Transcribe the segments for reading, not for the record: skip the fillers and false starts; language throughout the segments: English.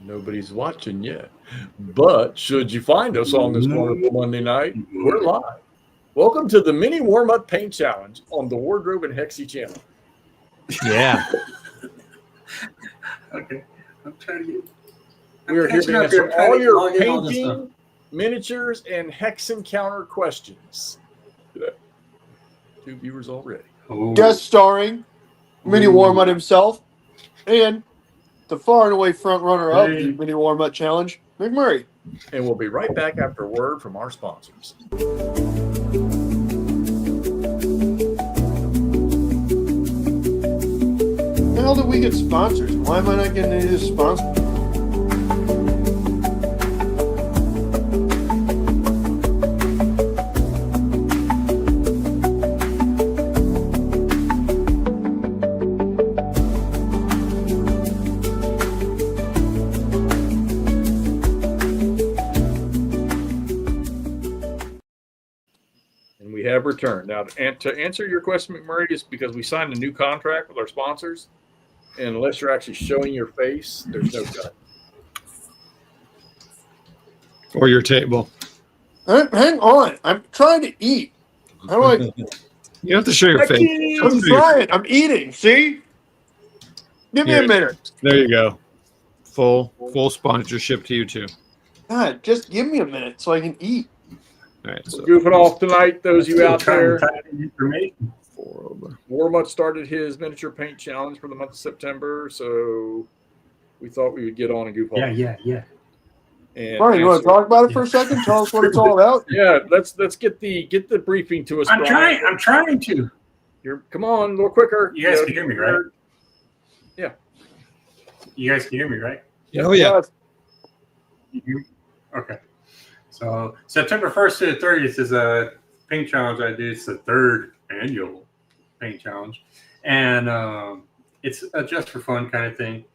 Nobody's watching yet. But should you find us on this wonderful Monday night, we're live. Welcome to the mini warm-up paint challenge on the Wardrobe and Hexy channel. Yeah. Okay. I'm trying to get. We're here to answer all your painting, miniatures, and hex encounter questions. Two viewers already. Oh. Guest starring Mini Warm-Up himself and the far and away front runner of the Mini Warm-Up Challenge, McMurray. And we'll be right back after a word from our sponsors. How did we get sponsors? Why am I not getting any of this sponsor? And we have returned. Now, to answer your question, McMurray, just because we signed a new contract with our sponsors, and unless you're actually showing your face, there's no cut. Or your table. Hang on. I'm trying to eat. How do I? You have to show your face. I'm trying. I'm eating. See? Give me a minute. There you go. Full sponsorship to you too. God, just give me a minute so I can eat. All right. So Goofing off tonight, those of you out there. Information. 4 over. Warmup started his miniature paint challenge for the month of September, so we thought we would get on and goof off. Yeah. And Brian, you want to talk about it for a second? Tell us what it's all about. Yeah, let's get the briefing to us. I'm Brian. trying to. Come on, a little quicker. You guys can hear me, right? Yeah. You guys can hear me, right? Oh yeah. Okay. So September 1st to the 30th is a paint challenge I do. It's the 3rd annual paint challenge. And it's a just for fun kind of thing.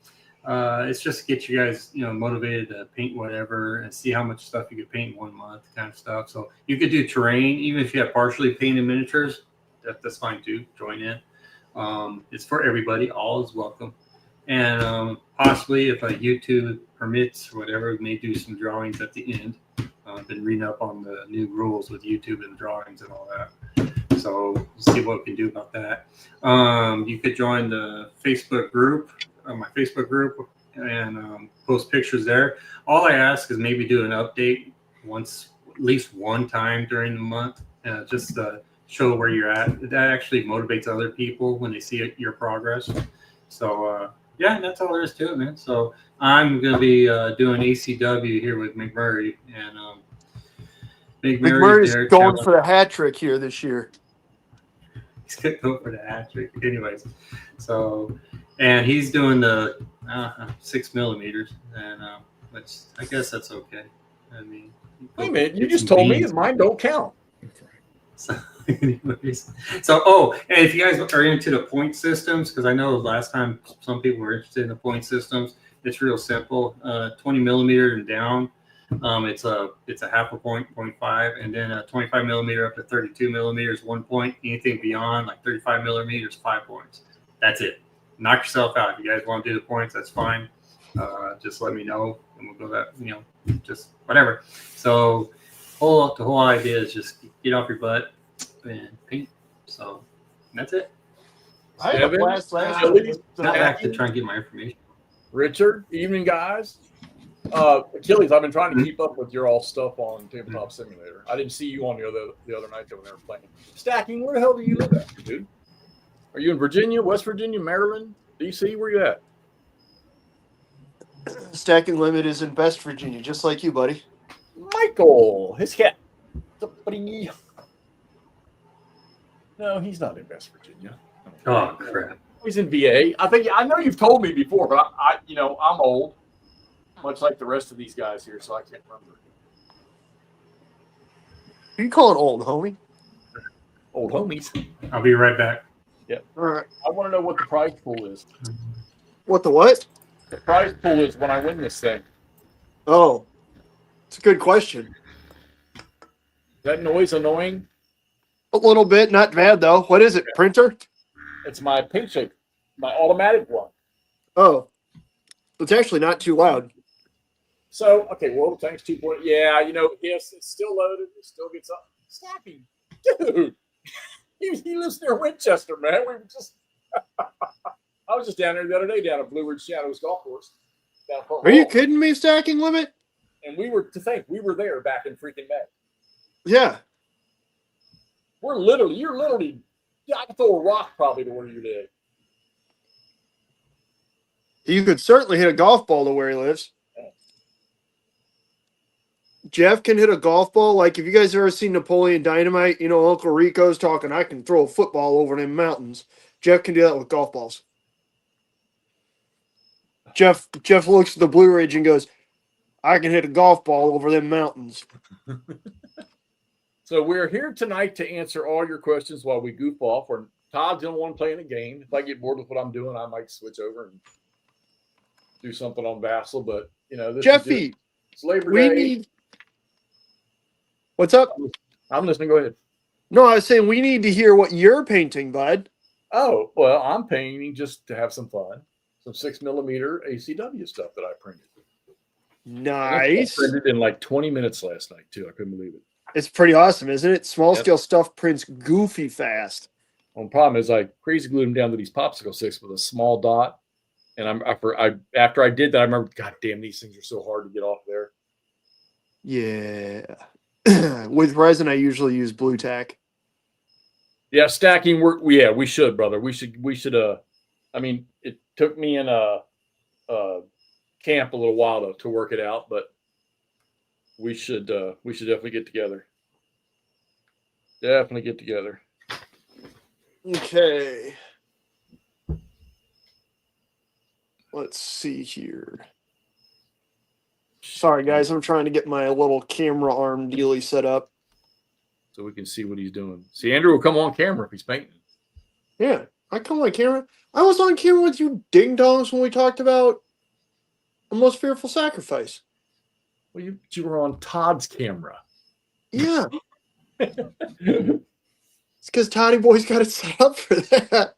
It's just to get you guys, motivated to paint whatever and see how much stuff you could paint in 1 month kind of stuff. So you could do terrain, even if you have partially painted miniatures, that's fine too. Join in. It's for everybody. All is welcome. And possibly if YouTube permits or whatever, we may do some drawings at the end. I've been reading up on the new rules with YouTube and drawings and all that. So we'll see what we can do about that. You could join the Facebook group, my Facebook group, and post pictures there. All I ask is maybe do an update at least one time during the month, just to show where you're at. That actually motivates other people when they see your progress. So yeah, that's all there is to it, man. So I'm going to be doing ACW here with McMurray. And McMurray's going for the hat trick here this year. He's going to go for the hat trick. Anyways, so, and he's doing the 6 millimeters. And which I guess that's okay. I mean, wait a minute. You just told me that mine don't count. So, anyways, and if you guys are into the point systems, because I know last time some people were interested in the point systems, it's real simple. 20 millimeter and down, it's a half a point, 0.5, and then a 25 millimeter up to 32 millimeters, 1 point. Anything beyond like 35 millimeters, 5 points. That's it. Knock yourself out. If you guys want to do the points, that's fine. Just let me know, and we'll go that. Just whatever. So. The whole idea is just get off your butt and paint. So that's it. I had a blast last year. Not back to try and get my information. Richard, evening guys. Achilles, I've been trying to keep up with your all stuff on Tabletop Simulator. I didn't see you on the other night when they were playing. Stacking, where the hell do you live at, dude? Are you in Virginia, West Virginia, Maryland, DC? Where you at? Stacking Limit is in West Virginia, just like you, buddy. Michael, his cat. Somebody. No, he's not in West Virginia. Oh crap! He's in VA. I know you've told me before, but I'm old, much like the rest of these guys here, so I can't remember. You call it old, homie? Old homies. I'll be right back. Yeah. All right. I want to know what the prize pool is. What the what? The prize pool is when I win this thing. Oh, it's a good question. Is that noise annoying? A little bit, not bad though. What is it? Printer? It's my paint shaker, my automatic one. Oh, it's actually not too loud. So, okay, World of Tanks 2.0. Yeah, yes, it's still loaded. It still gets up. Stacking. Dude, he lives near Winchester, man. We were just, I was just down there the other day down at Blue Ridge Shadows Golf Course. Are you kidding me, Stacking Limit? And we were there back in freaking May. Yeah. You're literally, I could throw a rock probably to where you live. You could certainly hit a golf ball to where he lives. Jeff can hit a golf ball. Like, if you guys ever seen Napoleon Dynamite, Uncle Rico's talking, I can throw a football over them mountains. Jeff can do that with golf balls. Jeff looks at the Blue Ridge and goes, I can hit a golf ball over them mountains. So we're here tonight to answer all your questions while we goof off. Or Todd's the only one playing the game. If I get bored with what I'm doing, I might switch over and do something on Vassal. But this Jeffy, it's Labor Day. What's up? I'm listening. Go ahead. No, I was saying we need to hear what you're painting, bud. Oh, well, I'm painting just to have some fun. Some 6mm ACW stuff that I printed. Nice. I printed in like 20 minutes last night too. I couldn't believe it. It's pretty awesome, isn't it? Small scale stuff prints goofy fast. Well, the problem is I crazy glued them down to these popsicle sticks with a small dot. And after I did that, I remember, God damn, these things are so hard to get off there. Yeah. With resin, I usually use blue tack. Yeah, stacking work. Yeah, we should, brother. We should. I mean, it took me in a camp a little while to work it out, but we should definitely get together. Definitely get together. Okay. Let's see here. Sorry, guys. I'm trying to get my little camera arm dealy set up. So we can see what he's doing. See, Andrew will come on camera if he's painting. Yeah, I come on camera. I was on camera with you ding-dongs when we talked about The Most Fearful Sacrifice. Well, you were on Todd's camera. Yeah. It's because Toddy Boy's got it set up for that.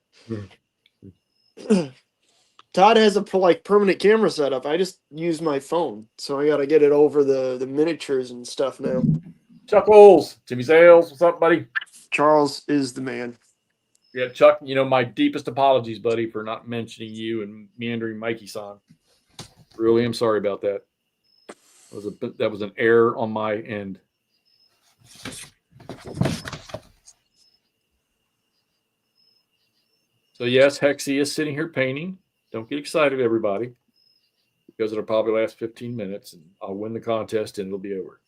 Todd has a permanent camera setup. I just use my phone, so I got to get it over the miniatures and stuff now. Chuckles, Timmy Sales, what's up, buddy? Charles is the man. Yeah, Chuck. My deepest apologies, buddy, for not mentioning you and meandering Mikey-san. Really, am sorry about that. That was an error on my end. So yes, Hexy is sitting here painting. Don't get excited, everybody, because it'll probably last 15 minutes, and I'll win the contest, and it'll be over.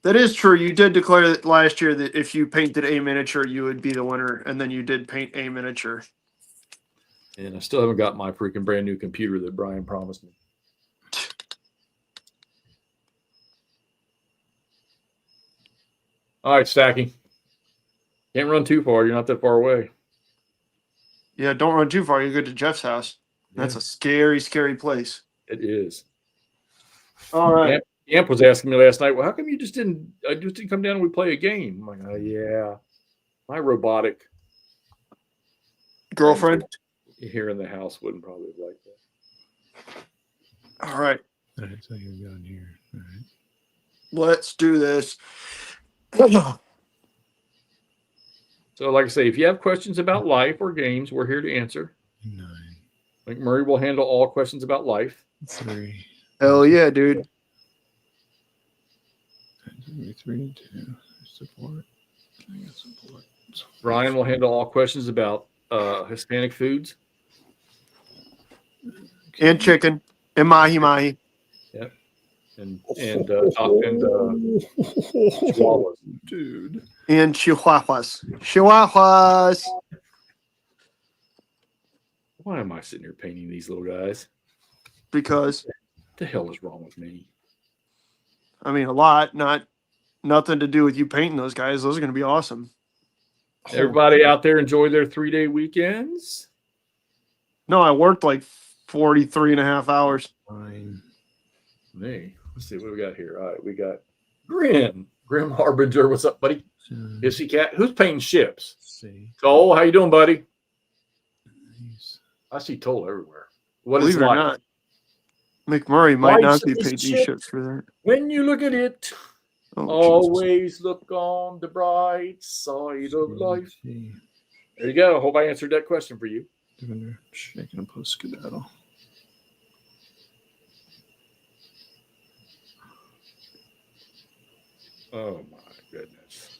That is true. You did declare that last year that if you painted a miniature, you would be the winner, and then you did paint a miniature. And I still haven't got my freaking brand new computer that Brian promised me. All right, Stacking. Can't run too far. You're not that far away. Yeah, don't run too far. You go to Jeff's house. That's a scary, scary place. It is. All right. Amp was asking me last night, well, how come you just didn't come down and we play a game? I'm like, oh, yeah. My robotic girlfriend here in the house wouldn't probably like that. All right. All right, so you're going here. All right. Let's do this. So, like I say, if you have questions about life or games, we're here to answer. 9. McMurray will handle all questions about life. 3. Hell yeah, dude. 3, 2. Support. I got support. Brian will handle all questions about Hispanic foods. And chicken. And mahi-mahi. Yep. And chihuahuas. Dude. And chihuahuas. Chihuahuas. Why am I sitting here painting these little guys? Because What the hell is wrong with me? I mean, a lot. Nothing to do with you painting those guys. Those are going to be awesome. Everybody out there enjoy their 3-day weekends? No, I worked like 43 and a half hours. 9. Me. Let's see what we got here. All right, we got Grim Harbinger. What's up, buddy? 7. Hissy Cat. Who's painting ships? C. Cole, how you doing, buddy? Nice. I see Toll everywhere. What Believe is it or like? not. McMurray might not Life's be a paid these shit. ships for that. When you look at it, Oh, Jesus. always look on the bright side of life. There you go. Hope I answered that question for you. Shaking a post skedaddle. Oh my goodness.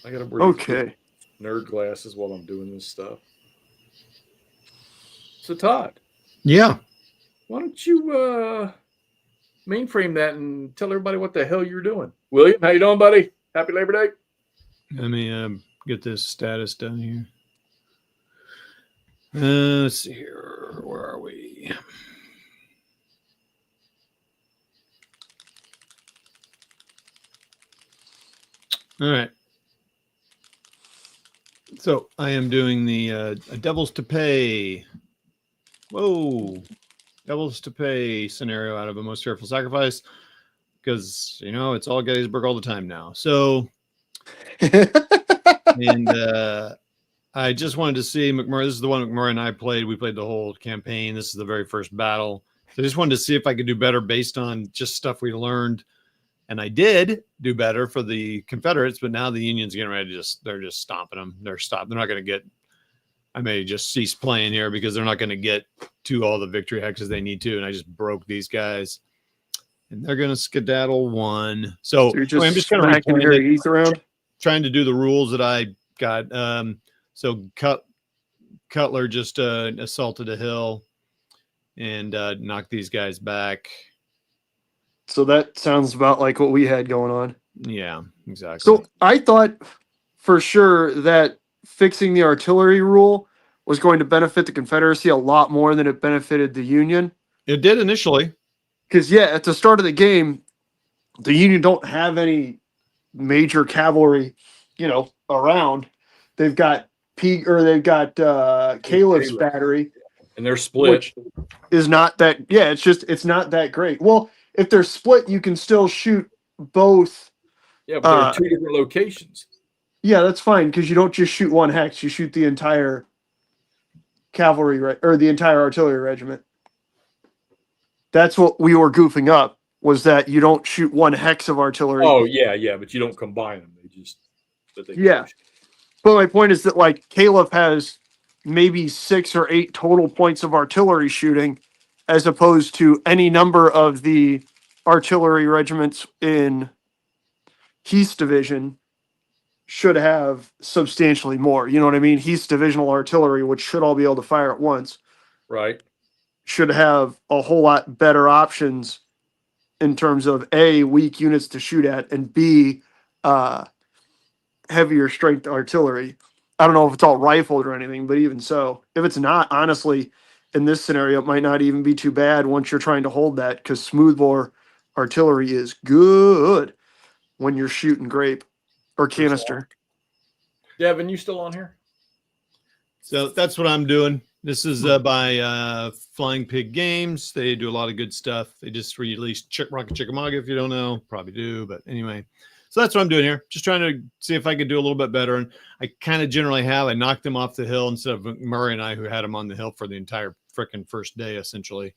I gotta breathe. Okay. Nerd glasses while I'm doing this stuff. So Todd, Yeah. why don't you mainframe that and tell everybody what the hell you're doing? William, how you doing, buddy? Happy Labor Day. Let me get this status done here. Let's see here. Where are we? All right. So I am doing the Devils to Pay. Whoa. Devils to Pay scenario out of a Most Fearful Sacrifice. Because, it's all Gettysburg all the time now. So, and I just wanted to see McMurray. This is the one McMurray and I played. We played the whole campaign. This is the very first battle. So I just wanted to see if I could do better based on just stuff we learned. And I did do better for the Confederates, but now the Union's getting ready to they're just stomping them. They're not going to get, I may just cease playing here because they're not going to get to all the victory hexes they need to. And I just broke these guys. And they're going to skedaddle one. So you're just I'm just kind of smacking your ETH around? trying to do the rules that I got. So Cutler just assaulted a hill and knocked these guys back. So that sounds about like what we had going on. Yeah, exactly. So I thought for sure that fixing the artillery rule was going to benefit the Confederacy a lot more than it benefited the Union. It did initially. Because, yeah, at the start of the game, the Union don't have any major cavalry, around. They've got Caleb's battery, And they're split. which is not that. Yeah, it's not that great. Well, if they're split, you can still shoot both. Yeah, but they're two different locations. Yeah, that's fine because you don't just shoot one hex; you shoot the entire cavalry or the entire artillery regiment. That's what we were goofing up, was that you don't shoot one hex of artillery. Oh, yeah, but you don't combine them. Yeah. But my point is that, like, Caleb has maybe 6 or 8 total points of artillery shooting, as opposed to any number of the artillery regiments in Heath's division should have substantially more. You know what I mean? Heath's divisional artillery, which should all be able to fire at once, Right. should have a whole lot better options in terms of A, weak units to shoot at, and B, heavier strength artillery. I don't know if it's all rifled or anything, but even so, if it's not, honestly, in this scenario, it might not even be too bad once you're trying to hold that, because smoothbore artillery is good when you're shooting grape or canister. Devin, you still on here? So that's what I'm doing. This is by Flying Pig Games. They do a lot of good stuff. They just released Rocket Chickamauga, if you don't know. Probably do, but anyway. So that's what I'm doing here. Just trying to see if I could do a little bit better. And I kind of generally have. I knocked them off the hill instead of Murray and I, who had them on the hill for the entire freaking first day, essentially.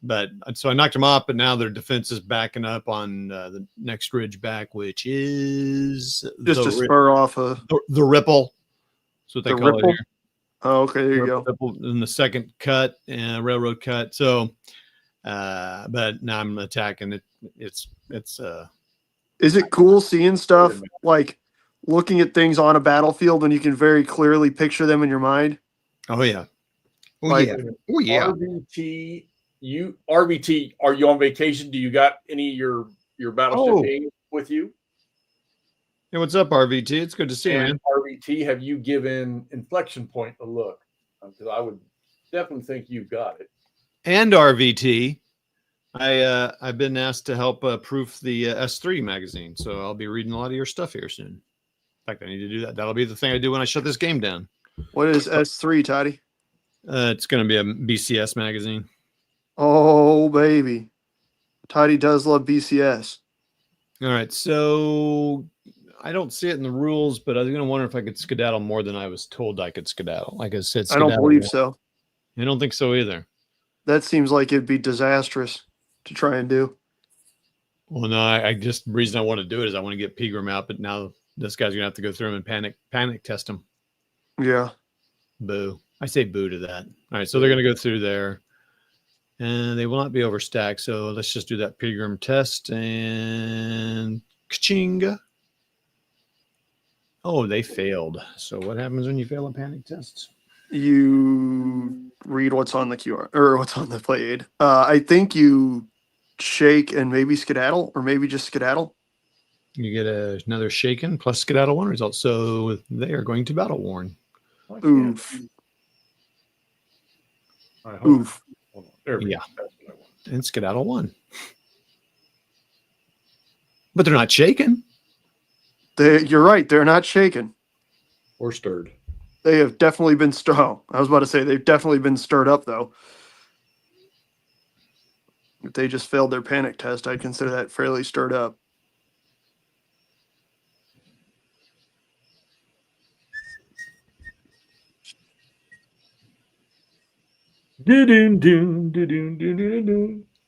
But so I knocked them off, but now their defense is backing up on the next ridge back, which is Just to spur off the ripple. That's what they call ripple? it here. Oh, okay, there you go. In the second cut and railroad cut. So, but now I'm attacking it. It's Is it cool seeing stuff like looking at things on a battlefield and you can very clearly picture them in your mind? oh yeah, Like- oh yeah. RBT, are you on vacation? Do you got any of your battleship game with you? Hey, what's up, RVT? It's good to see you, man. And RBT, have you given Inflection Point a look? Because I would definitely think you've got it. And RVT, I've been asked to help proof the S3 magazine, so I'll be reading a lot of your stuff here soon. In fact, I need to do that. That'll be the thing I do when I shut this game down. What is S3, Toddy? It's going to be a BCS magazine. Oh, baby. Toddy does love BCS. All right, so I don't see it in the rules, but I was going to wonder if I could skedaddle more than I was told I could skedaddle. Like I said, I don't believe so. I don't think so either. That seems like it'd be disastrous to try and do. Well, no, I just the reason I want to do it is I want to get Pegram out, but now this guy's gonna have to go through him and panic test him. Yeah. Boo. I say boo to that. All right, so they're gonna go through there. And they will not be overstacked. So let's just do that Pegram test and ka-ching. Oh, they failed. So what happens when you fail a panic test? You read what's on the QR or what's on the play aid. I think you shake and maybe skedaddle or maybe just skedaddle. You get another shaken plus skedaddle 1 result. So they are going to battle warn. Oof. I hope. Oof. Hold on. There we Yeah. go. That's what I want. And skedaddle 1. But they're not shaken. You're right. They're not shaken. Or stirred. They have definitely been stirred. Oh, I was about to say they've definitely been stirred up, though. If they just failed their panic test, I'd consider that fairly stirred up.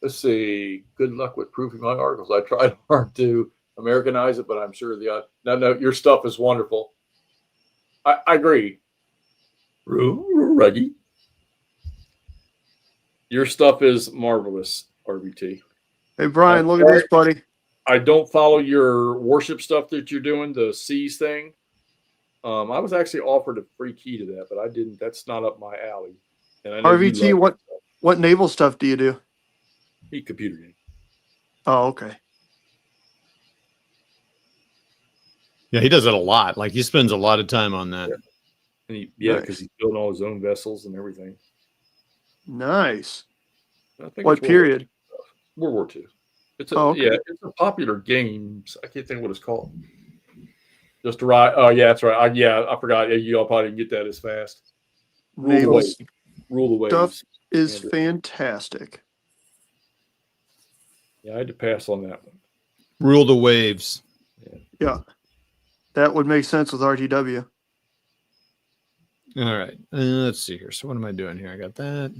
Let's see. Good luck with proofing my articles. I tried hard to Americanize it, but I'm sure no, your stuff is wonderful. I agree. Reggie. Your stuff is marvelous, RBT. Hey, Brian, look at this, buddy. I don't follow your worship stuff that you're doing, the C's thing. I was actually offered a free key to that, but I didn't. That's not up my alley. And I know you RVT, love what naval stuff do you do? he computer game. Oh, okay. Yeah, he does it a lot. Like he spends a lot of time on that. And Nice. because he's building all his own vessels and everything. Nice. I think What it's period? World War II. It's a Oh, okay. it's a popular game. I can't think of what it's called. Just to ride. Oh yeah, that's right. I forgot. Yeah, you all probably didn't get that as fast. Rule the Naval waves. Rule the waves. stuff is Andrew. fantastic. Yeah, I had to pass on that one. Rule the waves. Yeah. That would make sense with RTW. All right. Let's see here. So what am I doing here? I got that.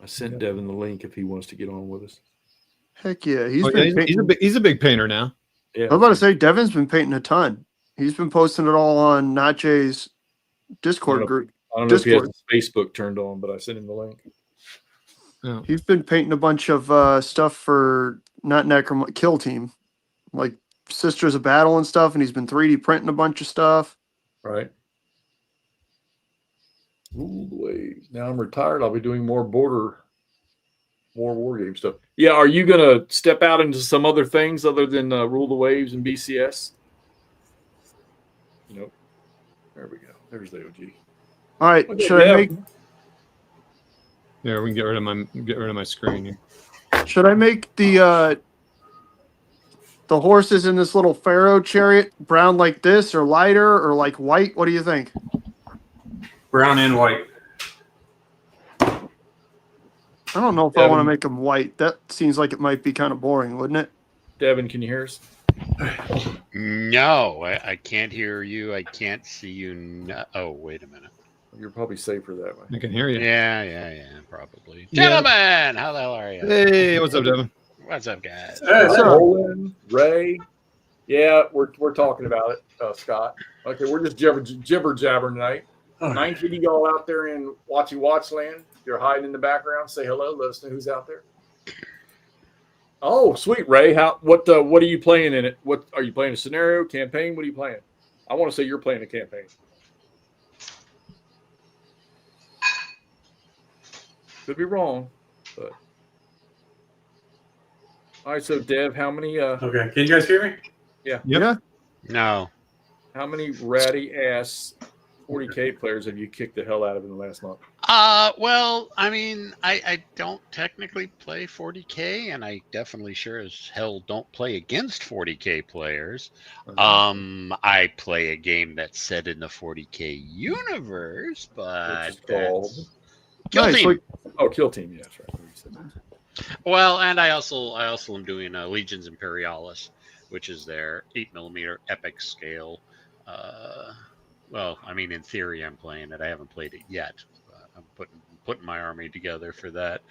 I sent Devin the link if he wants to get on with us. Heck yeah. Oh, yeah, he's a big painter now. Yeah, I was about to say, Devin's been painting a ton. He's been posting it all on Najee Discord Yep. group. I don't know if he has Discord. his Facebook turned on, but I sent him the link. Oh. He's been painting a bunch of stuff for not Kill Team, like Sisters of Battle and stuff, and he's been 3D printing a bunch of stuff. Right. Rule the waves. Now I'm retired. I'll be doing more war game stuff. Yeah, are you gonna step out into some other things other than rule the waves and BCS? Nope. There we go. There's the OG. All right, Okay, should I make Yeah, we can get rid of my screen here. Should I make the horses in this little Pharaoh chariot brown like this, or lighter, or like white? What do you think? Brown and white. I don't know if I want to make them white. That seems like it might be kind of boring, wouldn't it? Devin, can you hear us? No, I can't hear you. I can't see you. No. Oh, wait a minute. You're probably safer that way. I can hear you. Yeah, probably. Yeah. Gentlemen, how the hell are you? Hey, what's up, Devin? What's up, guys? Hey, Sure. Roland, Ray. Yeah, we're talking about it, Scott. Okay, we're just jibber jabbering tonight. 19 of y'all out there in Watchland. You're hiding in the background. Say hello. Let us know who's out there. Oh, sweet, Ray. What are you playing in it? What are you playing? A scenario, campaign? What are you playing? I want to say you're playing a campaign. Could be wrong, but all right. So, Dev, how many? Okay, can you guys hear me? Yep. Yeah. No. How many ratty ass 40K players have you kicked the hell out of in the last month? Well, I mean, I don't technically play 40K, and I definitely sure as hell don't play against 40K players. I play a game that's set in the 40K universe, but Which is called Kill Nice, Team. like- Kill Team. Yeah, that's right. Well, and I also am doing Legions Imperialis, which is their 8mm epic scale. Well, I mean, in theory, I'm playing it. I haven't played it yet. But I'm putting my army together for that.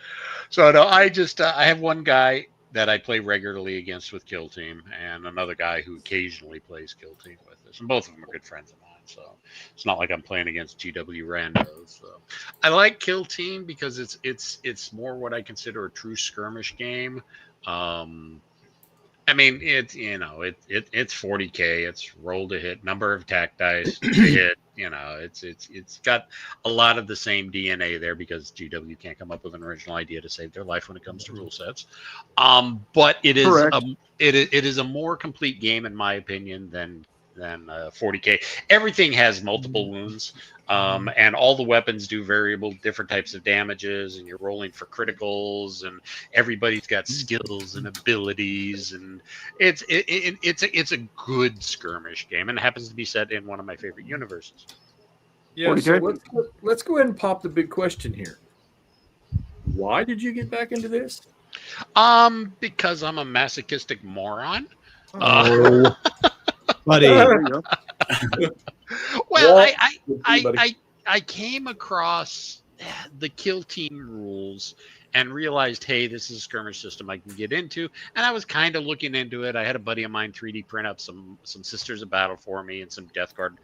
So no, I just I have one guy that I play regularly against with Kill Team, and another guy who occasionally plays Kill Team with us, and both of them are good friends of mine. So it's not like I'm playing against GW randos. So I like Kill Team because it's more what I consider a true skirmish game. I mean, it's it's 40K. It's roll to hit, number of attack dice to hit. It's got a lot of the same DNA there because GW can't come up with an original idea to save their life when it comes to rule sets. But it is Correct. it is a more complete game in my opinion than 40K. Everything has multiple wounds, and all the weapons do variable different types of damages, and you're rolling for criticals, and everybody's got skills and abilities, and it's a good skirmish game, and it happens to be set in one of my favorite universes. Yeah, so 40K? let's go ahead and pop the big question here. Why did you get back into this? Because I'm a masochistic moron. Oh, buddy. There you go. Well, Well, I came across the Kill Team rules and realized, hey, this is a skirmish system I can get into. And I was kind of looking into it. I had a buddy of mine 3D print up some Sisters of Battle for me and some Death Guard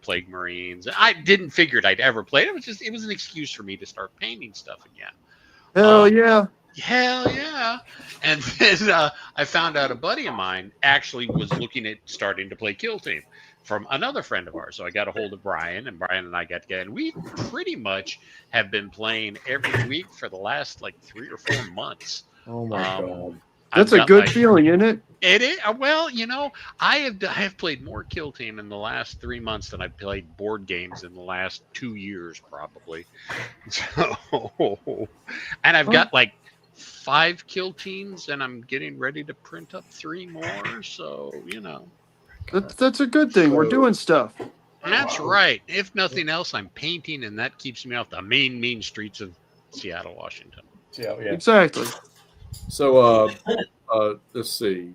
Plague Marines. I didn't figure I'd ever play it. It was an excuse for me to start painting stuff again. Hell yeah. Hell yeah. And then I found out a buddy of mine actually was looking at starting to play Kill Team from another friend of ours. So I got a hold of Brian, and Brian and I got together, and we pretty much have been playing every week for the last like 3 or 4 months. Oh my god. That's I've a got good my- feeling, isn't it? It is. Well, I have played more Kill Team in the last 3 months than I've played board games in the last 2 years, probably. So, and I've got like 5 Kill Teams, and I'm getting ready to print up 3 more. So, That's a good thing. We're doing stuff. That's right. If nothing else, I'm painting, and that keeps me off the mean streets of Seattle, Washington. Yeah. Exactly. So let's see.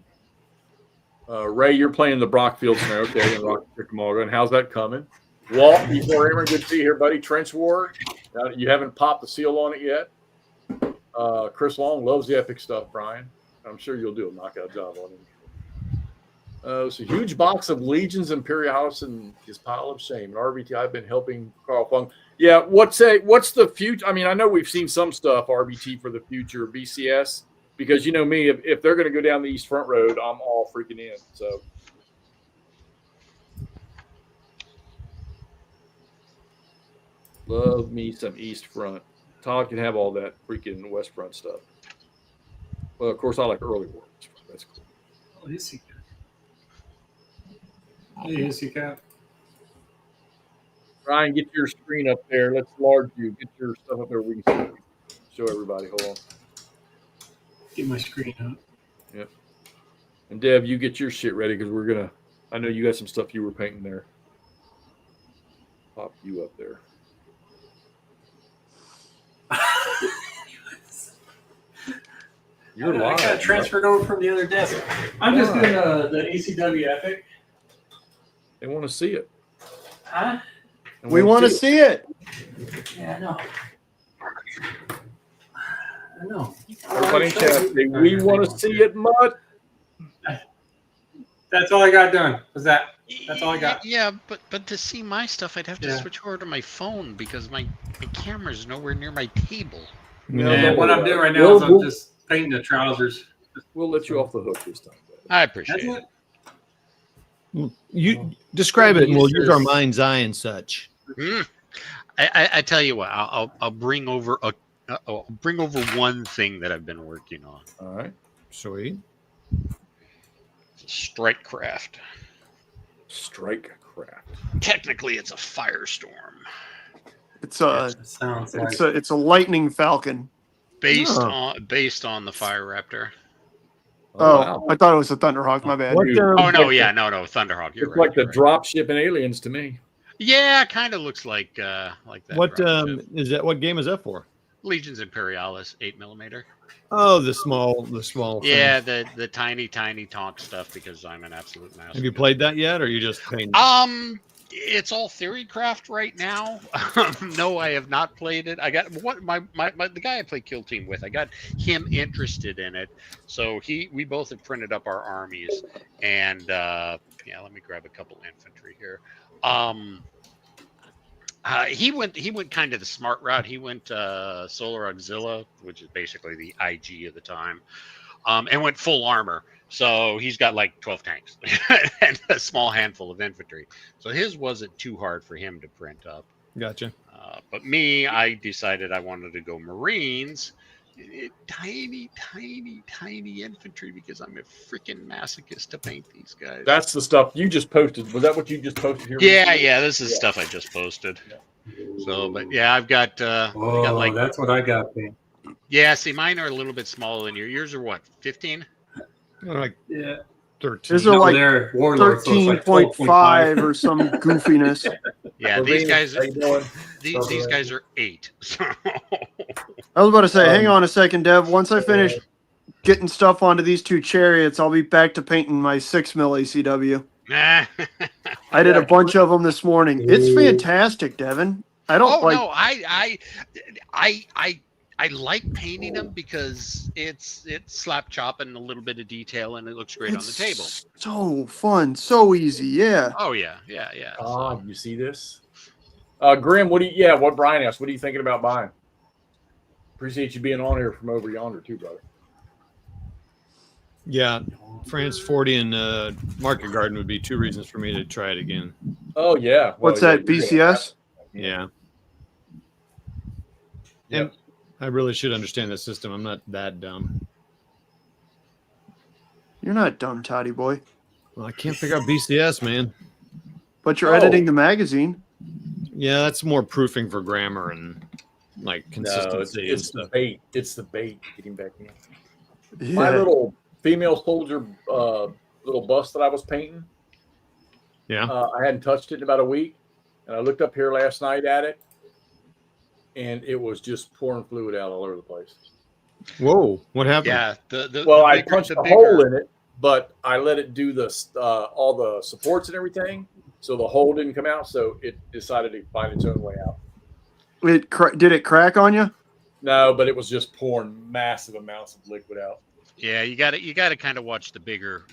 Ray, you're playing the Brockfield scenario, okay, in Rock Chickamauga, and how's that coming? Walt, before Aaron, good to see you here, buddy. Trench War. You haven't popped the seal on it yet. Chris Long loves the epic stuff, Brian. I'm sure you'll do a knockout job on him. It's a huge box of Legions Imperialis and his pile of shame. And RBT, I've been helping Carl Fung. Yeah, what's the future? I mean, I know we've seen some stuff, RBT, for the future BCS, because you know me, if they're going to go down the East Front Road, I'm all freaking in. So, love me some East Front. Todd can have all that freaking West Front stuff. Well, of course, I like early war. That's cool. Oh, is he good? Hey, is he cat? Ryan, get your screen up there. Let's large you. Get your stuff up there. We can show everybody. Hold on. Get my screen up. Yep. And Deb, you get your shit ready because we're gonna. I know you got some stuff you were painting there. Pop you up there. You're I live. got transferred over from the other desk. I'm just doing the ECW Epic. They want to see it. Huh? They We want to see it. Yeah, I know. I know. Everybody in chat, say, we want to see it, Mutt. That's all I got done. Was that? That's all I got. Yeah, but to see my stuff, I'd have to Yeah. switch over to my phone because my camera's nowhere near my table. No, And don't what worry I'm doing about right it. now is I'm We'll- just painting the trousers. We'll let you off the hook this time. I appreciate That's it. it. You describe it, and we'll use our mind's eye and such. Mm. I tell you what, I'll bring over I'll bring over one thing that I've been working on. All right. Sweet. Strikecraft. Strike craft. Technically, it's a firestorm It's a Sounds like it's a lightning falcon. based Oh. on the Fire Raptor. Oh, wow. I thought it was a Thunderhawk. My bad. What, Dude. Oh no, yeah, no, Thunderhawk. You're It's right. like the you're right. drop shipping aliens to me. Yeah, kind of looks like that. What drop ship. is that? What game is that for? Legions Imperialis 8mm. Oh, the small thing. Yeah, the tiny taunt stuff because I'm an absolute master. Have you played that yet, or you just playing? It's all Theorycraft right now. No, I have not played it. I got the guy I play Kill Team with. I got him interested in it, so we both have printed up our armies, and yeah, let me grab a couple infantry here. He went kind of the smart route. He went Solar Auxilia, which is basically the IG of the time, and went full armor. So he's got like 12 tanks and a small handful of infantry. So his wasn't too hard for him to print up. Gotcha. But me, I decided I wanted to go Marines. Tiny infantry because I'm a freaking masochist to paint these guys. That's the stuff you just posted. Was that what you just posted here? Yeah. This is stuff I just posted. So, but yeah, I've got. That's what I got. Pink. Yeah, see, mine are a little bit smaller than yours. Yours are what, 15? Like Yeah. 13. These are like They're warlords, so it's like 13.5 or some goofiness. Yeah, Well, these Venus, guys. how you doing? These guys are 8. So. I was about to say, hang on a second, Dev. Once I finish getting stuff onto these 2 chariots, I'll be back to painting my 6mm ACW. I did a bunch of them this morning. It's fantastic, Devin. I don't like. No, I like painting them because it's slap chopping a little bit of detail and it looks great on the table. So fun, so easy, yeah. Oh yeah. Oh, you see this? Grim, what Brian asked, what are you thinking about buying? Appreciate you being on here from over yonder too, brother. Yeah, France 40 and Market Garden would be 2 reasons for me to try it again. Oh yeah. What's that, BCS? Yeah. Yep. And I really should understand the system. I'm not that dumb. You're not dumb, Toddy boy. Well, I can't figure out BCS, man. But you're editing the magazine. Yeah, that's more proofing for grammar and like No, consistency. it's the bait. It's the bait getting back in. Yeah. My little female soldier little bust that I was painting. Yeah. I hadn't touched it in about a week, and I looked up here last night at it, and it was just pouring fluid out all over the place. Whoa, what happened? Yeah. I punched a hole in it, but I let it do the all the supports and everything, so the hole didn't come out. So it decided to find its own way out. Did it crack on you? No, but it was just pouring massive amounts of liquid out. Yeah, you got to kind of watch the bigger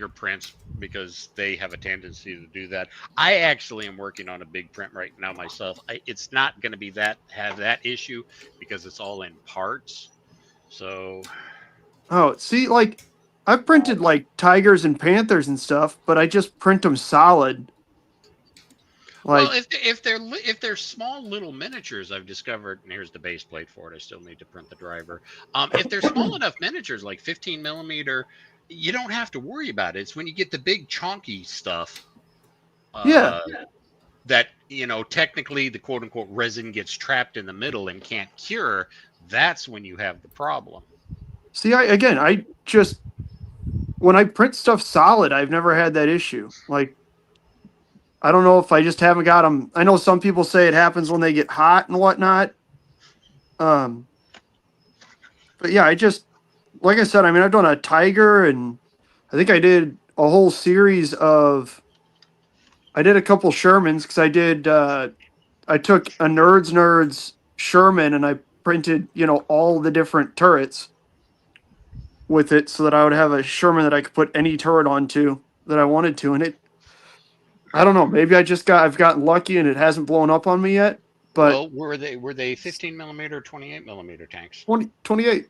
prints because they have a tendency to do that. I actually am working on a big print right now myself. It's not going to be have that issue because it's all in parts. So, Oh, see, like I've printed like tigers and panthers and stuff, but I just print them solid. Like, well, if they're small little miniatures, I've discovered, and here's the base plate for it. I still need to print the driver. If they're small enough miniatures, like 15mm, you don't have to worry about it. It's when you get the big chonky stuff. That technically the quote unquote resin gets trapped in the middle and can't cure. That's when you have the problem. see, I just when I print stuff solid, I've never had that issue. Like, I don't know if I just haven't got them. I know some people say it happens when they get hot and whatnot. But yeah, like I said, I mean, I've done a tiger, and I think I did a whole series of. I did a couple Shermans because I took a Nerds Sherman and I printed, all the different turrets with it so that I would have a Sherman that I could put any turret onto that I wanted to, and I don't know. Maybe I've gotten lucky and it hasn't blown up on me yet. But well, were they 15mm or 28mm tanks? 28.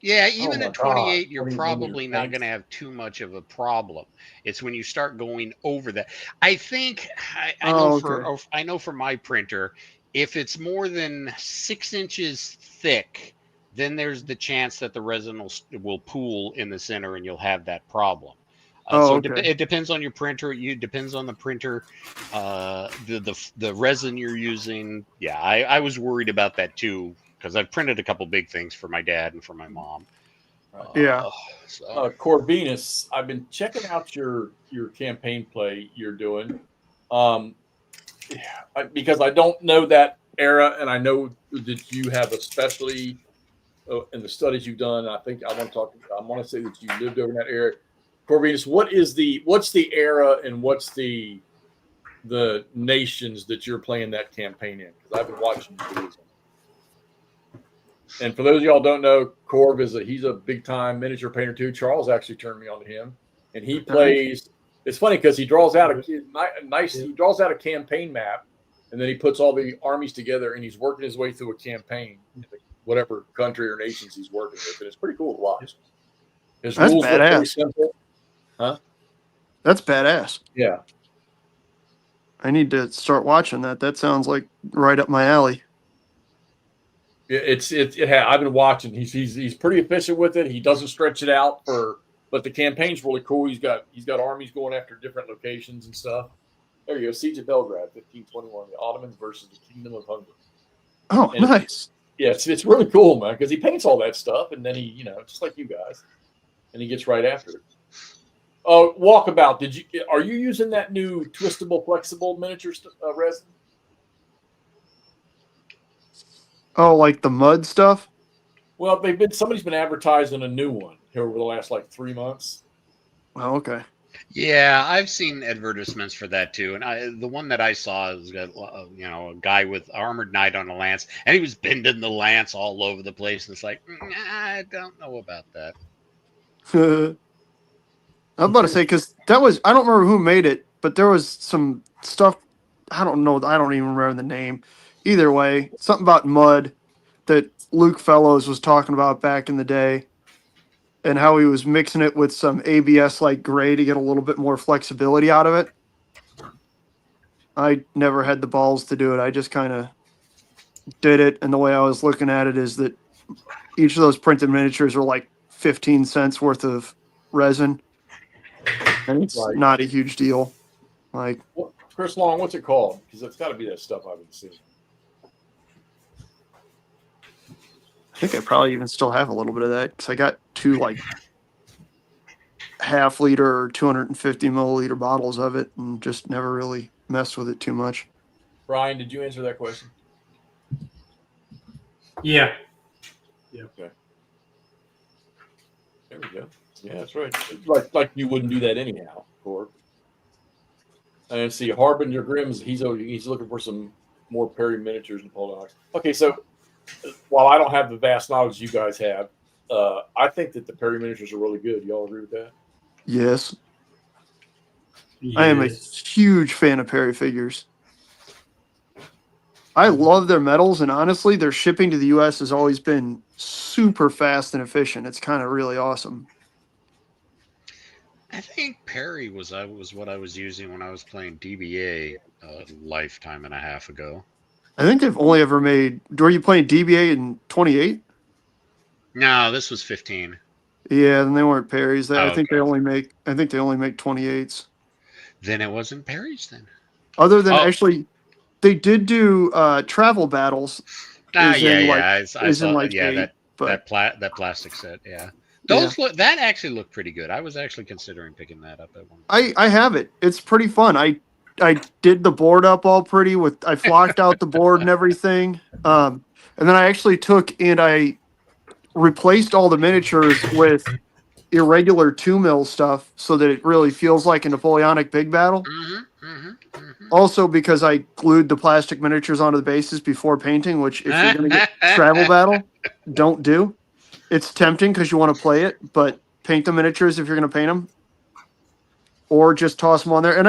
Yeah, even my at 28, God. you're 28mm probably not tanks. going to have too much of a problem. It's when you start going over that. I think I know I know for my printer, if it's more than 6 inches thick, then there's the chance that the resin will pool in the center and you'll have that problem. It depends on your printer. It depends on the printer, the resin you're using. Yeah, I was worried about that too because I've printed a couple big things for my dad and for my mom. Yeah. Corvinus, I've been checking out your campaign play you're doing, because I don't know that era, and I know that you have a specialty in the studies you've done. I think I want to say that you lived over in that area. Corvinus, what's the era and what's the the nations that you're playing that campaign in, because I've been watching you do. And for those of y'all who don't know, Corv he's a big time miniature painter too. Charles actually turned me on to him, and he plays. It's funny because he draws out he draws out a campaign map, and then he puts all the armies together, and he's working his way through a campaign, whatever country or nations he's working with, and it's pretty cool to watch. His That's rules are pretty badass. simple. Huh? That's badass. Yeah. I need to start watching that. That sounds like right up my alley. I've been watching. He's pretty efficient with it. He doesn't stretch it out but the campaign's really cool. He's got armies going after different locations and stuff. There you go. Siege of Belgrade, 1521. The Ottomans versus the Kingdom of Hungary. Oh, And nice. Yeah, it's really cool, man, because he paints all that stuff, and then he, just like you guys, and he gets right after it. Walkabout. Are you using that new twistable, flexible miniature resin? Oh, like the mud stuff? Well, somebody's been advertising a new one here over the last 3 months. Oh, okay. Yeah, I've seen advertisements for that too, and the one that I saw is got a guy with armored knight on a lance, and he was bending the lance all over the place, and it's like, I don't know about that. I'm about to say, because I don't remember who made it, but there was some stuff, I don't know, I don't even remember the name. Either way, something about mud that Luke Fellows was talking about back in the day, and how he was mixing it with some ABS like gray to get a little bit more flexibility out of it. I never had the balls to do it. I just kind of did it, and the way I was looking at it is that each of those printed miniatures were like 15 cents worth of resin, and it's not a huge deal. Like, Chris Long, what's it called? Because it's got to be that stuff I've been seeing. I think I probably even still have a little bit of that, because I got 2 half-liter or 250 milliliter bottles of it, and just never really messed with it too much. Brian, did you answer that question? Yeah. Okay. There we go. Yeah, that's right. It's like you wouldn't do that anyhow, Corb. And see, Harbinger Grimm's, he's looking for some more Perry miniatures and Napoleonics. Okay, so while I don't have the vast knowledge you guys have, I think that the Perry miniatures are really good. Y'all agree with that? Yes. I am a huge fan of Perry figures. I love their metals, and honestly, their shipping to the U.S. has always been super fast and efficient. It's kind of really awesome. I think Perry was what I was using when I was playing DBA a lifetime and a half ago. I think they've only ever made. Were you playing DBA in 28? No, this was 15. Yeah, then they weren't Perry's. I think okay. they only make. I think they only make 28s. Then it wasn't Perry's then. Other than actually, they did do travel battles. I saw 8, that plastic set. Yeah, that actually looked pretty good. I was actually considering picking that up at one point. I have it. It's pretty fun. I did the board up all pretty I flocked out the board and everything. And then I actually took and I replaced all the miniatures with irregular 2 mil stuff so that it really feels like a Napoleonic big battle. Also, because I glued the plastic miniatures onto the bases before painting, which if you're going to get travel battle, don't do. It's tempting because you want to play it, but paint the miniatures if you're going to paint them. Or just toss them on there. And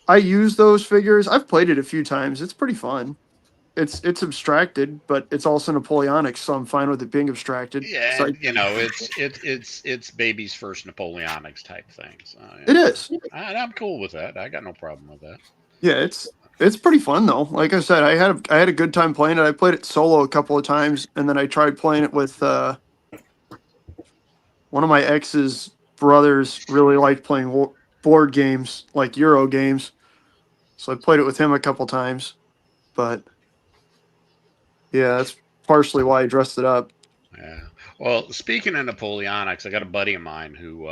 I use those figures. I've played it a few times. It's pretty fun. It's abstracted, but it's also Napoleonic, so I'm fine with it being abstracted. Yeah, So it's baby's first Napoleonics type thing. So, yeah. it is. I'm cool with that. I got no problem with that. Yeah, it's pretty fun though. Like I said, I had a good time playing it. I played it solo a couple of times, and then I tried playing it with one of my ex's brothers. Really liked playing board games, like Euro games, so I played it with him a couple times. But yeah, that's partially why I dressed it up. Yeah. Well, speaking of Napoleonics, I got a buddy of mine who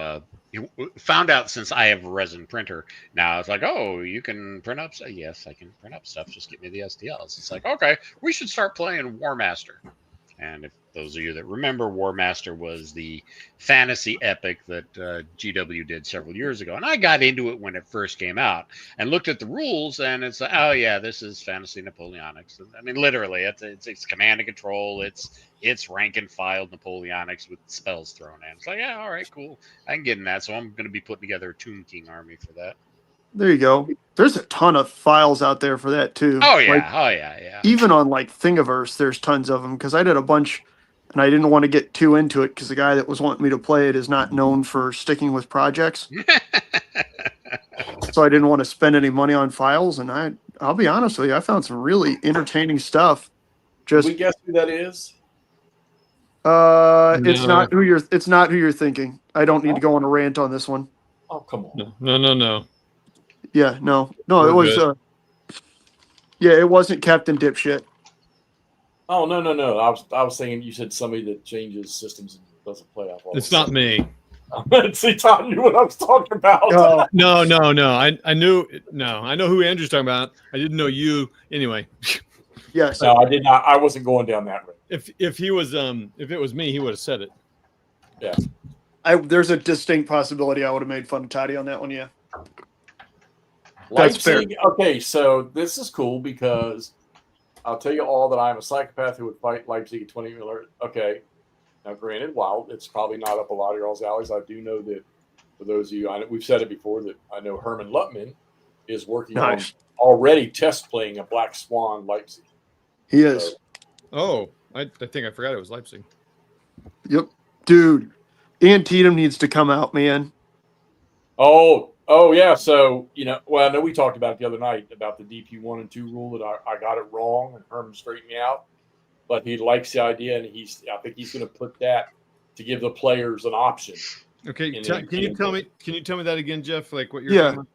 found out since I have a resin printer. Now it's like, oh, you can print up. Yes, I can print up stuff. Just give me the STLs. It's like, okay, we should start playing War Master. And if those of you that remember, War Master was the fantasy epic that GW did several years ago. And I got into it when it first came out and looked at the rules, and it's like, oh yeah, this is fantasy Napoleonics. I mean, literally, it's command and control. It's rank and file Napoleonics with spells thrown in. It's like, yeah, all right, cool. I can get in that. So I'm going to be putting together a Tomb King army for that. There you go. There's a ton of files out there for that too. Oh yeah, Like, even on like Thingiverse, there's tons of them because I did a bunch, and I didn't want to get too into it because the guy that was wanting me to play it is not known for sticking with projects. So I didn't want to spend any money on files, and I'll be honest with you, I found some really entertaining stuff. Just we guess who that is? it's No. not who you're thinking. I don't need to go on a rant on this one. Oh, come on. No. Yeah, no, We're it was good. yeah, it wasn't Captain Dipshit. Oh, no. I was saying you said somebody that changes systems and doesn't play off. It's not me. See, Todd knew what I was talking about. Oh, No. I knew. No, I know who Andrew's talking about. I didn't know you. Anyway, yes. No, I did not. I wasn't going down that road. if it was me, he would have said it. There's a distinct possibility I would have made fun of Toddy on that one. Yeah. That's fair. Leipzig, okay, so this is cool because I'll tell you all that I'm a psychopath who would fight Leipzig at 20 alert. Okay. Now, granted, while it's probably not up a lot of y'all's alleys, I do know that for those of you, we've said it before, that I know Herman Lutman is working on already test playing a Black Swan Leipzig. He is. Oh, I think I forgot it was Leipzig. Yep. Dude, Antietam needs to come out, man. Oh yeah. So, I know we talked about it the other night about the DP 1 and 2 rule that I got it wrong and Herman straightened me out. But he likes the idea, and I think he's going to put that to give the players an option. Okay, can you tell me that again, Jeff? Like what you're Yeah. talking about?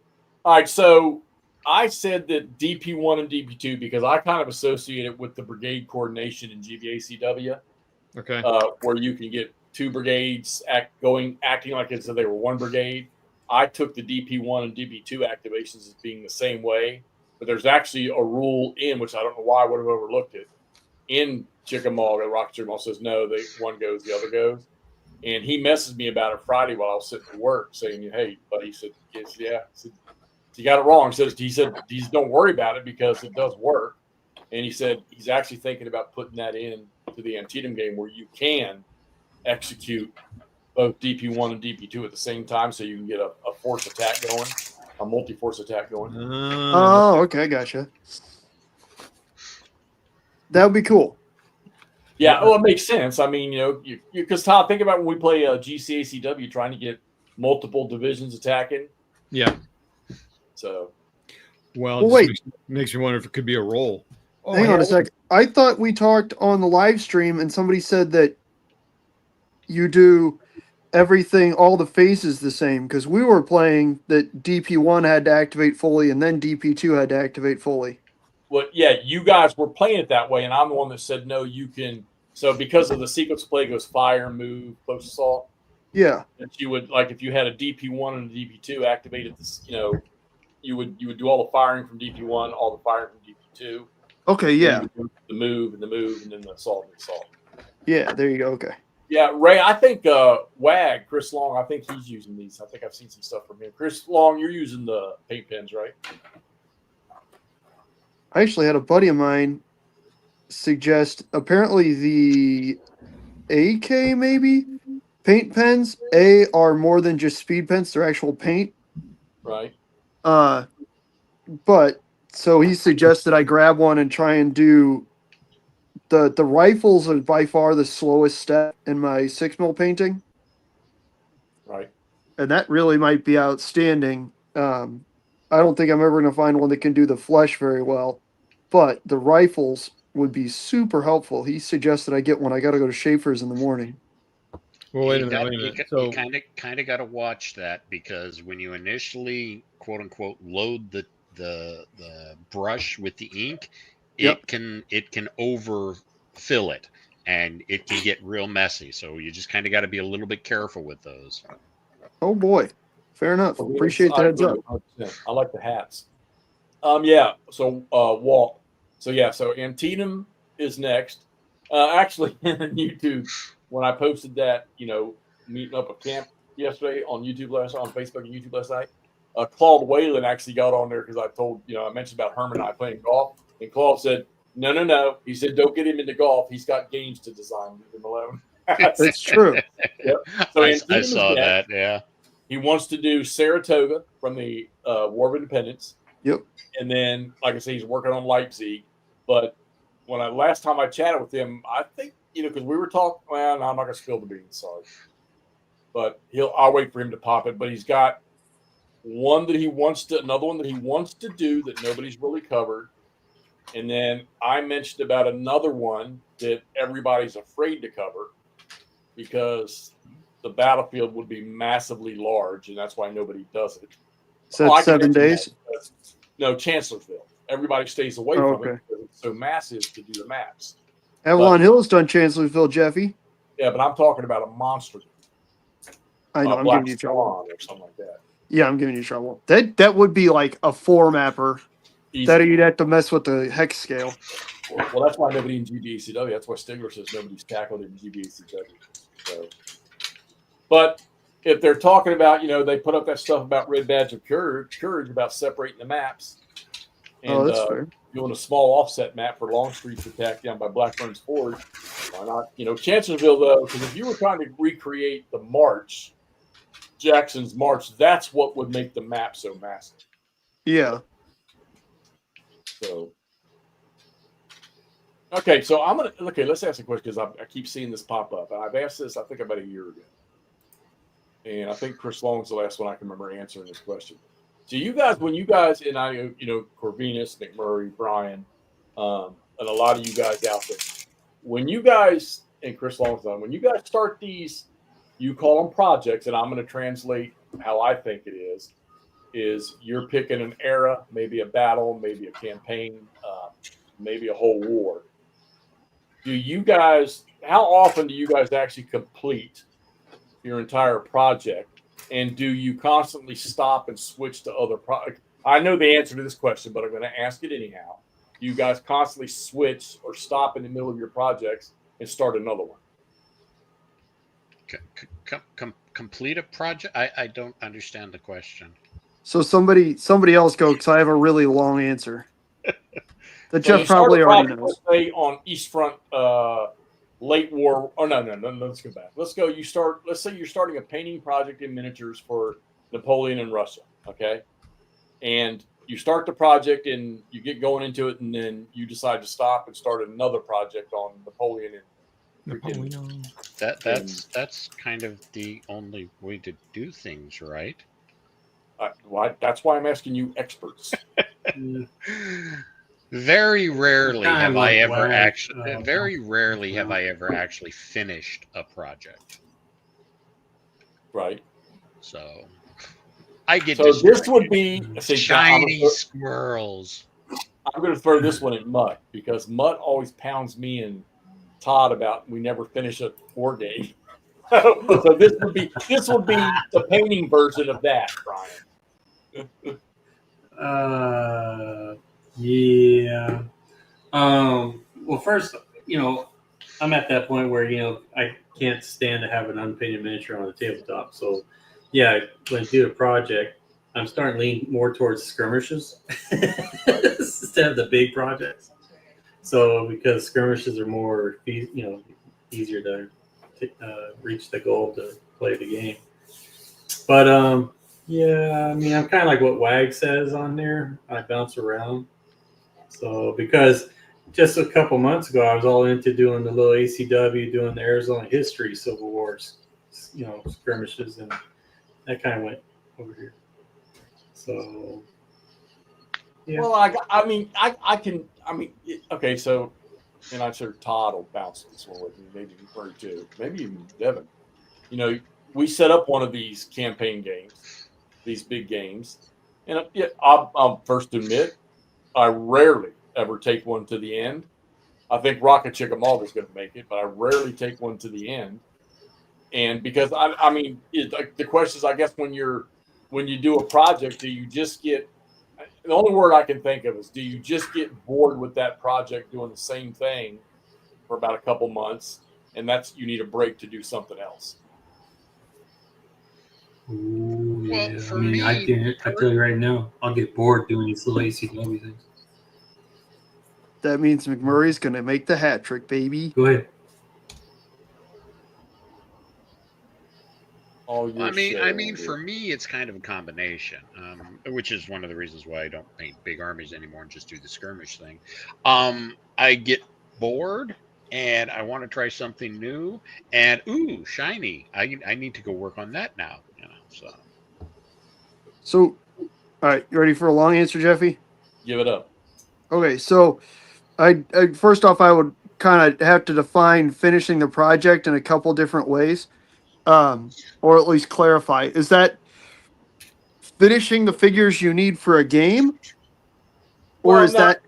All right, so I said that DP1 and DP2 because I kind of associate it with the brigade coordination in GBACW, Okay. where you can get two brigades acting like as if they were one brigade. I took the DP1 and DP2 activations as being the same way, but there's actually a rule in which I don't know why I would have overlooked it. In Chickamauga, Rocket Chickamauga says no, one goes, the other goes. And he messaged me about it Friday while I was sitting at work saying, hey, buddy, he said, yes, yeah. He said, you got it wrong. He said, don't worry about it because it does work. And he said he's actually thinking about putting that in to the Antietam game where you can execute both DP1 and DP2 at the same time so you can get a force attack going, a multi-force attack going. Oh, okay, gotcha. That would be cool. Yeah, well, it makes sense. I mean, because Todd, think about when we play GCACW trying to get multiple divisions attacking. Yeah. So, Well, wait. Makes me wonder if it could be a roll. oh, Hang on hell, a sec. I thought we talked on the live stream and somebody said that you do everything, all the phases the same, because we were playing that DP1 had to activate fully and then DP2 had to activate fully. Well, yeah, you guys were playing it that way, and I'm the one that said no. You can. So because of the sequence play goes fire, move, close assault. Yeah. That you would like if you had a DP1 and a DP2 activated. This, you would do all the firing from DP1, all the firing from DP2. Okay, yeah. The move, and then the assault and assault. Yeah, there you go. Okay. Yeah, Ray, I think WAG, Chris Long, I think he's using these. I think I've seen some stuff from him. Chris Long, you're using the paint pens, right? I actually had a buddy of mine suggest apparently the AK maybe paint pens are more than just speed pens, they're actual paint. Right. But so he suggested I grab one and try and do the rifles are by far the slowest step in my 6mm painting, Right. and that really might be outstanding. I don't think I'm ever going to find one that can do the flesh very well, but the rifles would be super helpful. He suggested I get one. I got to go to Schaefer's in the morning. Well, wait a minute. So, You kind of got to watch that because when you initially quote unquote load the brush with the ink, Yep. it can overfill it and it can get real messy. So you just kind of got to be a little bit careful with those. Oh boy, fair enough. Appreciate the heads up. 100%. I like the hats. Yeah. So Walt. So Antietam is next. Actually, on YouTube, when I posted that, meeting up a camp yesterday on Facebook and YouTube last night, Claude Whalen actually got on there because I mentioned about Herman and I playing golf, and Claude said, no. He said, don't get him into golf. He's got games to design. Leave him alone. That's true. Yep. So I saw that. Yeah. He wants to do Saratoga from the War of Independence. Yep. And then, like I say, he's working on Leipzig. But last time I chatted with him, I think, because we were talking, well, no, I'm not going to spill the beans, sorry. But I'll wait for him to pop it. But he's got another one that he wants to do that nobody's really covered. And then I mentioned about another one that everybody's afraid to cover because the battlefield would be massively large, and that's why nobody does it. So that's 7 days? No, Chancellorsville. Everybody stays away from it because it's so massive to do the maps. Avalon Hill's done Chancellorsville, Jeffy. Yeah, but I'm talking about a monster. I know, I'm Black giving you trouble. Swan or something like that. Yeah, I'm giving you trouble. That would be like a 4-mapper. Easy. That you'd have to mess with the hex scale. Well, that's why nobody in GBACW. That's why Stigler says nobody's tackled it in GBACW. So, but if they're talking about, they put up that stuff about Red Badge of Courage about separating the maps and that's fair. doing a small offset map for Longstreet's attack down by Blackburn's Ford. Why not? Chancellorsville, though, because if you were trying to recreate the march, Jackson's March, that's what would make the map so massive. Yeah. So, okay, so let's ask a question because I keep seeing this pop up. I've asked this, I think, about a year ago. And I think Chris Long's the last one I can remember answering this question. So when you guys, and I, Corvinus, McMurray, Brian, and a lot of you guys out there, when you guys, and Chris Long's on, when you guys start these, you call them projects, and I'm going to translate how I think it is you're picking an era, maybe a battle, maybe a campaign, maybe a whole war. How often do you guys actually complete your entire project? And do you constantly stop and switch to other projects? I know the answer to this question, but I'm going to ask it anyhow. Do you guys constantly switch or stop in the middle of your projects and start another one? Complete a project? I don't understand the question. So somebody else go because I have a really long answer that Jeff probably already knows. Let's say on East Front, late war. Oh no. Let's go back. Let's say you're starting a painting project in miniatures for Napoleon in Russia. Okay, and you start the project and you get going into it, and then you decide to stop and start another project on Napoleon. That's kind of the only way to do things, right? That's why I'm asking you experts. Very rarely have I ever actually finished a project. Right. So I get this would be shiny squirrels. I'm going to throw this one at Mutt because Mutt always pounds me and Todd about we never finish a war game. So this would be the painting version of that, Brian. Yeah. Well, first, I'm at that point where, I can't stand to have an unpainted miniature on the tabletop. So, yeah, when I do a project, I'm starting to lean more towards skirmishes instead of the big projects. So, because skirmishes are more, easier to reach the goal to play the game. But, yeah, I mean, I'm kind of like what WAG says on there. I bounce around. So, because just a couple months ago, I was all into doing the little ACW, doing the Arizona History Civil Wars, skirmishes, and that kind of went over here. So, yeah. Well, okay, so, and I'm sure Todd will bounce this one with me, maybe Murray too, maybe even Devin. We set up one of these campaign games, these big games, and I'm first to admit, I rarely ever take one to the end. I think Rocket Chickamauga is going to make it, but I rarely take one to the end. And because the question is, I guess when you do a project, do you just get, the only word I can think of is, do you just get bored with that project doing the same thing for about a couple months, and that's you need a break to do something else. Ooh, Well, yeah. for I mean, me, I tell you right now, I'll get bored doing these little ACW things. That means McMurray's going to make the hat trick, baby. Go ahead. All your I mean, shit, for me, it's kind of a combination, which is one of the reasons why I don't paint big armies anymore and just do the skirmish thing. I get bored and I want to try something new, and ooh, shiny! I need to go work on that now. So, all right, you ready for a long answer, Jeffy? give it up. Okay, so I first off, I would kind of have to define finishing the project in a couple different ways, or at least clarify. Is that finishing the figures you need for a game, or Well, is no, that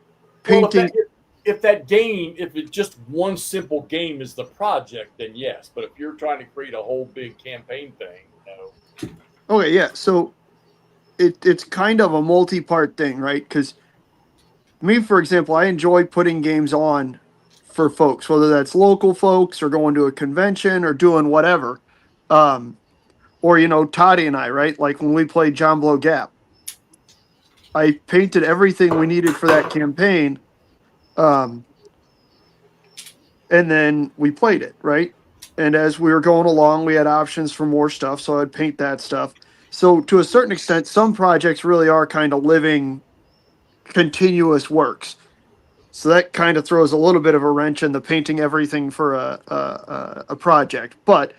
Well, painting? if that game, if it's just one simple game is the project, then yes. But if you're trying to create a whole big campaign thing, no. Okay, yeah. So it's kind of a multi-part thing, right? Because me, for example, I enjoy putting games on for folks, whether that's local folks or going to a convention or doing whatever. Or, Toddy and I, right? Like when we played John Blow Gap, I painted everything we needed for that campaign. And then we played it, right? And as we were going along, we had options for more stuff. So I'd paint that stuff. So to a certain extent, some projects really are kind of living, continuous works. So that kind of throws a little bit of a wrench in the painting everything for a project. But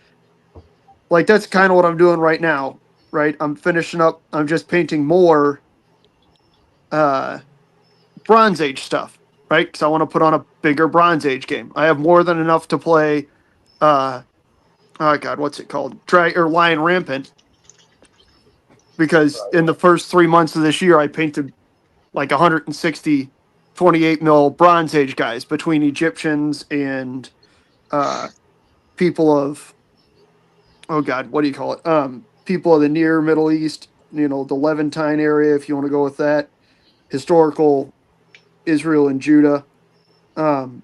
like that's kind of what I'm doing right now, right? I'm finishing up. I'm just painting more Bronze Age stuff, right? Because I want to put on a bigger Bronze Age game. I have more than enough to play. Oh God, what's it called? Lion Rampant. Because in the first 3 months of this year, I painted like 160 28 mil Bronze Age guys between Egyptians and people of, oh God, what do you call it? People of the Near Middle East, the Levantine area, if you want to go with that. Historical Israel and Judah. And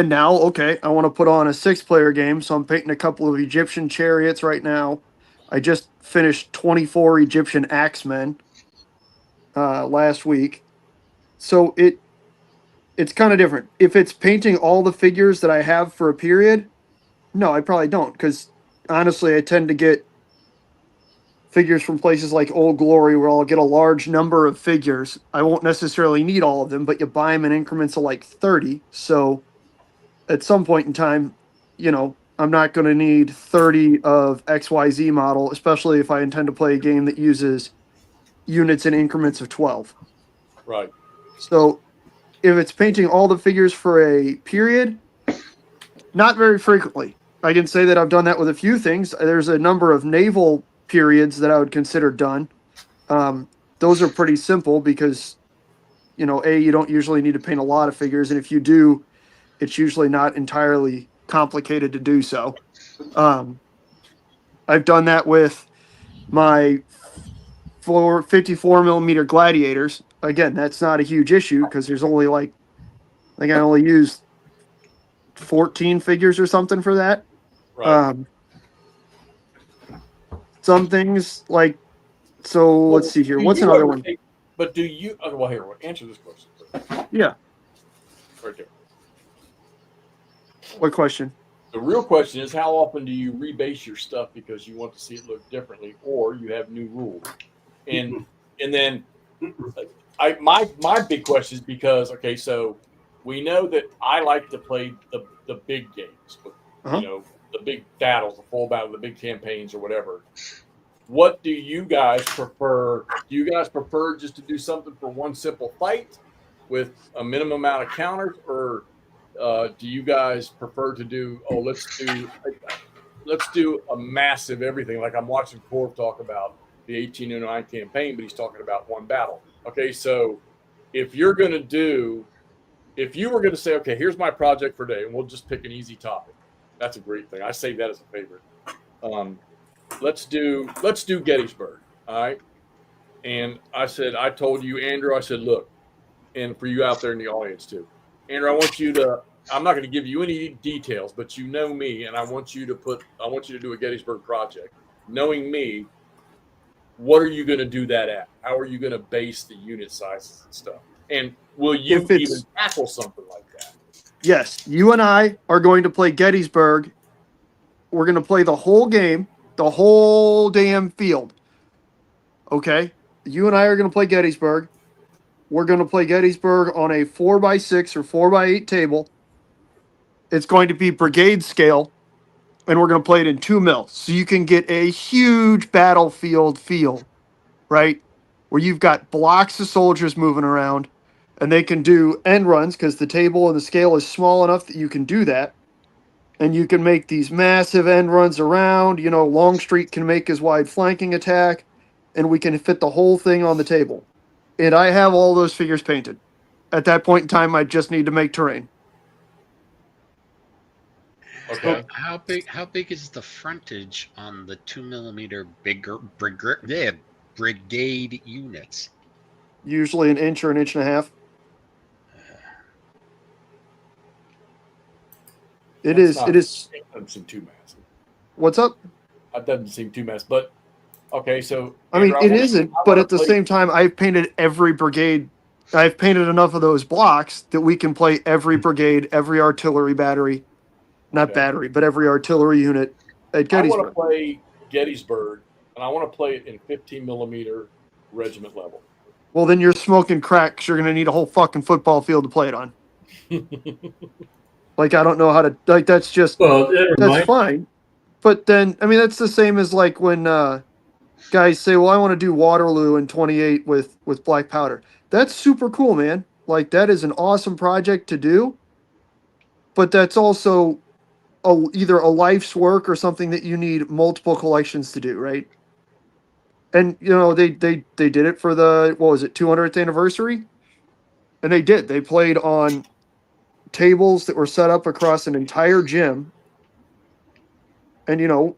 now, okay, I want to put on a 6-player game, so I'm painting a couple of Egyptian chariots right now. I just finished 24 Egyptian axemen last week. So it's kind of different. If it's painting all the figures that I have for a period, no, I probably don't, because honestly, I tend to get figures from places like Old Glory where I'll get a large number of figures. I won't necessarily need all of them, but you buy them in increments of like 30. So at some point in time, I'm not going to need 30 of XYZ model, especially if I intend to play a game that uses units in increments of 12. Right. So if it's painting all the figures for a period, not very frequently. I can say that I've done that with a few things. There's a number of naval periods that I would consider done. Those are pretty simple because, you don't usually need to paint a lot of figures. And if you do, it's usually not entirely complicated to do so. I've done that with my 54 millimeter gladiators. Again, that's not a huge issue because there's only I think I only used 14 figures or something for that. Right. Some things let's see here. What's another one? But do you? Well, here, answer this question. Yeah. Right there. What question? The real question is, how often do you rebase your stuff because you want to see it look differently, or you have new rules? And then, my big question is because so we know that I like to play the big games, the big battles, the full battle, the big campaigns, or whatever. What do you guys prefer? Do you guys prefer just to do something for one simple fight with a minimum amount of counters, or do you guys prefer to do? Oh, let's do a massive everything. Like I'm watching Corv talk about the 1809 campaign, but he's talking about one battle. Okay, so if you were going to say, okay, here's my project for today, and we'll just pick an easy topic. That's a great thing. I save that as a favorite. Let's do Gettysburg. All right. And I told you, Andrew, I said, look, and for you out there in the audience too, Andrew, I want you to I'm not going to give you any details, but you know me, and I want you to do a Gettysburg project. Knowing me, what are you going to do that at? How are you going to base the unit sizes and stuff? And will you If it's- even tackle something like that? Yes, you and I are going to play Gettysburg. We're going to play the whole game, the whole damn field. Okay? You and I are going to play Gettysburg. We're going to play Gettysburg on a 4x6 or 4x8 table. It's going to be brigade scale, and we're going to play it in 2 mil. So you can get a huge battlefield feel, right? Where you've got blocks of soldiers moving around, and they can do end runs because the table and the scale is small enough that you can do that. And you can make these massive end runs around. You know, Longstreet can make his wide flanking attack, and we can fit the whole thing on the table. And I have all those figures painted. At that point in time, I just need to make terrain. Okay. How big is the frontage on the 2mm brigade units? Usually an inch or an inch and a half. It is. It doesn't seem too massive. What's up? That doesn't seem too massive, but okay. So I mean, Andrew, it isn't. But at the same time, I've painted every brigade. I've painted enough of those blocks that we can play every brigade, every artillery battery, not Okay. battery, but every artillery unit at I want to Gettysburg. play Gettysburg, and I want to play it in 15mm regiment level. Well, then you're smoking crack 'cause you're going to need a whole fucking football field to play it on. Like, I don't know how to, like, that's just, Well, never that's mind. fine. But then, I mean, that's the same as like when guys say, well, I want to do Waterloo in 28 with black powder. That's super cool, man. Like, that is an awesome project to do. But that's also either a life's work or something that you need multiple collections to do, right? And, you know, they did it for the, what was it, 200th anniversary? And they did. They played on tables that were set up across an entire gym. And, you know,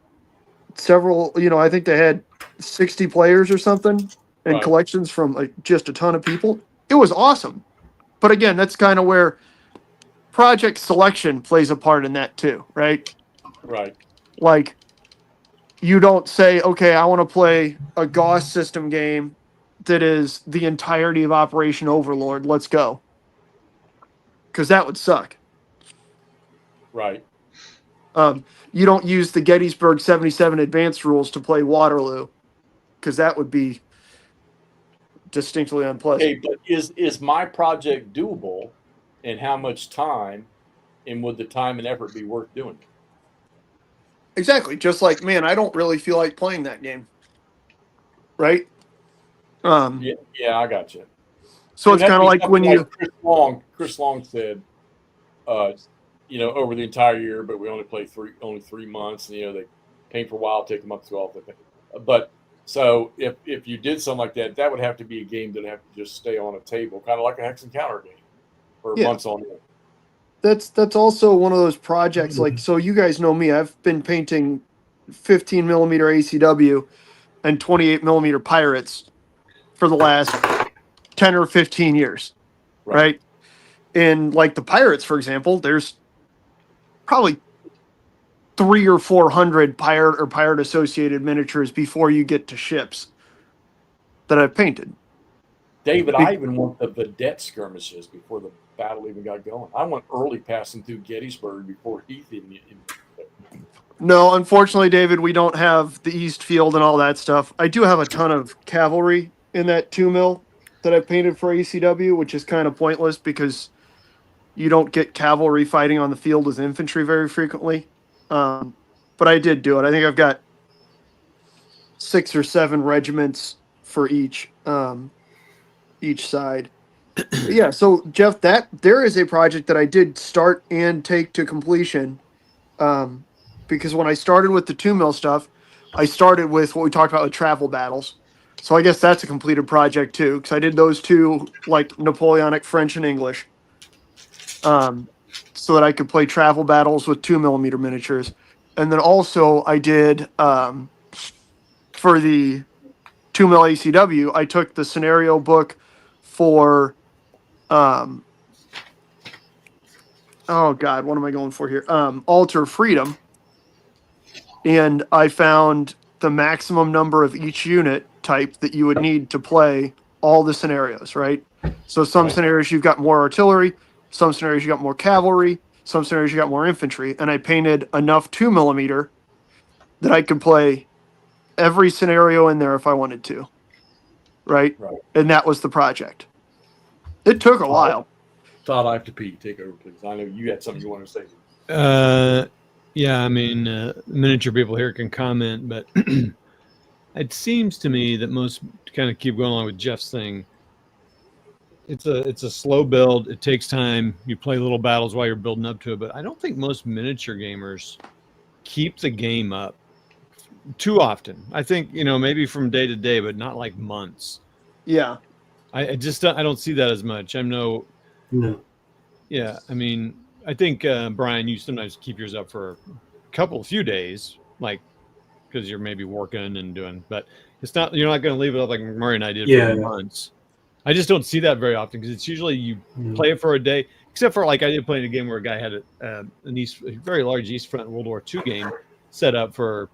several, you know, I think they had 60 players or something and Right. collections from like just a ton of people. It was awesome. But again, that's kind of where project selection plays a part in that too, right? Right. Like, you don't say, okay, I want to play a Gauss system game that is the entirety of Operation Overlord. Let's go. Because that would suck. Right. You don't use the Gettysburg 77 advanced rules to play Waterloo, because that would be distinctly unpleasant. Okay, but is my project doable, and how much time, and would the time and effort be worth doing? Exactly. Just like, man, I don't really feel like playing that game. Right? Yeah, I got you. So it's kind of like when you, Chris Long said, you know, over the entire year, but we only play only 3 months, and you know they paint for a while, take them up to 12. But so if you did something like that, that would have to be a game that would have to just stay on a table, kind of like a Hex and Counter game, for Yeah. months on end. that's also one of those projects. Like, so you guys know me, I've been painting 15mm ACW and 28mm Pirates for the last 10 or 15 years. Right? And like the Pirates, for example, there's probably 300 or 400 pirate or pirate associated miniatures before you get to ships that I've painted. David, I even want the vedette skirmishes before the battle even got going. I want early passing through Gettysburg before Heath even. No, unfortunately, David, we don't have the East Field and all that stuff. I do have a ton of cavalry in that 2 mil that I painted for ACW, which is kind of pointless because you don't get cavalry fighting on the field with infantry very frequently. But I did do it. I think I've got 6 or 7 regiments for each side. Yeah, so Jeff, that there is a project that I did start and take to completion. Because when I started with the 2 mil stuff, I started with what we talked about with travel battles. So I guess that's a completed project too, because I did those two, like Napoleonic French and English, so that I could play travel battles with 2mm miniatures. And then also I did, for the 2 mil ACW, I took the scenario book for oh God, what am I going for here? Alter Freedom. And I found the maximum number of each unit type that you would need to play all the scenarios, right? So some scenarios you've got more artillery, some scenarios you got more cavalry, some scenarios you got more infantry, and I painted enough 2mm that I could play every scenario in there if I wanted to, right? Right. And that was the project. It took a while. Todd, I have to pee. Take over, please. I know you had something you want to say. Yeah, I mean, miniature people here can comment, but it seems to me that most kind of keep going along with Jeff's thing. It's a slow build. It takes time. You play little battles while you're building up to it, but I don't think most miniature gamers keep the game up too often. I think, maybe from day to day, but not like months. Yeah. I just don't see that as much. No. Yeah, I mean, I think Brian, you sometimes keep yours up for a few days, like because you're maybe working and doing, but you're not going to leave it up like Murray and I did for months. I just don't see that very often because it's usually you play it for a day, except for like I did play in a game where a guy had a very large East Front World War II game set up for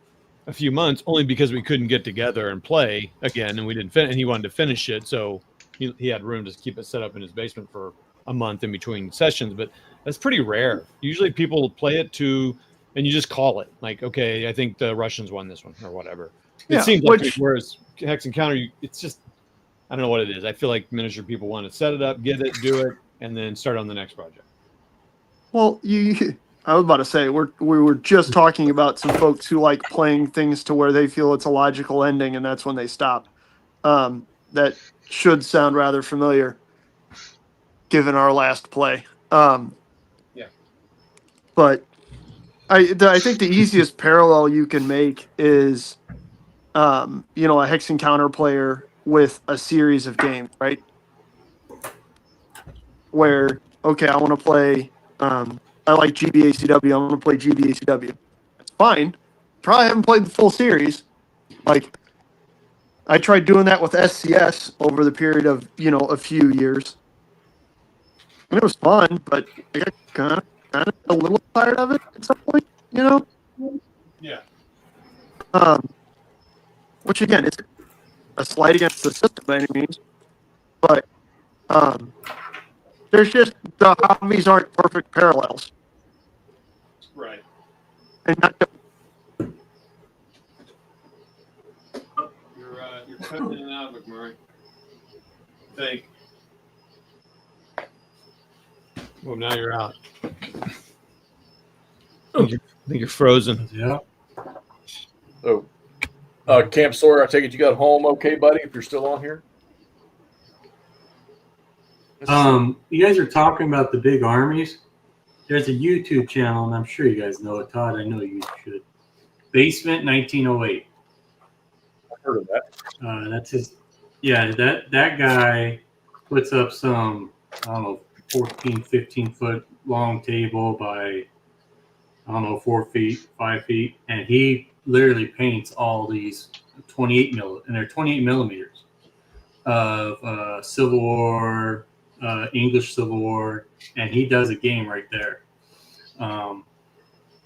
a few months only because we couldn't get together and play again, and we didn't and he wanted to finish it, so he had room to keep it set up in his basement for a month in between sessions, but that's pretty rare. Usually people play it and you just call it like, okay, I think the Russians won this one or whatever. It seems like whereas Hex Encounter, it's just, I don't know what it is. I feel like miniature people want to set it up, get it, do it, and then start on the next project. Well, I was about to say, we were just talking about some folks who like playing things to where they feel it's a logical ending, and that's when they stop. That should sound rather familiar, given our last play. Yeah. But I think the easiest parallel you can make is, a Hex Encounter player with a series of games, right? Where, okay, I want to play, I like GBACW, I want to play GBACW. That's fine. Probably haven't played the full series. Like, I tried doing that with SCS over the period of, a few years. And it was fun, but I got kind of a little tired of it at some point, Yeah. Which again, it's a slight against the system by any means, but there's just the hobbies aren't perfect parallels. Right. And not You're cutting in and out, McMurray. Think. Well, now you're out. I think you're frozen. Yeah. Oh, Camp Sawyer, I take it you got home okay, buddy, if you're still on here? You guys are talking about the big armies. There's a YouTube channel, and I'm sure you guys know it, Todd. I know you should. Basement 1908. I've heard of that. That's his. Yeah, that guy puts up some, I don't know, 14, 15 foot long table by, I don't know, 4 feet, 5 feet, and he literally paints all these 28 and they're 28 millimeters of Civil War, English Civil War, and he does a game right there.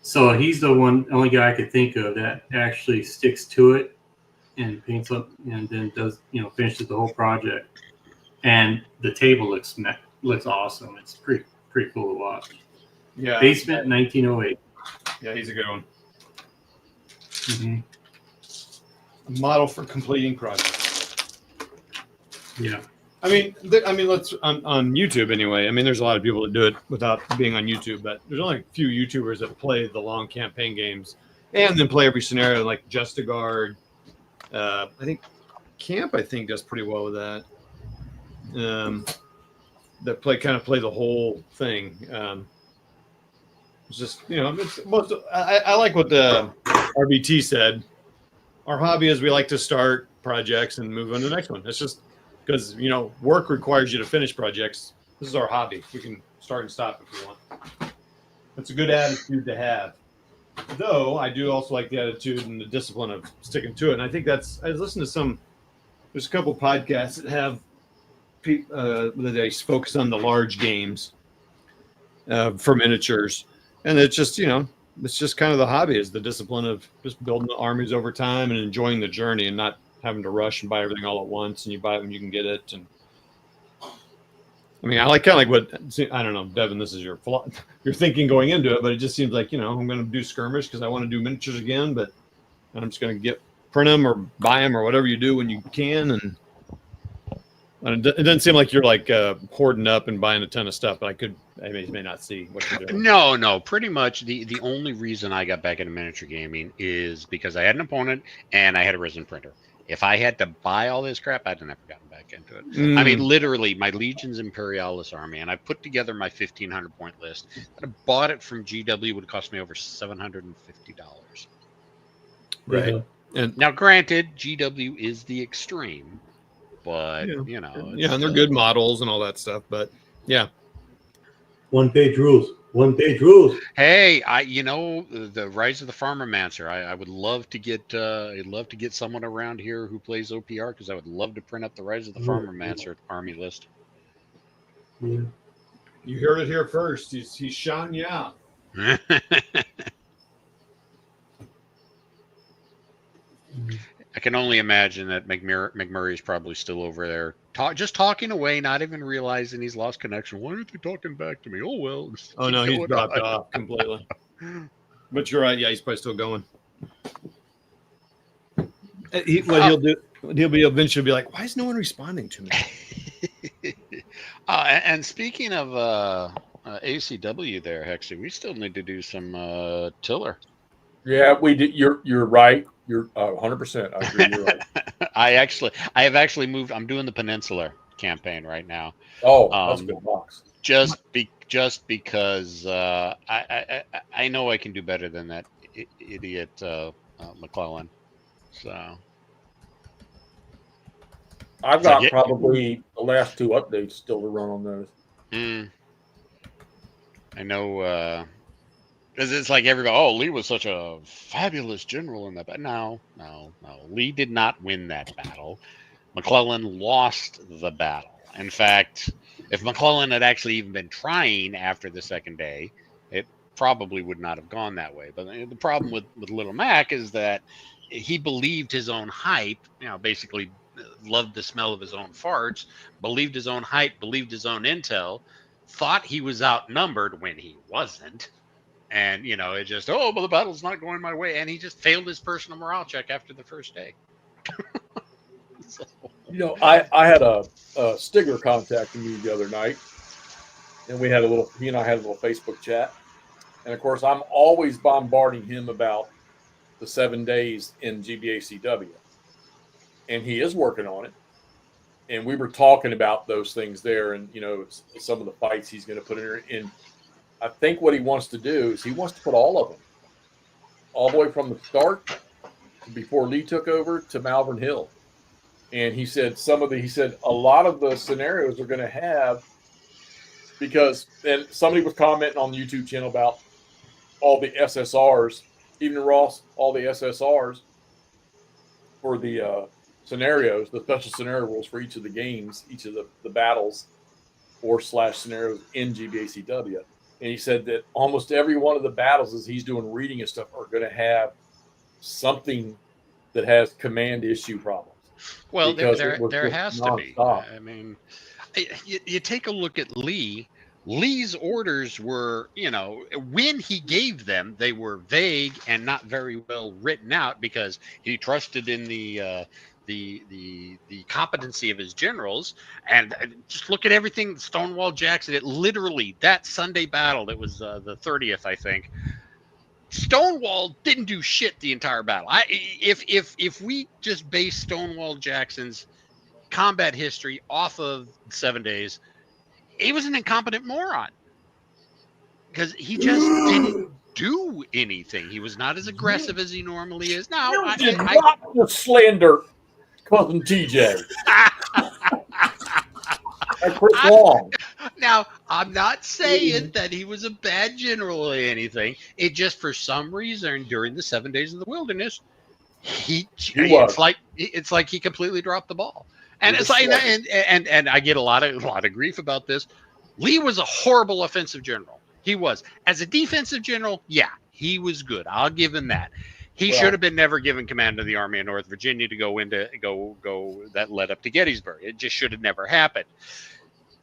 So he's the only guy I could think of that actually sticks to it and paints up and then does, finishes the whole project. And the table looks awesome. It's pretty cool to watch. Yeah. Basement 1908. Yeah, he's a good one. Mm-hmm. A model for completing projects. Yeah. I mean, let's on YouTube anyway. I mean, there's a lot of people that do it without being on YouTube, but there's only a few YouTubers that play the long campaign games and then play every scenario, like Just a Guard. I think Camp, does pretty well with that. That play the whole thing. It's just, I like what the RBT said. Our hobby is we like to start projects and move on to the next one. It's just because, work requires you to finish projects. This is our hobby. We can start and stop if we want. That's a good attitude to have. Though I do also like the attitude and the discipline of sticking to it. And I think I listened to there's a couple podcasts that have that they focus on the large games. for miniatures. And it's just, it's just kind of the hobby, is the discipline of just building the armies over time and enjoying the journey and not having to rush and buy everything all at once, and you buy it when you can get it. And I mean, I like kind of like what, I don't know, Devin, this is your thinking going into it, but it just seems like, I'm going to do skirmish because I want to do miniatures again, but I'm just going to print them or buy them or whatever you do when you can. And it doesn't seem like you're like hoarding up and buying a ton of stuff, but I may not see what you're doing. No, pretty much the only reason I got back into miniature gaming is because I had an opponent and I had a resin printer. If I had to buy all this crap, I'd never gotten back into it. I mean, literally, my Legions Imperialis army, and I put together my 1,500 point list. I bought it from GW, would cost me over $750. Right. Yeah. And Now, granted, GW is the extreme, but it's and they're good models and all that stuff. But yeah, One-page rules. One-page rules. Hey, the Rise of the Farmermancer. I would love to get someone around here who plays OPR, because I would love to print up the Rise of the Farmermancer army list. Yeah. you heard it here first. He's shouting you out. I can only imagine that McMurray is probably still over there, just talking away, not even realizing he's lost connection. Why aren't they talking back to me? Oh well. Oh no, he's dropped off completely. But you're right. Yeah, he's probably still going. He'll do. He'll be eventually be like, why is no one responding to me? And speaking of ACW, there, Hexy, we still need to do some Tiller. Yeah, we did. You're right. You're 100%. I agree. You're right. I have actually moved. I'm doing the Peninsular campaign right now. Oh, that's a good box. Just because I know I can do better than that idiot McClellan. So I've got probably the last 2 updates still to run on those. I know. Because it's like everybody, Lee was such a fabulous general in that battle. No. Lee did not win that battle. McClellan lost the battle. In fact, if McClellan had actually even been trying after the second day, it probably would not have gone that way. But the problem with Little Mac is that he believed his own hype, basically loved the smell of his own farts, believed his own hype, believed his own intel, thought he was outnumbered when he wasn't. And, it just, but the battle's not going my way. And he just failed his personal morale check after the first day. So. I had a Stigger contacting me the other night. And he and I had a little Facebook chat. And, of course, I'm always bombarding him about the 7 days in GBACW. And he is working on it. And we were talking about those things there and, some of the fights he's going to put in there. And I think what he wants to do is he wants to put all of them, all the way from the start before Lee took over to Malvern Hill. And he said a lot of the scenarios are going to have, because, and somebody was commenting on the YouTube channel about all the SSRs, even Ross, all the SSRs for the scenarios, the special scenario rules for each of the games, each of the battles or / scenarios in GBACW. And he said that almost every one of the battles as he's doing reading and stuff are going to have something that has command issue problems. Well, there has to be. I mean, you take a look at Lee. Lee's orders were, when he gave them, they were vague and not very well written out, because he trusted in the competency of his generals. And just look at everything Stonewall Jackson, it literally, that Sunday battle, it was the 30th, I think, Stonewall didn't do shit the entire battle. If we just base Stonewall Jackson's combat history off of 7 days, he was an incompetent moron, because he just didn't do anything. He was not as aggressive as he normally is. Now, You did not slander cousin TJ. And Chris Long. Now, I'm not saying that he was a bad general or anything. It just, for some reason, during the 7 days of the wilderness, it's like he completely dropped the ball. And it's like, and I get a lot of grief about this. Lee was a horrible offensive general. He was. As a defensive general, yeah, he was good. I'll give him that. He Well- should have been never given command of the Army of North Virginia to go that led up to Gettysburg. It just should have never happened.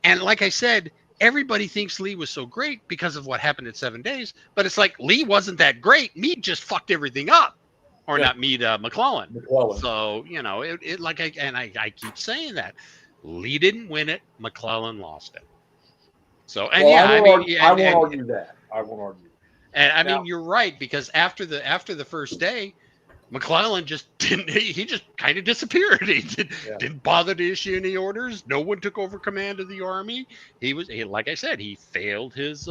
And like I said, everybody thinks Lee was so great because of what happened at 7 Days, but it's like Lee wasn't that great. Meade just fucked everything up. Or Yeah. not Meade, McClellan. McClellan. So, I keep saying that. Lee didn't win it, McClellan lost it. So, and Well, yeah, I won't argue that. I won't argue. and I Now- mean, you're right, because after the first day, McClellan just didn't. He just kind of disappeared. Didn't bother to issue any orders. No one took over command of the army. Like I said, he failed his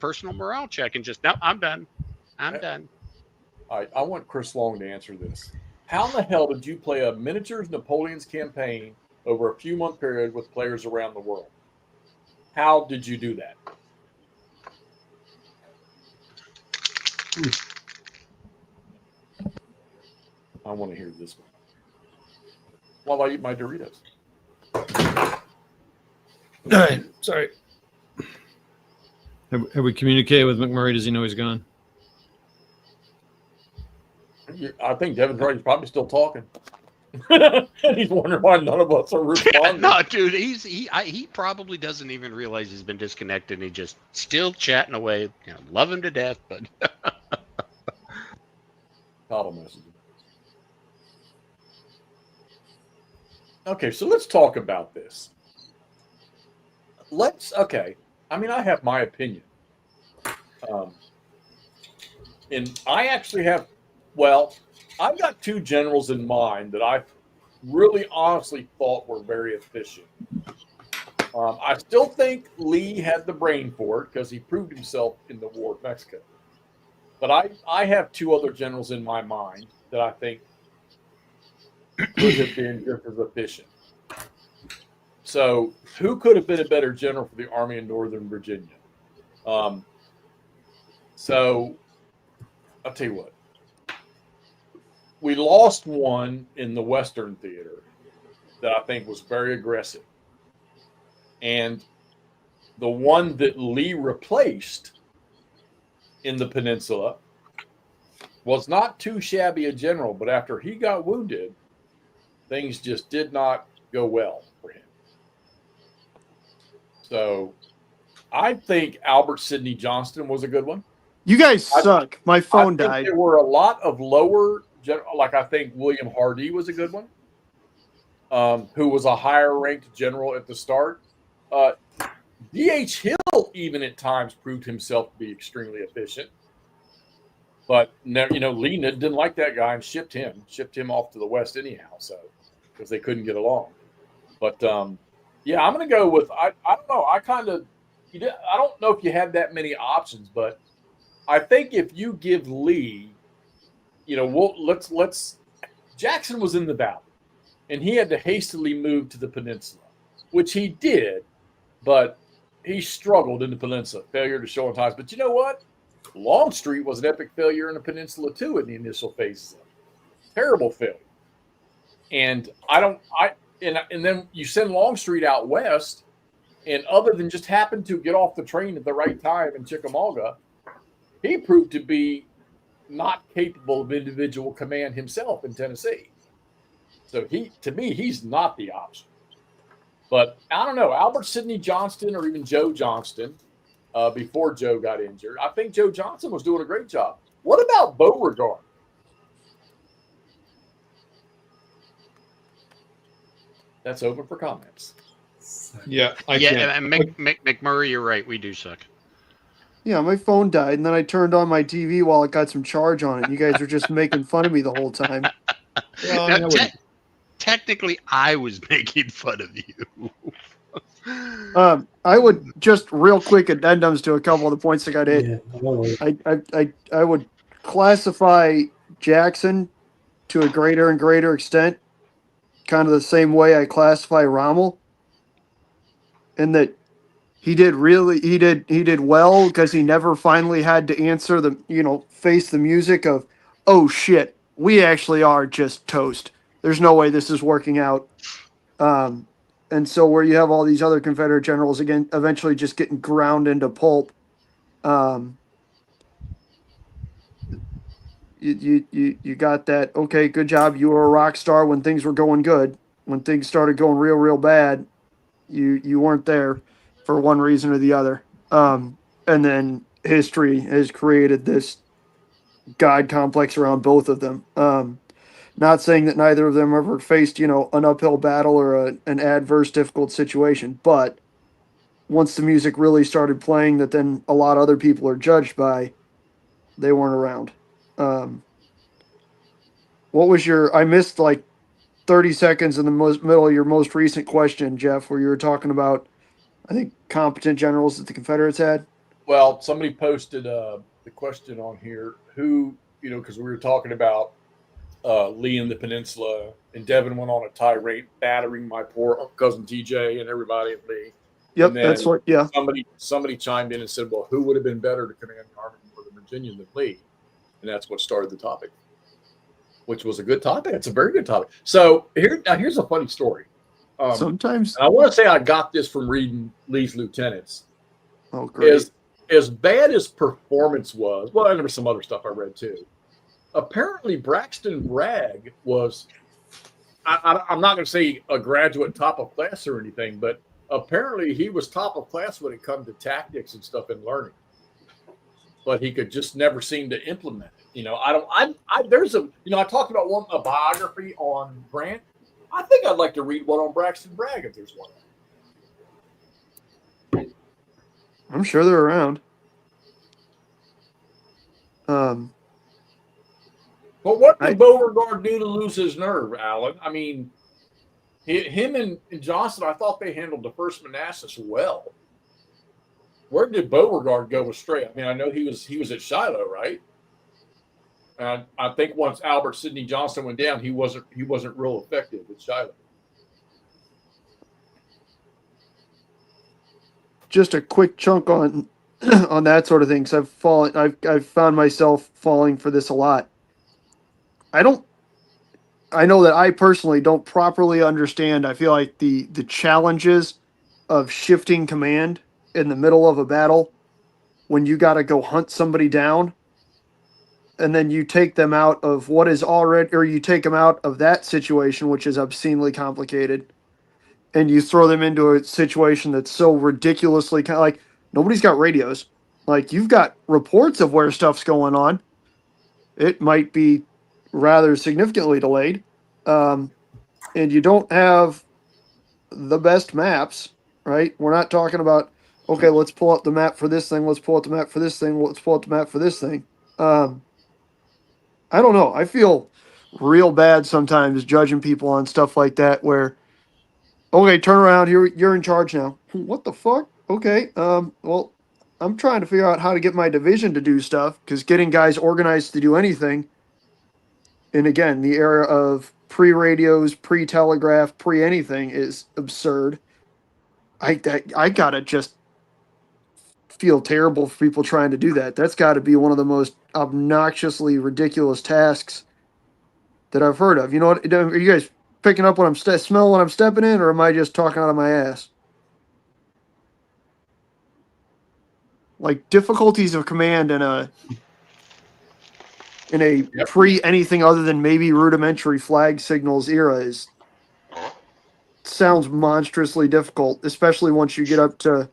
personal morale check and just, no, I'm done. I'm done. All right, I want Chris Long to answer this. How in the hell did you play a miniatures Napoleon's campaign over a few month period with players around the world? How did you do that? I want to hear this one. While I eat my Doritos. All right. Sorry. Have we communicated with McMurray? Does he know he's gone? I think Devin Wright's probably still talking. He's wondering why none of us are responding. No, dude, he probably doesn't even realize he's been disconnected. And he just still chatting away. Love him to death, but Toddle message. Okay, so let's talk about this. I mean, I have my opinion. And I actually have, I've got two generals in mind that I really honestly thought were very efficient. I still think Lee had the brain for it because he proved himself in the War of Mexico. But I have two other generals in my mind that I think could have been just as efficient. So, who could have been a better general for the Army in Northern Virginia? So, I'll tell you what. We lost one in the Western Theater that I think was very aggressive. And the one that Lee replaced in the Peninsula was not too shabby a general, but after he got wounded, things just did not go well for him. So I think Albert Sidney Johnston was a good one. You guys suck. My phone I think died. there were a lot of lower, like I think William Hardee was a good one, who was a higher ranked general at the start. D.H. Hill, even at times, proved himself to be extremely efficient. But, Lee didn't like that guy and shipped him off to the West anyhow, so because they couldn't get along. But, I'm going to go with, I don't know, I don't know if you had that many options, but I think if you give Lee, Jackson was in the valley, and he had to hastily move to the peninsula, which he did, but he struggled in the peninsula, failure to show on times. But you know what? Longstreet was an epic failure in the peninsula too in the initial phases. Terrible failure. And and then you send Longstreet out west, and other than just happen to get off the train at the right time in Chickamauga, he proved to be not capable of individual command himself in Tennessee. So he's not the option. But I don't know, Albert Sidney Johnston or even Joe Johnston, before Joe got injured. I think Joe Johnston was doing a great job. What about Beauregard? That's open for comments. Yeah, and McMurray, you're right. We do suck. Yeah, my phone died, and then I turned on my TV while it got some charge on it. You guys were just making fun of me the whole time. Now, technically, I was making fun of you. I would just real quick addendums to a couple of the points that got hit. Yeah, I don't know. I would classify Jackson to a greater and greater extent, kind of the same way I classify Rommel, in that he did well because he never finally had to answer face the music of, oh shit, we actually are just toast. There's no way this is working out. And so where you have all these other Confederate generals again, eventually just getting ground into pulp, You got that. Okay, good job. You were a rock star when things were going good. When things started going real bad, you weren't there for one reason or the other. And then history has created this God complex around both of them. Not saying that neither of them ever faced, an uphill battle or an adverse, difficult situation, but once the music really started playing that then a lot of other people are judged by, they weren't around. What was I missed like 30 seconds in the middle of your most recent question, Jeff, where you were talking about, I think, competent generals that the Confederates had. Well, somebody posted the question on here, who, because we were talking about Lee in the Peninsula, and Devin went on a tirade battering my poor cousin TJ and everybody at Lee. Yep, that's what. Yeah. Somebody chimed in and said, "Well, who would have been better to command the Army for the Virginian than Lee?" And that's what started the topic, which was a good topic. It's a very good topic. So here's a funny story. Sometimes I want to say I got this from reading Lee's Lieutenants. Oh, great. As bad as performance was, well, there was some other stuff I read too. Apparently, Braxton Bragg was, I'm not going to say a graduate top of class or anything, but apparently he was top of class when it comes to tactics and stuff and learning. But he could just never seem to implement it. I talked about a biography on Grant. I think I'd like to read one on Braxton Bragg if there's one. I'm sure they're around. But what did Beauregard do to lose his nerve, Alan? I mean, him and Johnson, I thought they handled the First Manassas well. Where did Beauregard go astray? I mean, I know he was at Shiloh, right? And I think once Albert Sidney Johnston went down, he wasn't real effective at Shiloh. Just a quick chunk on that sort of thing, because I've found myself falling for this a lot. I know that I personally don't properly understand. I feel like the challenges of shifting command in the middle of a battle when you got to go hunt somebody down, and then you take them out of what is already, or you take them out of that situation, which is obscenely complicated, and you throw them into a situation that's so ridiculously like nobody's got radios. Like, you've got reports of where stuff's going on. It might be rather significantly delayed. And you don't have the best maps, right? We're not talking about, okay, let's pull up the map for this thing. Let's pull up the map for this thing. Let's pull up the map for this thing. I don't know. I feel real bad sometimes judging people on stuff like that where, okay, turn around. You're in charge now. What the fuck? Okay. Well, I'm trying to figure out how to get my division to do stuff, because getting guys organized to do anything, and again, the era of pre-radios, pre-telegraph, pre-anything is absurd. I gotta just feel terrible for people trying to do that. That's got to be one of the most obnoxiously ridiculous tasks that I've heard of. You know what? Are you guys picking up what I'm smelling when I'm stepping in, or am I just talking out of my ass? Like, difficulties of command in a pre anything other than maybe rudimentary flag signals era sounds monstrously difficult, especially once you get up to,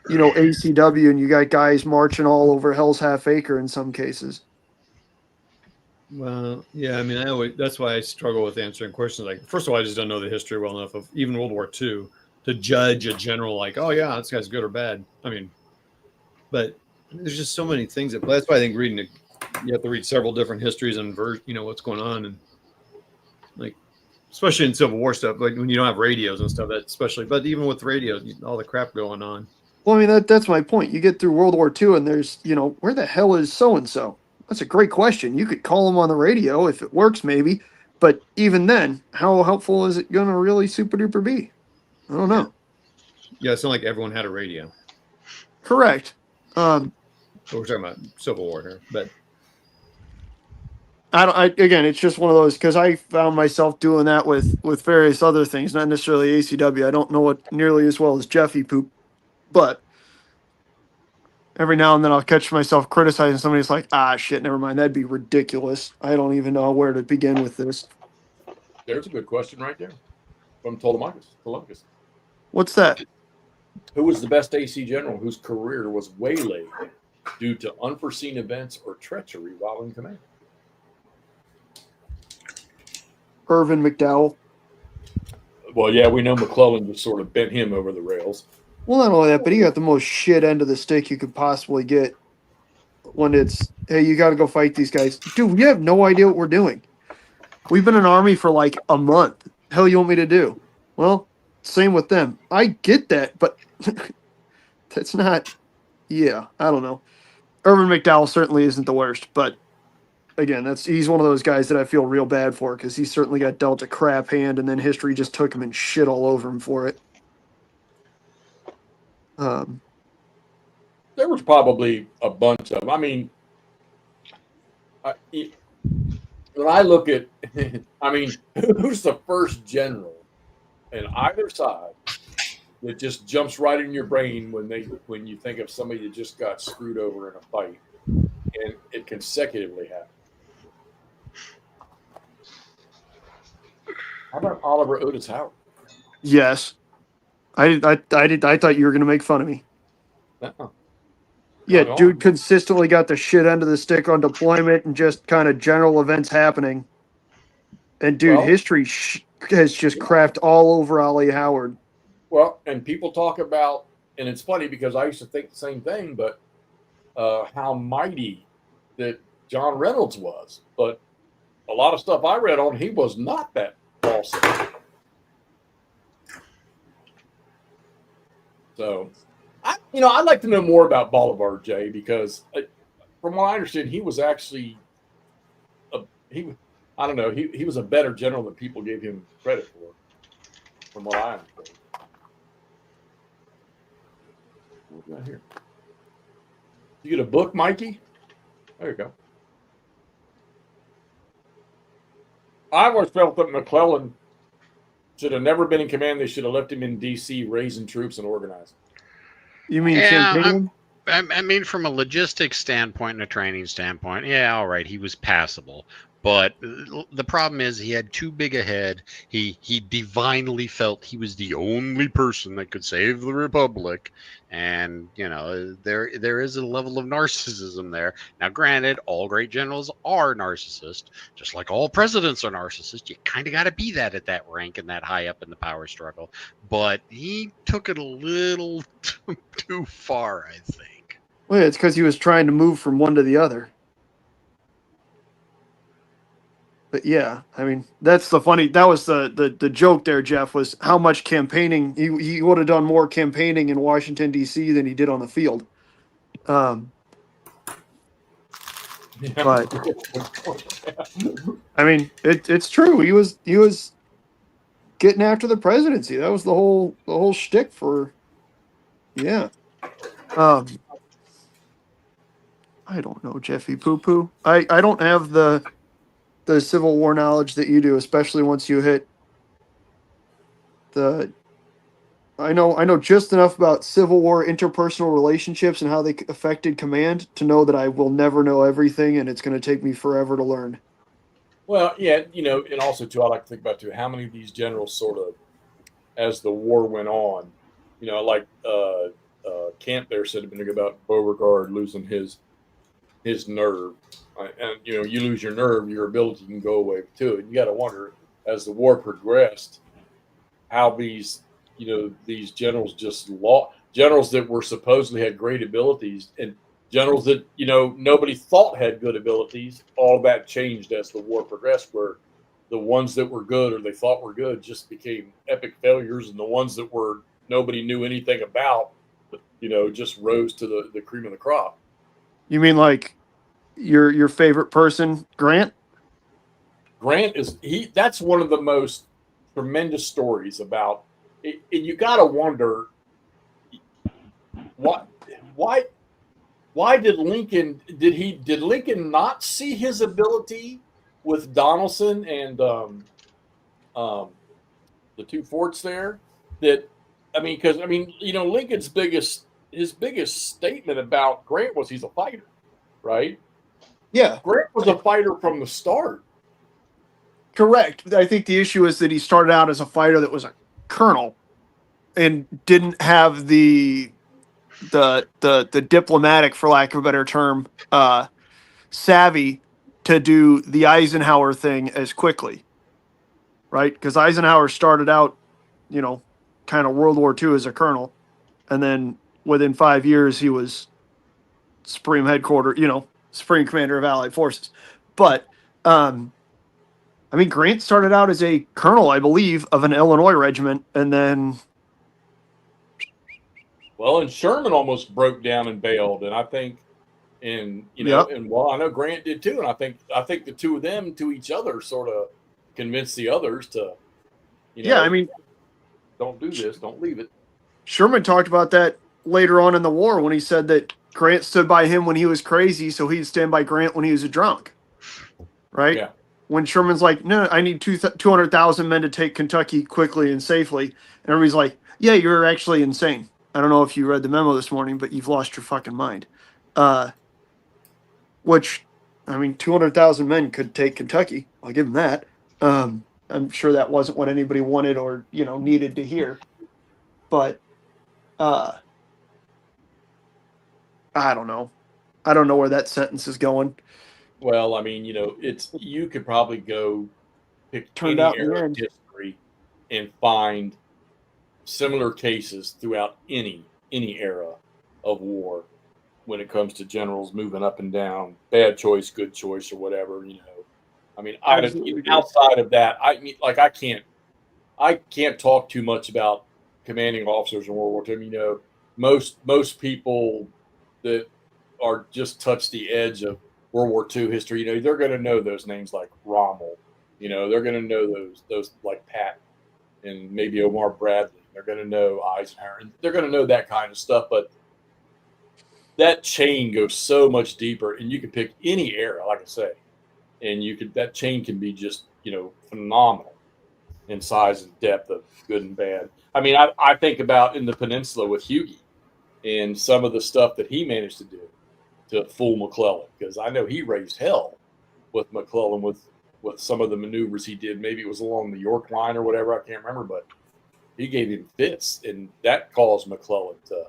ACW and you got guys marching all over Hell's Half Acre in some cases. Well, yeah, I mean, that's why I struggle with answering questions. Like, first of all, I just don't know the history well enough of even World War II to judge a general like, oh yeah, this guy's good or bad. I mean, but there's just so many things that's why I think you have to read several different histories and what's going on, and like, especially in Civil War stuff, like when you don't have radios and stuff, that especially, but even with radios, all the crap going on. Well, I mean, that's my point. You get through World War II and there's, where the hell is so-and-so? That's a great question. You could call them on the radio if it works, maybe. But even then, how helpful is it going to really super duper be? I don't know. Yeah, it's not like everyone had a radio. Correct. So we're talking about Civil War here, but again, it's just one of those, because I found myself doing that with various other things, not necessarily ACW. I don't know it nearly as well as Jeffy Poop, but every now and then I'll catch myself criticizing somebody. It's like, shit, never mind. That'd be ridiculous. I don't even know where to begin with this. There's a good question right there from Telemachus. What's that? Who was the best AC general whose career was waylaid due to unforeseen events or treachery while in command? Irvin McDowell. Well, yeah, we know McClellan just sort of bent him over the rails. Well, not only that, but he got the most shit end of the stick you could possibly get when it's, hey, you got to go fight these guys. Dude, we have no idea what we're doing. We've been in Army for like a month. Hell you want me to do? Well, same with them. I get that, but that's not, I don't know. Irvin McDowell certainly isn't the worst, but again, he's one of those guys that I feel real bad for because he certainly got dealt a crap hand and then history just took him and shit all over him for it. There was probably a bunch of them. I mean, when I look at, I mean, who's the first general in either side that just jumps right in your brain when you think of somebody that just got screwed over in a fight and it consecutively happened? How about Oliver Otis Howard? Yes. I thought you were going to make fun of me. No. Yeah, Not at dude all. consistently got the shit end of the stick on deployment and just kind of general events happening. And dude, Well- history has just crapped all over Ollie Howard. Well, and people talk about, and it's funny because I used to think the same thing, but how mighty that John Reynolds was. But a lot of stuff I read on, he was not that awesome. So, I'd like to know more about Bolivar, Jay, because from what I understand, he was actually, he was a better general than people gave him credit for, from what I understand. What do I hear? You get a book, Mikey? There you go. I always felt that McClellan should have never been in command. They should have left him in D.C. raising troops and organizing. You mean Yeah, campaigning? I mean, from a logistics standpoint and a training standpoint, yeah, all right, he was passable. But the problem is he had too big a head. He divinely felt he was the only person that could save the Republic. And, there is a level of narcissism there. Now, granted, all great generals are narcissists, just like all presidents are narcissists. You kind of got to be that at that rank and that high up in the power struggle. But he took it a little too far, I think. Well, it's because he was trying to move from one to the other. But yeah, I mean, that was the joke there, Jeff, was how much campaigning he would have done more campaigning in Washington, D.C. than he did on the field. But I mean, it's true. He was getting after the presidency. That was the whole shtick for, yeah. I don't know, Jeffy Poo Poo. I don't have the Civil War knowledge that you do, especially once you hit I know just enough about Civil War interpersonal relationships and how they affected command to know that I will never know everything, and it's going to take me forever to learn. Well, yeah, and also too, I like to think about too how many of these generals sort of, as the war went on, like Camp there said a minute about Beauregard losing his nerve, and you lose your nerve, your ability can go away too. And you got to wonder, as the war progressed, how these generals just generals that were supposedly had great abilities and generals that nobody thought had good abilities. All that changed as the war progressed, where the ones that were good or they thought were good just became epic failures, and the ones that were nobody knew anything about, just rose to the cream of the crop. You mean like your favorite person, Grant? Grant that's one of the most tremendous stories about it. And you got to wonder why did Lincoln not see his ability with Donelson and the two forts there? Lincoln's biggest his biggest statement about Grant was he's a fighter, right? Yeah, Grant was a fighter from the start. correct. I think the issue is that he started out as a fighter that was a colonel and didn't have the diplomatic, for lack of a better term, savvy to do the Eisenhower thing as quickly, right? Because Eisenhower started out, you know, kind of World War II as a colonel, and then within 5 years he was Supreme Headquarter, Supreme Commander of Allied Forces. But I mean, Grant started out as a colonel, I believe, of an Illinois regiment, and then Well, and Sherman almost broke down and bailed, and I think, and Yep. and well, I know Grant did too, and I think the two of them to each other sort of convinced the others to, yeah, I mean, don't do this, don't leave it. Sherman talked about that later on in the war when he said that Grant stood by him when he was crazy, so he'd stand by Grant when he was a drunk. Right? Yeah. When Sherman's like, no, I need 200,000 men to take Kentucky quickly and safely. And everybody's like, yeah, you're actually insane. I don't know if you read the memo this morning, but you've lost your fucking mind. Which, I mean, 200,000 men could take Kentucky. I'll give him that. I'm sure that wasn't what anybody wanted or, needed to hear. But I don't know. I don't know where that sentence is going. Well, I mean, you could probably go pick Turned any out in the era of end. history and find similar cases throughout any era of war when it comes to generals moving up and down, bad choice, good choice, or whatever. I mean, outside of that, I mean, like I can't talk too much about commanding officers in World War II. You know, most people that are just touch the edge of World War II history, they're going to know those names like Rommel. They're going to know those like Patton and maybe Omar Bradley. They're going to know Eisenhower. And they're going to know that kind of stuff. But that chain goes so much deeper, and you can pick any era, like I say, and that chain can be just phenomenal in size and depth of good and bad. I mean, I think about in the Peninsula with Hughie and some of the stuff that he managed to do to fool McClellan, because I know he raised hell with McClellan with some of the maneuvers he did. Maybe it was along the York line or whatever, I can't remember, but he gave him fits, and that caused McClellan to,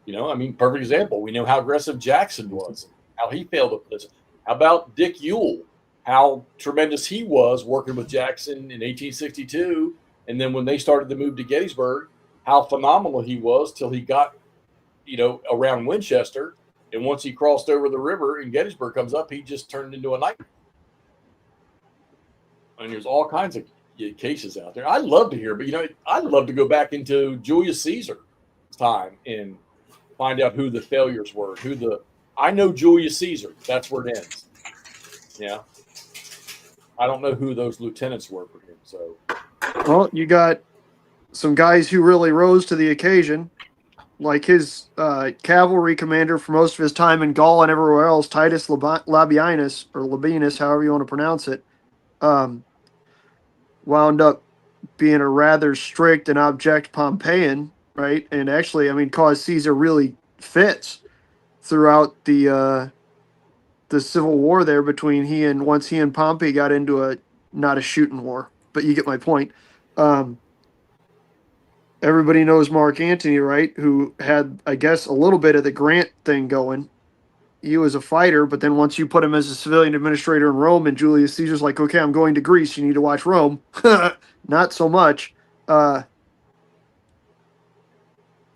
I mean, perfect example. We know how aggressive Jackson was, how he failed to listen. How about Dick Ewell? How tremendous he was working with Jackson in 1862, and then when they started to move to Gettysburg, how phenomenal he was till he got, around Winchester. And once he crossed over the river and Gettysburg comes up, he just turned into a nightmare. And there's all kinds of cases out there. I'd love to hear, but I'd love to go back into Julius Caesar's time and find out who the failures were. I know Julius Caesar. That's where it ends. Yeah. I don't know who those lieutenants were for him. So, well, you got some guys who really rose to the occasion, like his cavalry commander for most of his time in Gaul and everywhere else, Titus Labienus, or Labienus, however you want to pronounce it, wound up being a rather strict and abject Pompeian, right? And actually, I mean, caused Caesar really fits throughout the Civil War there once he and Pompey got into not a shooting war, but you get my point. Everybody knows Mark Antony, right? Who had, I guess, a little bit of the Grant thing going. He was a fighter, but then once you put him as a civilian administrator in Rome, and Julius Caesar's like, okay, I'm going to Greece. You need to watch Rome. Not so much. So,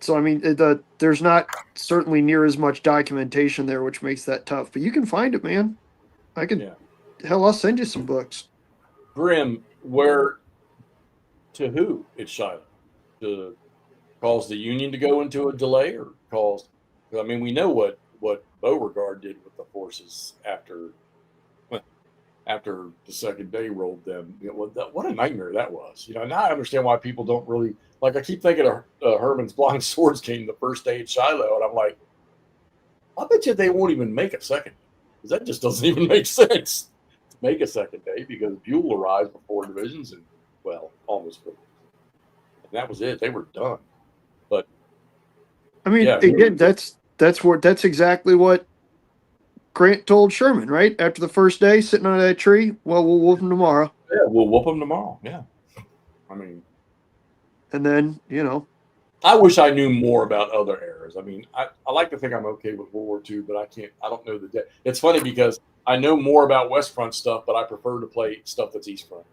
I mean, there's not certainly near as much documentation there, which makes that tough. But you can find it, man. Hell, I'll send you some books. Grim, to who it Shiloh? To cause the Union to go into a delay, or cause? I mean, we know what Beauregard did with the forces after the second day rolled them. What a nightmare that was. Now I understand why people don't really like. I keep thinking of Herman's Blind Swords game the first day at Shiloh, and I'm like, I bet you they won't even make a second, because that just doesn't even make sense to make a second day, because Buell arrived before divisions and almost. And that was it. They were done. But I mean, Yeah. again, that's exactly what Grant told Sherman, right? After the first day, sitting under that tree. Well, we'll whoop him tomorrow, Yeah, we'll whoop them tomorrow. Yeah. I mean, and then I wish I knew more about other eras. I mean, I like to think I'm okay with World War II, but I don't know the day. It's funny because I know more about West Front stuff, but I prefer to play stuff that's East Front.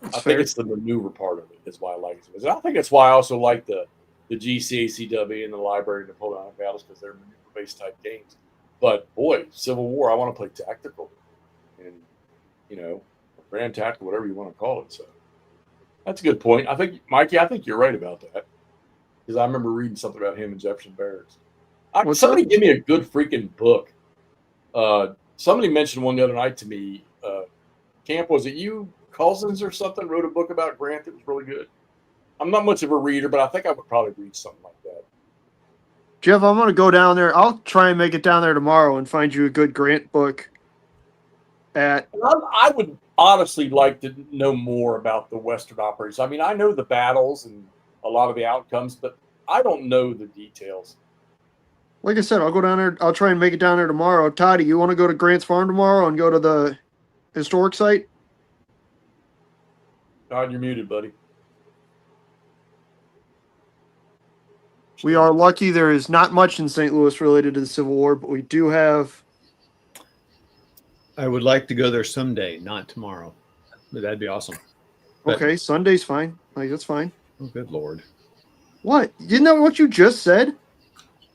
that's I fair. think it's the maneuver part of it is why I like it. And I think that's why I also like the GCACW and the Library Napoleonic Battles, because they're maneuver-based type games. But boy, Civil War, I want to play tactical, and grand tactical, whatever you want to call it. So that's a good point. I think, Mikey, you're right about that, because I remember reading something about him and Jefferson Barracks. What's Somebody up? give me a good freaking book. Somebody mentioned one the other night to me. Camp, was it you? Cousins or something wrote a book about Grant that was really good. I'm not much of a reader, but I think I would probably read something like that. Jeff, I'm going to go down there. I'll try and make it down there tomorrow and find you a good Grant book. I would honestly like to know more about the Western operations. I mean, I know the battles and a lot of the outcomes, but I don't know the details. Like I said, I'll go down there. I'll try and make it down there tomorrow. Toddy, you want to go to Grant's Farm tomorrow and go to the historic site? God, you're muted, buddy. We are lucky there is not much in St. Louis related to the Civil War, but we do have. I would like to go there someday, not tomorrow. But that'd be awesome. But- Okay, Sunday's fine. Like, that's fine. Oh, good Lord. What? Isn't that what you just said?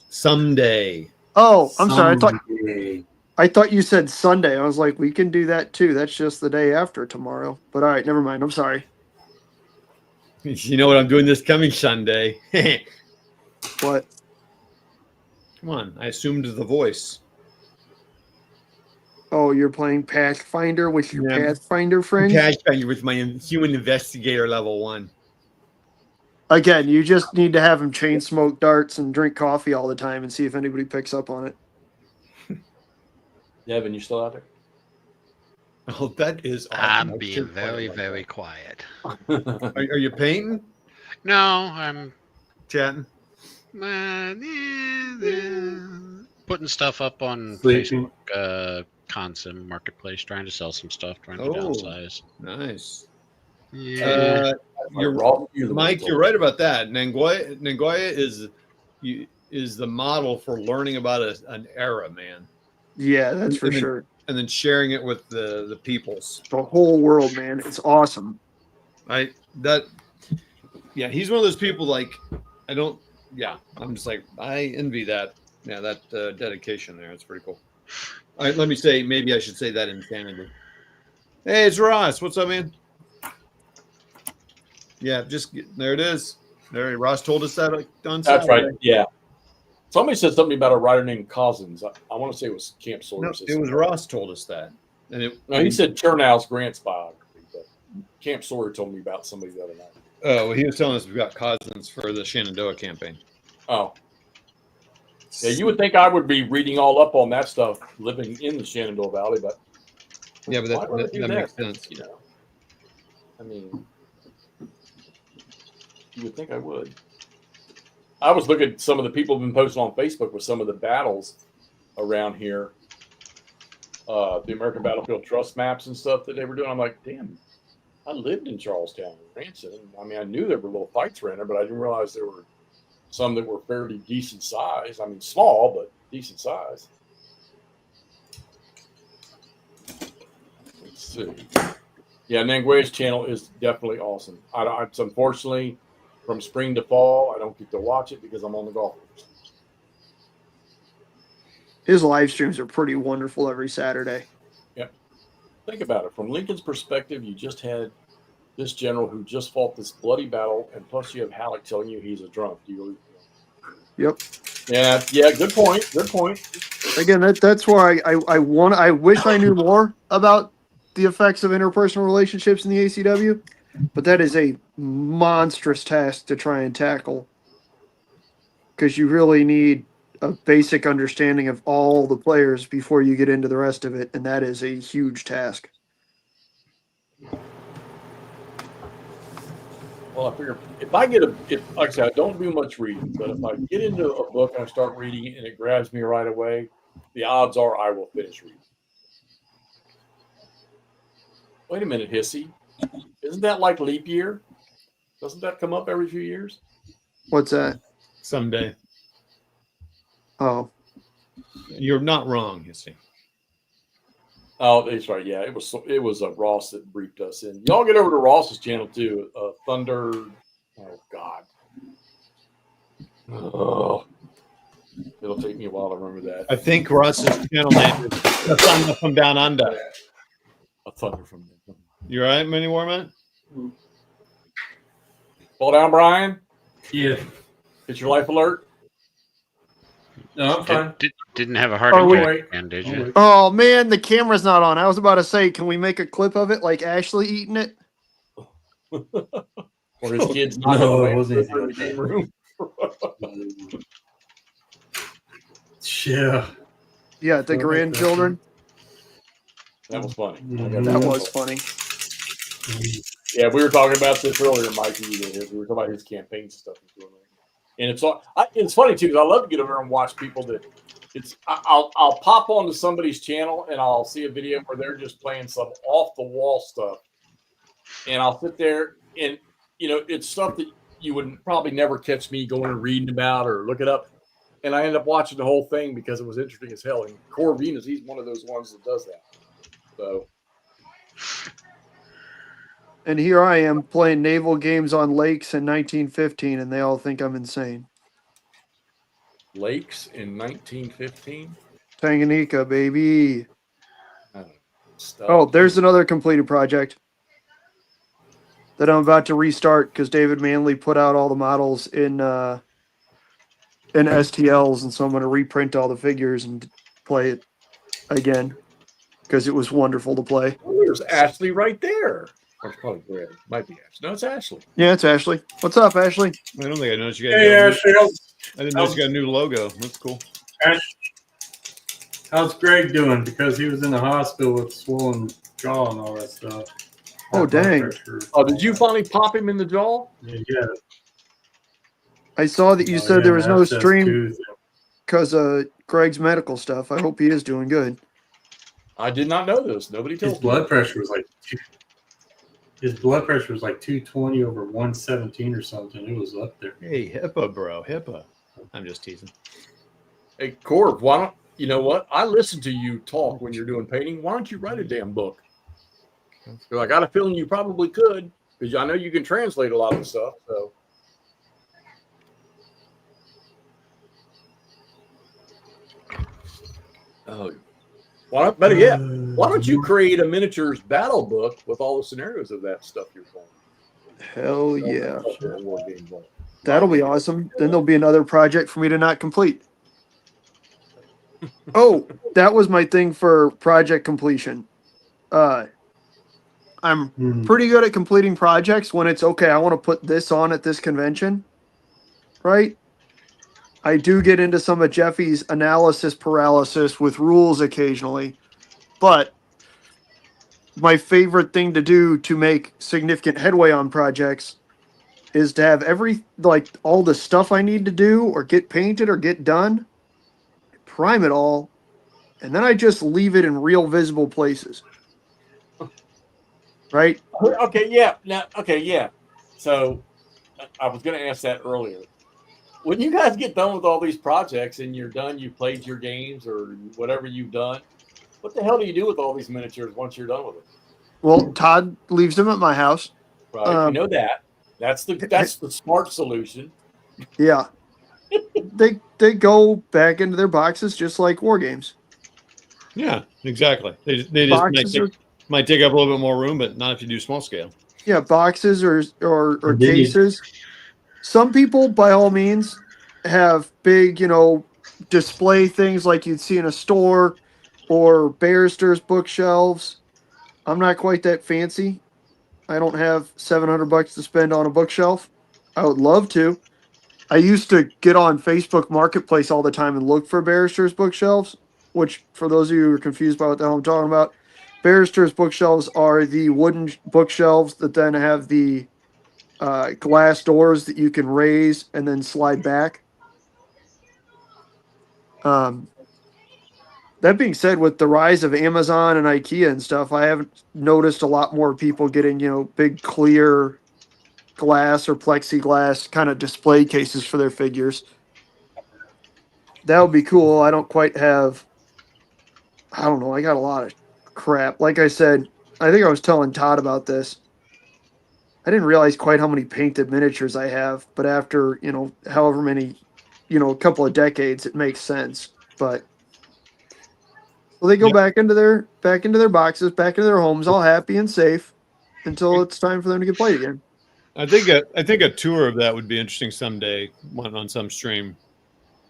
Someday. Oh, I'm sorry. Someday. I thought you said Sunday. I was like, we can do that too. That's just the day after tomorrow. But all right, never mind. I'm sorry. You know what I'm doing this coming Sunday? What? Come on. I assumed the voice. Oh, you're playing Pathfinder with your Yeah. Pathfinder friend? Pathfinder with my human investigator level 1. Again, you just need to have him chain smoke darts and drink coffee all the time and see if anybody picks up on it. Devin, you still out there? Oh, that is awesome. I'm I being should play very, like very quiet. that. Are you painting? No, I'm Chatting? putting stuff up on Sleeping. Facebook, Consim Marketplace, trying to sell some stuff, trying to Oh. downsize. Nice. Yeah. Mike, you're right about that. Nangoya is the model for learning about an era, man, Yeah, that's for And then- sure. and then sharing it with the peoples. The whole world, man. It's awesome. He's one of those people like I'm just like I envy that. Yeah, that dedication there. It's pretty cool. All right, let me say, maybe I should say that in Canada. Hey, it's Ross. What's up, man? Yeah, there it is. There, Ross told us that on That's Saturday. right. Yeah. Somebody said something about a writer named Cousins. I want to say it was Camp Sawyer. No, it was Ross told us that, and No, he said Chernow's Grant's biography, but Camp Sawyer told me about somebody the other night. well, he was telling us we got Cousins for the Shenandoah campaign. Oh. Yeah, you would think I would be reading all up on that stuff living in the Shenandoah Valley, but Yeah, but why would I do that makes sense. You know, I mean, you would think I would. I was looking at some of the people who've been posting on Facebook with some of the battles around here, the American Battlefield Trust maps and stuff that they were doing. I'm like, damn, I lived in Charlestown, Ranson. I mean, I knew there were little fights around there, but I didn't realize there were some that were fairly decent size. I mean, small, but decent size. Let's see. Yeah, Nanguaya's channel is definitely awesome. It's unfortunately from spring to fall, I don't get to watch it because I'm on the golf course. His live streams are pretty wonderful every Saturday. Think about it. From Lincoln's perspective, you just had this general who just fought this bloody battle, and plus you have Halleck telling you he's a drunk. Do you really? Yep. Yeah. Good point. Good point. Again, that's why I wish I knew more about the effects of interpersonal relationships in the ACW, but that is a monstrous task to try and tackle because you really need a basic understanding of all the players before you get into the rest of it, and that is a huge task. Well, Well, I figure if like I said, I don't do much reading, but if I get into a book and I start reading it and it grabs me right away, the odds are I will finish reading. Wait a minute, Hissy. Isn't that like leap year? Doesn't that come up every few years? What's that? Someday. Oh, You're not wrong, you see. Oh, that's right. Yeah, it was Ross that briefed us in. Y'all get over to Ross's channel too. Thunder. Oh God. Oh, it'll take me a while to remember that. I think Russ's channel name is The Thunder from Down Under. A thunder from them. You all right, Mini Warman? Fall down, Brian. Yeah. It's your life alert. No, I'm fine. Didn't have a heart Are we- attack again, did you? oh man, the camera's not on. I was about to say, can we make a clip of it, like Ashley eating it? Or his kids not No, in it wasn't the game room. Yeah. Yeah, the grandchildren. That was funny. That was funny. Yeah, we were talking about this earlier, Mikey. We were talking about his campaign stuff he's doing. And it's funny too, because I love to get over there and watch people that I'll pop onto somebody's channel and I'll see a video where they're just playing some off the wall stuff, and I'll sit there and it's stuff that you would probably never catch me going and reading about or look it up, and I end up watching the whole thing because it was interesting as hell. And Corvinus, he's one of those ones that does that. So. And here I am playing naval games on lakes in 1915, and they all think I'm insane. Lakes in 1915. Tanganyika, baby. Stuff. Oh, there's another completed project that I'm about to restart because David Manley put out all the models in STLs, and so I'm going to reprint all the figures and play it again because it was wonderful to play. Oh, there's Ashley right there. Or it's probably Greg. Might be Ashley. No, it's Ashley. Yeah, it's Ashley. What's up, Ashley? I don't think I noticed you got. Hey, Ashley. I didn't notice you got a new logo. That's cool. How's Greg doing? Because he was in the hospital with swollen jaw and all that stuff. Oh, dang. Oh, did you finally pop him in the jaw? Yeah. I saw that you Oh, said yeah, there was no that's stream Tuesday. because of Greg's medical stuff. I hope he is doing good. I did not know this. Nobody His told me. blood pressure was like 220 over 117 or something. It was up there. Hey, HIPAA, bro. HIPAA. I'm just teasing. Hey, Corb, why don't you know what? I listen to you talk when you're doing painting. Why don't you write a damn book? Because I got a feeling you probably could, because I know you can translate a lot of the stuff. So. Oh, better yet, why don't you create a miniatures battle book with all the scenarios of that stuff you're playing? Hell yeah. War game book. That'll be awesome. Then there'll be another project for me to not complete. Oh, that was my thing for project completion. I'm pretty good at completing projects when it's okay, I want to put this on at this convention, right? I do get into some of Jeffy's analysis paralysis with rules occasionally, but my favorite thing to do to make significant headway on projects is to have all the stuff I need to do or get painted or get done, prime it all, and then I just leave it in real visible places. Right? Okay, yeah. Yeah. So I was going to ask that earlier. When you guys get done with all these projects and you're done, you played your games or whatever you've done, what the hell do you do with all these miniatures once you're done with it? Well, Todd leaves them at my house. Right, you know that. That's the smart solution. Yeah. They go back into their boxes just like war games. Yeah, exactly. They just might take up a little bit more room, but not if you do small scale. Yeah, boxes or cases. Some people, by all means, have big, display things like you'd see in a store or barristers' bookshelves. I'm not quite that fancy. I don't have $700 to spend on a bookshelf. I would love to. I used to get on Facebook Marketplace all the time and look for barristers' bookshelves, which, for those of you who are confused by what the hell I'm talking about, barristers' bookshelves are the wooden bookshelves that then have the glass doors that you can raise and then slide back. That being said, with the rise of Amazon and IKEA and stuff, I haven't noticed a lot more people getting, big clear glass or plexiglass kind of display cases for their figures. That would be cool. I don't quite have, I don't know, I got a lot of crap. Like I said, I think I was telling Todd about this. I didn't realize quite how many painted miniatures I have, but after, however many, a couple of decades, it makes sense. But well, they go Yep. back into their boxes, back into their homes, all happy and safe until it's time for them to get played again. I think a tour of that would be interesting someday on some stream.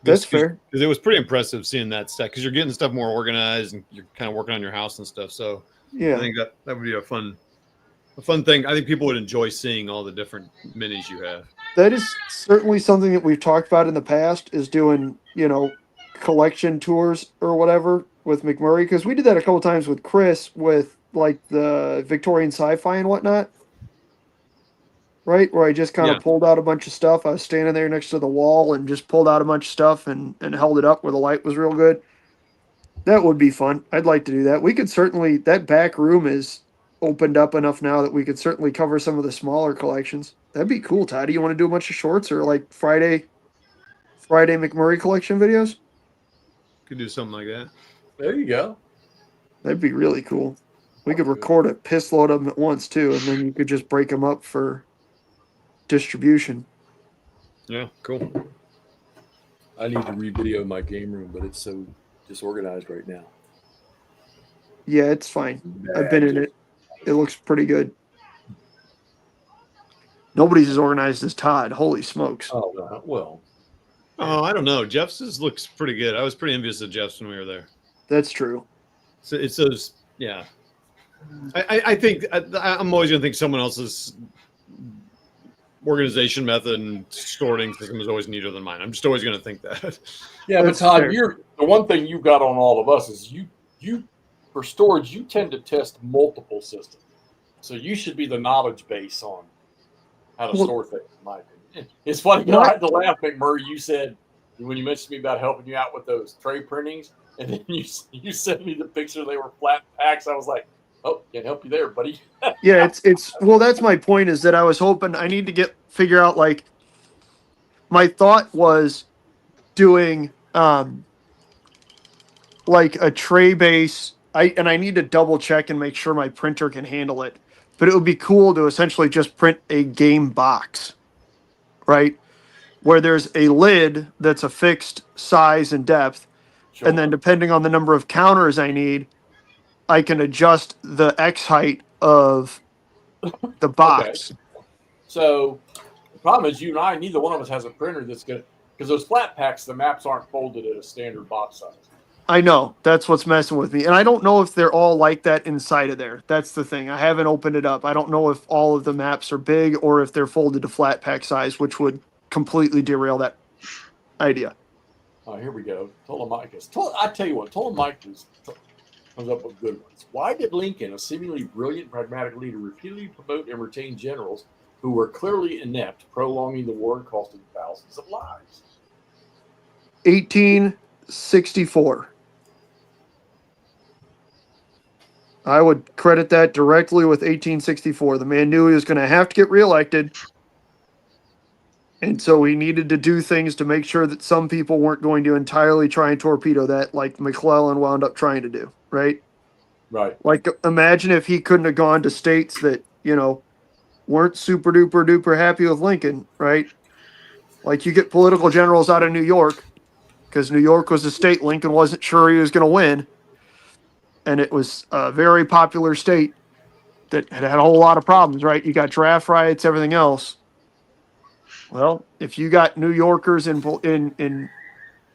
That's fair. Because it was pretty impressive seeing that stuff. Because you're getting stuff more organized and you're kind of working on your house and stuff. So Yeah. I think that would be a fun thing. I think people would enjoy seeing all the different minis you have. That is certainly something that we've talked about in the past, is doing, collection tours or whatever with McMurray, because we did that a couple times with Chris with like the Victorian sci-fi and whatnot. Right? Where I just kind of pulled out a bunch of stuff. I was standing there next to the wall and just pulled out a bunch of stuff and held it up where the light was real good. That would be fun. I'd like to do that. We could certainly, that back room is opened up enough now that we could certainly cover some of the smaller collections. That'd be cool, Todd. Do you want to do a bunch of shorts or like Friday McMurray collection videos? Could do something like that. There you go. That'd be really cool. We could record a piss load of them at once too, and then you could just break them up for distribution. Yeah, cool. I need to re-video my game room, but it's so disorganized right now. Yeah, it's fine. I've been in it. It looks pretty good. Nobody's as organized as Todd. Holy smokes. Oh, well. Oh, I don't know. Jeff's looks pretty good. I was pretty envious of Jeff's when we were there. That's true. So it's those, yeah. I think I'm always going to think someone else's organization method and sorting system is always neater than mine. I'm just always going to think that. Yeah, That's but Todd, fair. you're the one thing you've got on all of us is you for storage, you tend to test multiple systems. So you should be the knowledge base on how to Well- store things, in my opinion. It's funny, Well, I had to laugh, McMurray. You said when you mentioned me about helping you out with those tray printings, and then you sent me the picture, they were flat packs. I was like, oh, can't help you there, buddy. Yeah, it's well, that's my point, is that I was hoping I need to figure out, like, my thought was doing like a tray base. I need to double check and make sure my printer can handle it. But it would be cool to essentially just print a game box, right? Where there's a lid that's a fixed size and depth, Sure. and then depending on the number of counters I need, I can adjust the X height of the box. So the problem is you and I, neither one of us has a printer that's good, because those flat packs, the maps aren't folded at a standard box size. I know. That's what's messing with me. And I don't know if they're all like that inside of there. That's the thing. I haven't opened it up. I don't know if all of the maps are big or if they're folded to flat pack size, which would completely derail that idea. Oh, here we go. I tell you what, Tolemachus comes up with good ones. Why did Lincoln, a seemingly brilliant, pragmatic leader, repeatedly promote and retain generals who were clearly inept, prolonging the war and costing thousands of lives? 1864. I would credit that directly with 1864. The man knew he was going to have to get reelected. And so he needed to do things to make sure that some people weren't going to entirely try and torpedo that, like McClellan wound up trying to do, right? Right. Like, imagine if he couldn't have gone to states that, weren't super duper duper happy with Lincoln, right? Like, you get political generals out of New York, because New York was a state Lincoln wasn't sure he was going to win. And it was a very popular state that had a whole lot of problems, right? You got draft riots, everything else. Well, if you got New Yorkers in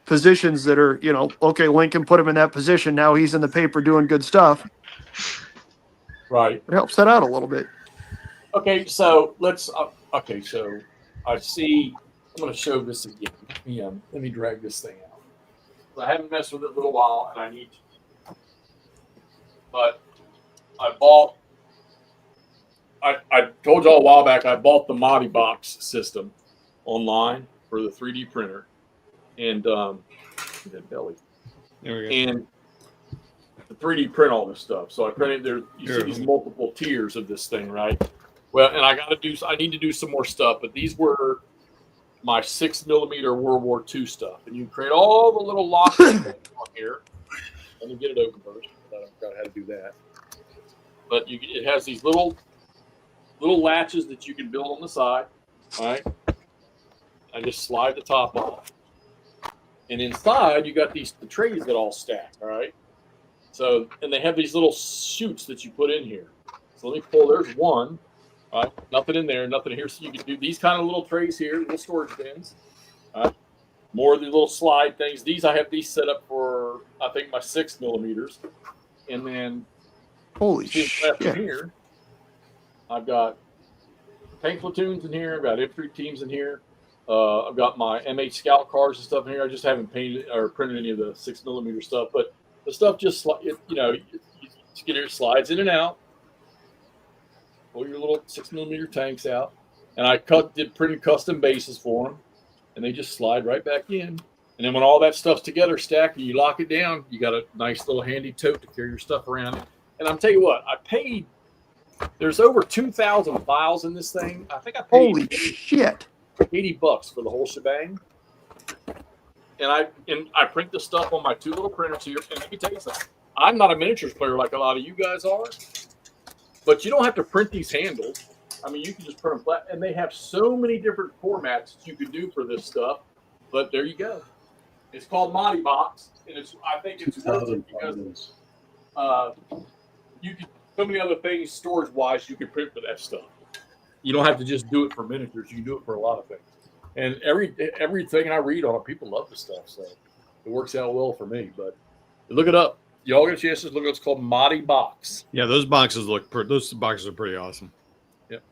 positions that are, okay, Lincoln put him in that position, now he's in the paper doing good stuff. Right. It helps that out a little bit. Okay, so let's. So I see. I'm going to show this again. Let me drag this thing out. I haven't messed with it in a little while, and I need to. But I I told you all a while back I bought the Modi Box system online for the 3D printer, and that belly, There we go. and the 3D print all this stuff. So I printed there. You Sure. see these multiple tiers of this thing, right? Well, and I need to do some more stuff, but these were my 6mm World War II stuff, and you create all the little locks on here. Let me get it open first. I forgot how to do that. But it has these little latches that you can build on the side. All right. I just slide the top off, and inside you got the trays that all stack. All right. So, and they have these little chutes that you put in here. So let me pull. There's one. All right. Nothing in there. Nothing here. So you can do these kind of little trays here, little storage bins. All right. More of the little slide things. I have these set up for, I think, my 6mm. And then Holy see shit. here, I've got tank platoons in here. I've got infantry teams in here. I've got my MH scout cars and stuff in here. I just haven't painted or printed any of the 6mm stuff, but the stuff just, you get your slides in and out. Pull your little 6mm tanks out, and I printed custom bases for them, and they just slide right back in. And then when all that stuff's together, stacked, and you lock it down, you got a nice little handy tote to carry your stuff around. And I'm tell you what, there's over 2,000 files in this thing. I think I paid Holy shit. $80 for the whole shebang. And I print the stuff on my 2 little printers here. And let me tell you something. I'm not a miniatures player like a lot of you guys are, but you don't have to print these handles. I mean, you can just print them flat, and they have so many different formats that you can do for this stuff. But there you go. It's called Modi Box, and I think it's worth it because you can so many other things storage wise you can print for that stuff. You don't have to just do it for miniatures. You can do it for a lot of things. And everything I read on it, people love the stuff, so it works out well for me. But look it up. Y'all get a chance to look at what's called Modi Box. Yeah, those boxes those boxes are pretty awesome. Yep.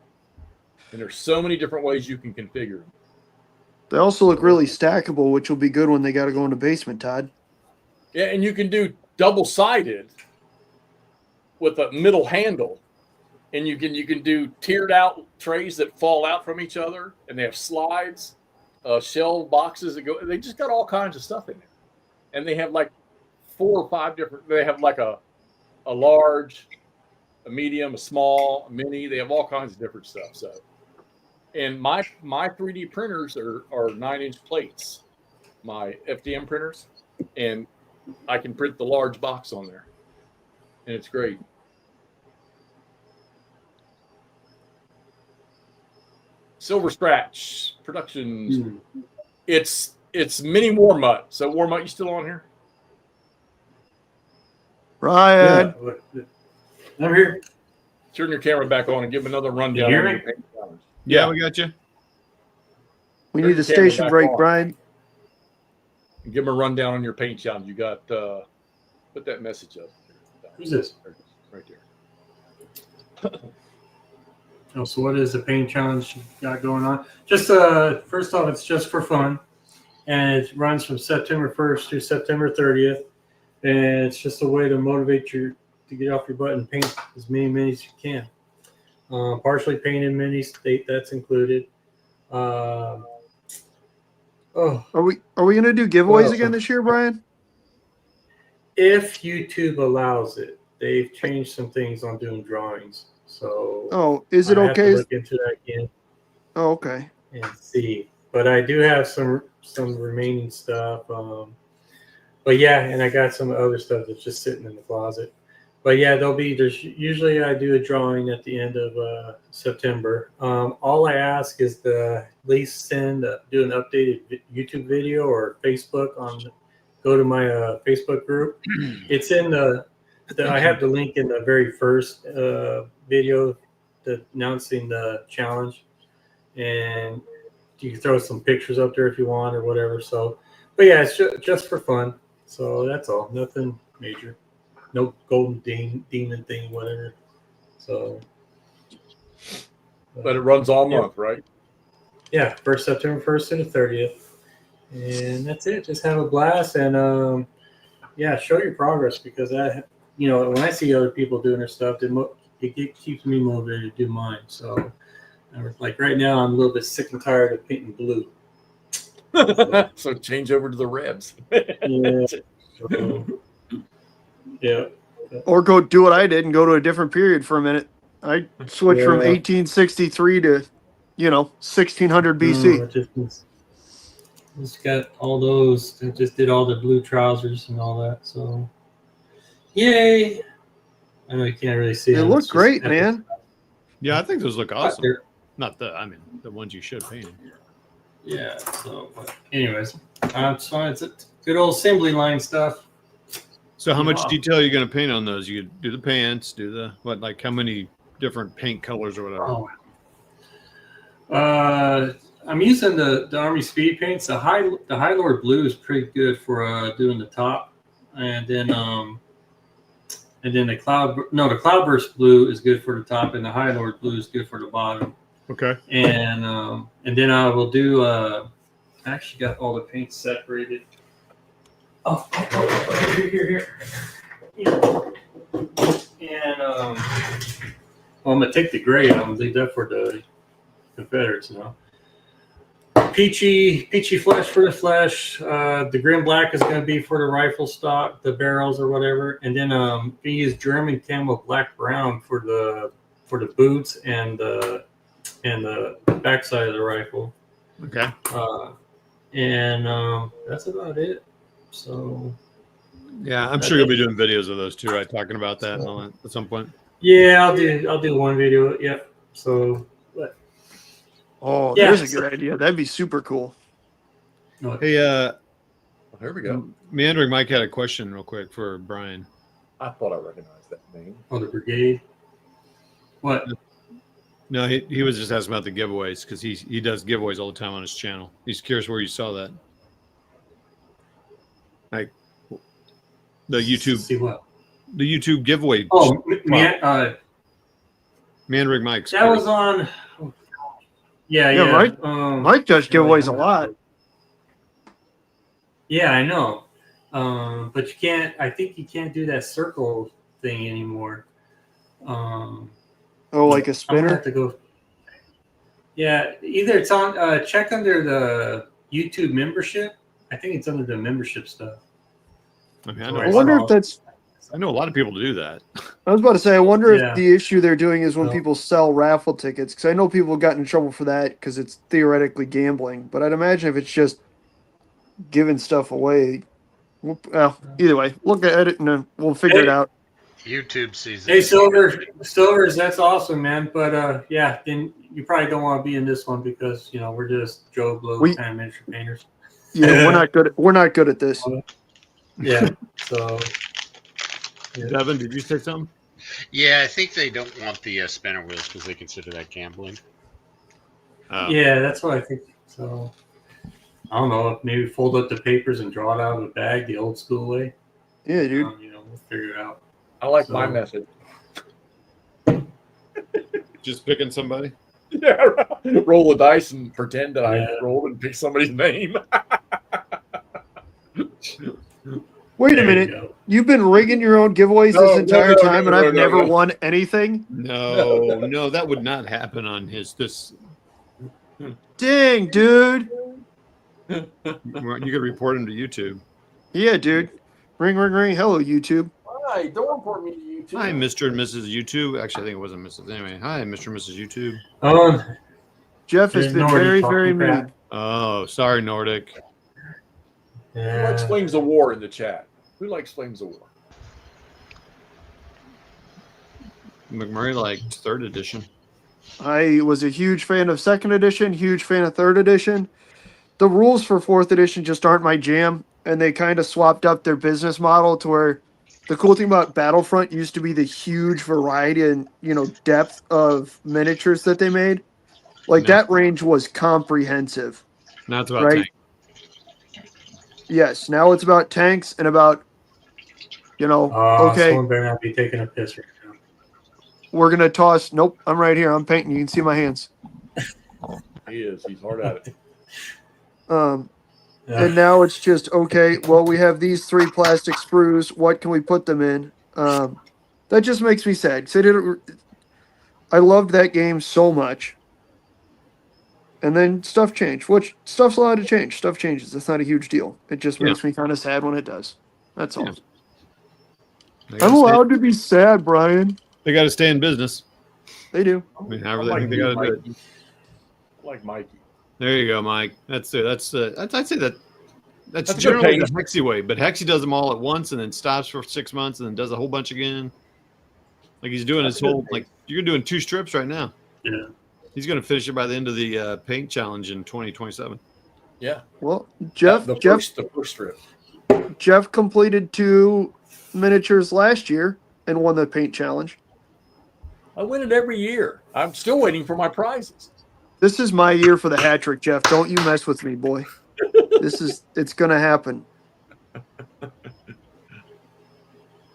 And there's so many different ways you can configure them. They also look really stackable, which will be good when they got to go in the basement, Todd. Yeah, and you can do double-sided with a middle handle, and you can do tiered out trays that fall out from each other, and they have slides, shell boxes that go. They just got all kinds of stuff in there, and they have like 4 or 5 different. They have like a large, a medium, a small, a mini. They have all kinds of different stuff. So, and my 3D printers are 9-inch plates, my FDM printers, and I can print the large box on there, and it's great. Silver Scratch Productions. It's mini Warmutt. So Warmutt, you still on here? Ryan. I'm here. Turn your camera back on and give them another rundown. You hear on me? your paint challenge. Yeah, we got you. We Turn need a the camera station back break, on. Brian. And give them a rundown on your paint challenge. You got put that message up. Who's this? Right there. Oh, so what is the paint challenge you got going on? Just first off, it's just for fun, and it runs from September 1st to September 30th, and it's just a way to motivate you to get off your butt and paint as many minis as you can. Partially painted minis, that's included. Are we gonna do giveaways again this year, Brian? If YouTube allows it, they've changed some things on doing drawings. So Oh, is it I have to okay? look into that again Oh, okay. and see. But I do have some remaining stuff. But yeah, and I got some other stuff that's just sitting in the closet. But yeah, there's usually I do a drawing at the end of September. All I ask is to at least do an updated YouTube video or Facebook go to my Facebook group. It's in I have the link in the very first video announcing the challenge, and you can throw some pictures up there if you want or whatever. So, but yeah, it's just for fun. So that's all. Nothing major. No golden demon thing, whatever. So, But it runs all month, right? yeah, September 1st to the 30th, and that's it. Just have a blast and yeah, show your progress because when I see other people doing their stuff, it keeps me motivated to do mine. So, like right now, I'm a little bit sick and tired of painting blue. So change over to the Rebs. Yeah. So, yeah. Or go do what I did and go to a different period for a minute. I switched from Yeah. 1863 to, 1600 BC. No, just got all those. I just did all the blue trousers and all that. So, yay! I know you can't really see They them. look It's just great, epic. man. Yeah, I think those look awesome. They're- Not the ones you should paint. Yeah. So, but anyways, so it's a good old assembly line stuff. So how much Wow. detail are you going to paint on those? You could do the pants, do the what? Like how many different paint colors or whatever? Oh. I'm using the Army Speed paints. The High Lord Blue is pretty good for doing the top, and then the Cloudburst Blue is good for the top, and the High Lord Blue is good for the bottom. Okay. And then I will do. I actually got all the paints separated. Oh, here. And I'm gonna take the gray out and leave that for the Confederates now. Peachy flesh for the flesh. The grim black is going to be for the rifle stock, the barrels or whatever, and then we use German camo black brown for the boots and the backside of the rifle. Okay. And that's about it. So Yeah, I'm sure you'll be doing videos of those too, right? Talking about that and all that at some point. yeah, I'll do one video. Yep. So Oh, Yeah. there's a good idea. That'd be super cool. Hey, Here we go. Meandering Mike had a question real quick for Brian. I thought I recognized that name. oh, the brigade. What? No, he was just asking about the giveaways because he does giveaways all the time on his channel. He's curious where you saw that. Like the YouTube See what? giveaway. Oh, man, Meandering Mike's. that was on. Yeah, Yeah, Mike- Um, Mike does giveaways a lot. Yeah, I know. But you can't. I think you can't do that circle thing anymore. Oh, like a I'm gonna spinner? have to go. Yeah, either it's on. Check under the YouTube membership. I think it's under the membership stuff. I mean, I wonder if that's. I know a lot of people do that. I was about to say, I wonder Yeah. if the issue they're doing is when No. people sell raffle tickets, because I know people got in trouble for that because it's theoretically gambling. But I'd imagine if it's just giving stuff away, well, either way, look at it and we'll figure it out. YouTube sees Hey, it. Silvers, that's awesome, man. But yeah, then you probably don't want to be in this one because we're just Joe Blow We- kind of miniature painters. Yeah, we're not good at this. Yeah. So. Yeah. Devin, did you say something? Yeah, I think they don't want the spinner wheels because they consider that gambling. Oh. Yeah, that's what I think. So I don't know. Maybe fold up the papers and draw it out of the bag the old school way. Yeah, dude. We'll figure it out. I like my So- method. Just picking somebody? Yeah, roll a dice and pretend that Yeah. I rolled and pick somebody's name. Wait a There you minute. go. You've been rigging your own giveaways No, this no, entire no, time, no, and no, I've no, never no. won anything? No, that would not happen on this. Dang, dude. You could report him to YouTube. Yeah, dude. Ring, ring, ring. Hello, YouTube. Hi, don't report me to YouTube. Hi, Mr. and Mrs. YouTube. Actually, I think it wasn't Mrs. Anyway, hi, Mr. and Mrs. YouTube. Jeff has There's been nobody very, talking very crap. mean. Oh, sorry, Nordic. Who likes Yeah. Flames of War in the chat? Who likes Flames of War? McMurray liked third edition. I was a huge fan of second edition, huge fan of third edition. The rules for fourth edition just aren't my jam, and they kind of swapped up their business model to where the cool thing about Battlefront used to be the huge variety and depth of miniatures that they made. Like Yeah. that range was comprehensive. Now it's about Right. tank. Yes, now it's about tanks and about okay, Someone better not be taking a piss right now. we're gonna toss. Nope, I'm right here. I'm painting. You can see my hands. He is. He's hard at it. And now it's just okay. Well, we have these 3 plastic sprues. What can we put them in? That just makes me sad. 'Cause I loved that game so much. And then stuff changed, which stuff's allowed to change. Stuff changes. It's not a huge deal. It just Yeah. makes me kind of sad when it does. That's all. Yeah. They I'm gotta stay- allowed to be sad, Brian. They got to stay in business. They do. I mean, however they think they got to do it. Mikey. I like Mikey. There you go, Mike. That's it. I'd say that's That's generally good the Hexy way, but Hexy does them all at once and then stops for 6 months and then does a whole bunch again. Like he's doing his whole like you're doing 2 strips right now. Yeah. He's going to finish it by the end of the paint challenge in 2027. Yeah. Well, Jeff the first strip. Jeff completed 2 miniatures last year and won the paint challenge. I win it every year. I'm still waiting for my prizes. This is my year for the hat trick, Jeff. Don't you mess with me, boy. It's gonna happen.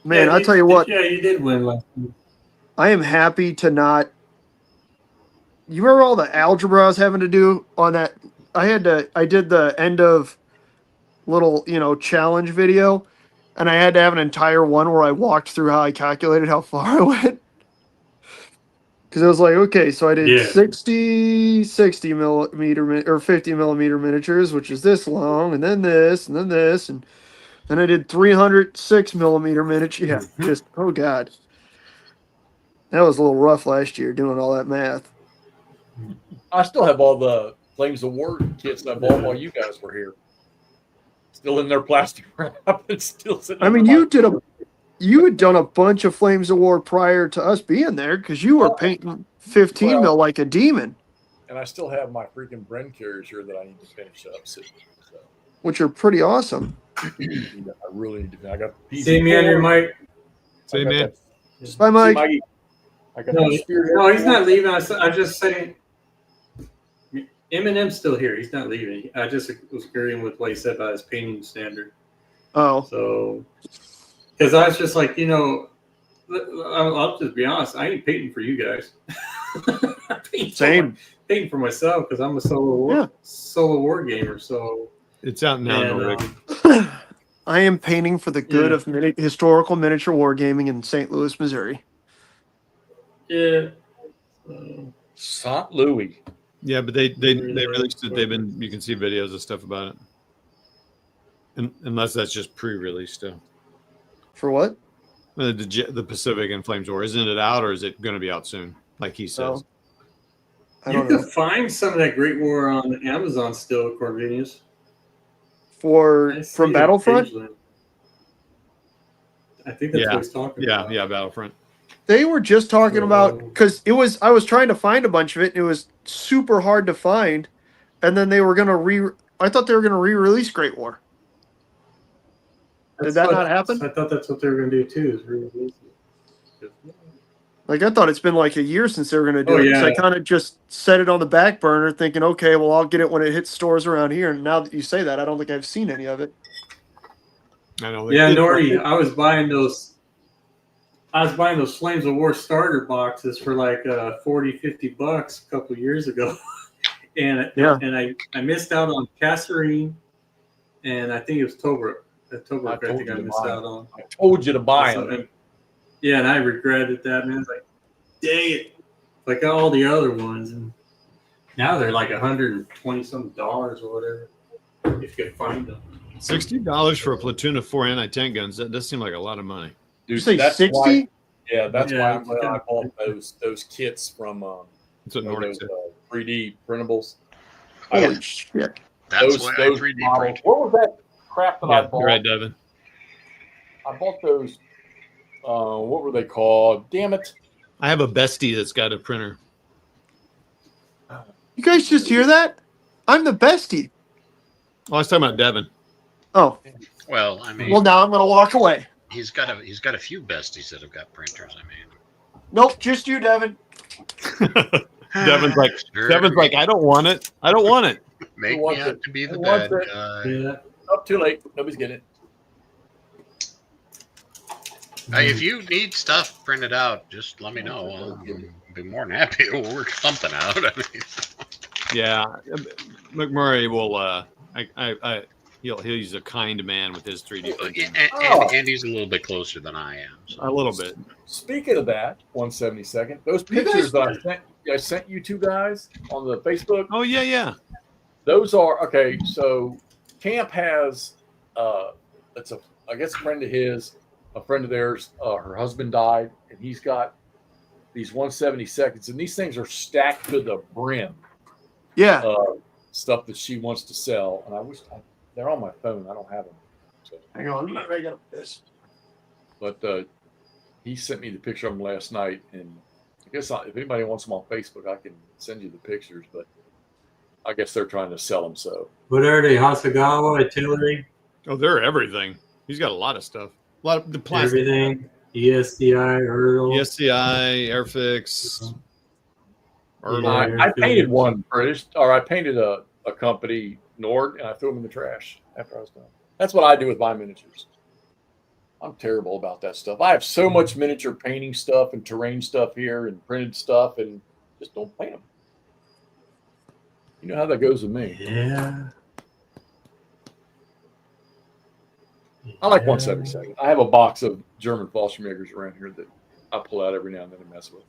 Man, Yeah, I'll tell you what, Yeah, you did win last week. I am happy to not. You remember all the algebra I was having to do on that? I did the end of little, challenge video, and I had to have an entire one where I walked through how I calculated how far I went. Because I was like, okay, so I did 60 millimeter or 50 millimeter miniatures, which is this long, and then this, and then this, and then I did 306 millimeter miniature. Yeah, just, oh God. That was a little rough last year doing all that math. I still have all the Flames of War kits that I bought while you guys were here. Still in their plastic wrap. It's still sitting. I mean, you had done a bunch of Flames of War prior to us being there because you were painting 15 mil like a demon, and I still have my freaking Bren carriers here that I need to finish up. So which are pretty awesome. I really need to. I got the See me on your mic. Say, man. Bye, Mike. I got No, the Spear no, he's not leaving. I'm just saying. Eminem's still here. He's not leaving. I just was agreeing with what he said about his painting standard. Oh, So, because I was just like, I'll just be honest. I ain't painting for you guys. same. Painting for myself because I'm a solo war gamer. So It's out now, and, Rick. I am painting for the good of historical miniature wargaming in St. Louis, Missouri. yeah. St. Louis. Yeah, but they released it. You can see videos of stuff about it. Unless that's just pre-released still. For what? The Pacific and Flames War, isn't it out or is it going to be out soon? Like he says. I You don't can know. find some of that Great War on Amazon still, Corvinus. From Battlefront? Occasionally. I think that's what he's talking about. Yeah, Battlefront. They were just talking about because I was trying to find a bunch of it and it was super hard to find, and then they were gonna I thought they were gonna re-release Great War. Did that not happen? I thought that's what they were going to do too. Is re-release it. Like I thought it's been like a year since they were gonna do it. yeah. So I kind of just set it on the back burner, thinking, okay, well I'll get it when it hits stores around here. And now that you say that, I don't think I've seen any of it. I know. Yeah, Norty, I was buying those Flames of War starter boxes for like $40-50 a couple of years ago. and I missed out on Kasserine, and I think it was Tobruk. I think I missed out on. I told you to buy them. Yeah, and I regretted that, man. It's like, dang it. Like all the other ones. And now they're like $120-some or whatever. If you can find them. $60 for a platoon of 4 anti-tank guns. That does seem like a lot of money. Dude, You say that's 60? why- that's Yeah. why I'm glad I bought those kits from That's what Nordic those said. 3D printables. Holy shit! That's why I 3D models. print. What was that crap that I Yeah, bought? you're right, Devin. I bought those. What were they called? Damn it! I have a bestie that's got a printer. You guys just hear that? I'm the bestie. Oh, I was talking about Devin. Oh, Well, I mean, well now I'm gonna walk away. he's got a few besties that have got printers. I mean, Nope, just you, Devin. Devin's like, Sure. I don't want it. I don't want it. Make Who me wants out it? to be the Who wants bad it? guy. Yeah. Oh, too late. Nobody's getting it. Hey, if you need stuff printed out, just let me know. I'll be more than happy to work something out. I mean, Yeah, McMurray will. He's a kind man with his 3D printing. Andy's a little bit closer than I am. So. A little bit. Speaking of that, 172nd, those You guys- pictures that I sent you two guys on the Facebook, Oh yeah. those are okay. So Camp has it's a I guess a friend of his, a friend of theirs, her husband died, and he's got these 172nds, and these things are stacked to the brim. Yeah. Stuff that she wants to sell, and they're on my phone. I don't have them. So. Hang on. I'm ready up this. But he sent me the picture of them last night, and I guess if anybody wants them on Facebook, I can send you the pictures. But I guess they're trying to sell them. So What are they? Hasagawa, artillery, Oh, they're everything. He's got a lot of stuff. A lot of the plastic. everything. ESDI, Earl. ESCI, Airfix. Yeah. I painted one British, or I painted a company Nord, and I threw them in the trash after I was done. That's what I do with my miniatures. I'm terrible about that stuff. I have so much miniature painting stuff and terrain stuff here and printed stuff, and just don't paint them. You know how that goes with me. Yeah. I like 172nd. I have a box of German Fallschirmjägers around here that I pull out every now and then and mess with.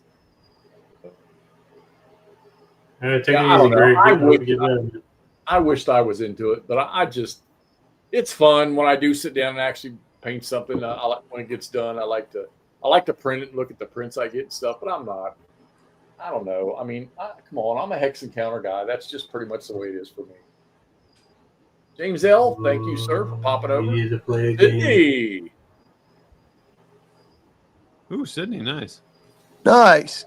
Take Yeah, it I don't easy, know. Greg. I Don't would- forget that. I wished I was into it, but I just, it's fun when I do sit down and actually paint something. I like when it gets done. I like to print it and look at the prints I get and stuff, but I'm not. I don't know. I mean, come on. I'm a hex encounter guy. That's just pretty much the way it is for me. James L., thank you, sir, for popping You over. need to play a game. Sydney. Ooh, Sydney, nice. Nice.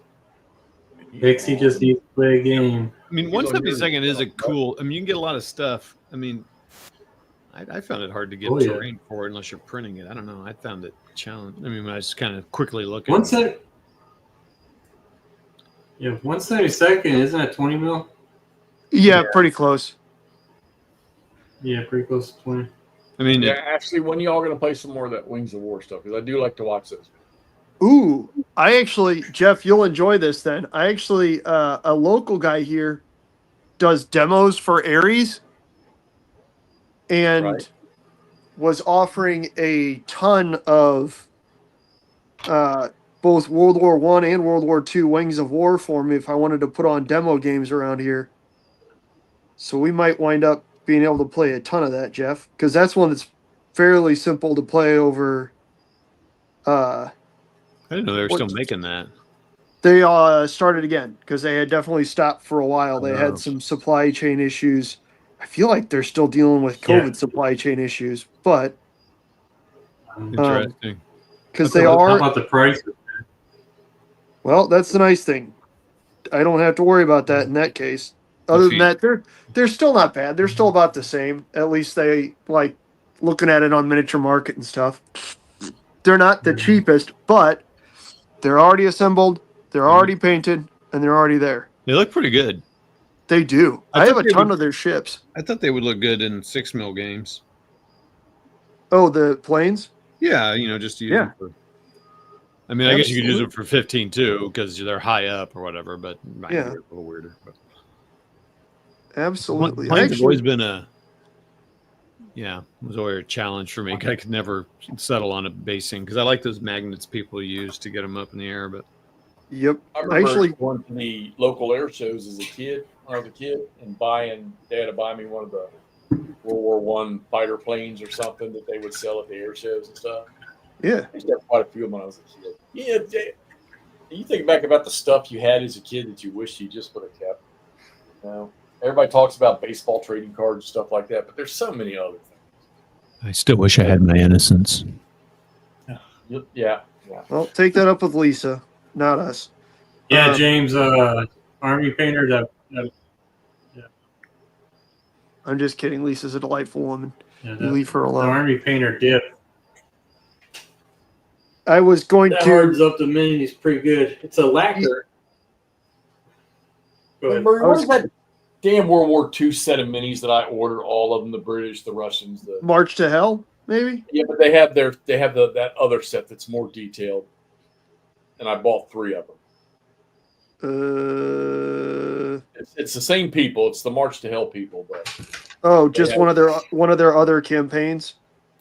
Dixie just needs to play a game. I mean, He's on 172nd is a yours. cool. I mean, you can get a lot of stuff. I mean, I found it hard to get Oh, yeah. terrain for it unless you're printing it. I don't know. I found it challenging. I mean, I just kind of quickly look at One it. set. Yeah, 172nd, isn't it 20 mil? Yeah, pretty close. Yeah, pretty close to 20. I mean, Yeah, actually, when y'all going to play some more of that Wings of War stuff? Because I do like to watch those. Ooh, I actually, Jeff, you'll enjoy this then. I actually, a local guy here does demos for Ares and Right. was offering a ton of both World War One and World War II Wings of War for me if I wanted to put on demo games around here. So we might wind up being able to play a ton of that, Jeff, because that's one that's fairly simple to play over. I didn't know they were still what- making that. They started again because they had definitely stopped for a while. They Oh. had some supply chain issues. I feel like they're still dealing with Yeah. COVID supply chain issues, but Interesting. because they How are, about the price? well, that's the nice thing. I don't have to worry about that in that case. Other than that, they're still not bad. They're still about the same. At least they like looking at it on Miniature Market and stuff. They're not the cheapest, but they're already assembled, they're already painted, and they're already there. They look pretty good. They do. I I have thought a they ton would- of their ships. I thought they would look good in 6 mil games. Oh, the planes? Yeah, just to use Yeah. them for. I mean, I guess you could use Absolutely. them for 15 too because they're high up or whatever, but it might Yeah. be a little weirder. But Absolutely. planes have Actually, always been was always a challenge for me. I could never settle on a basing because I like those magnets people use to get them up in the air. But yep. I remember Actually, going to the local air shows as a kid, when I was a kid, and they had to buy me one of the World War One fighter planes or something that they would sell at the air shows and stuff. yeah. I used to have quite a few of them when I was a kid. Yeah, you think back about the stuff you had as a kid that you wish you just would have kept. Everybody talks about baseball trading cards and stuff like that, but there's so many other things. I still wish I had my innocence. Yeah. Well, take that up with Lisa, not us. Yeah, James, Army Painter. That I'm just kidding. Lisa's a delightful woman. yeah, You the leave her alone. Army Painter dip. I was going That to. hardens up the minis pretty good. It's a lacquer. Go ahead. Remember, what is that damn World War II set of minis that I ordered? All of them, the British, the Russians, the March to Hell, maybe? yeah, but they have that other set that's more detailed, and I bought 3 of them. It's the same people. It's the March to Hell people, but Oh, They just have- one of their other campaigns.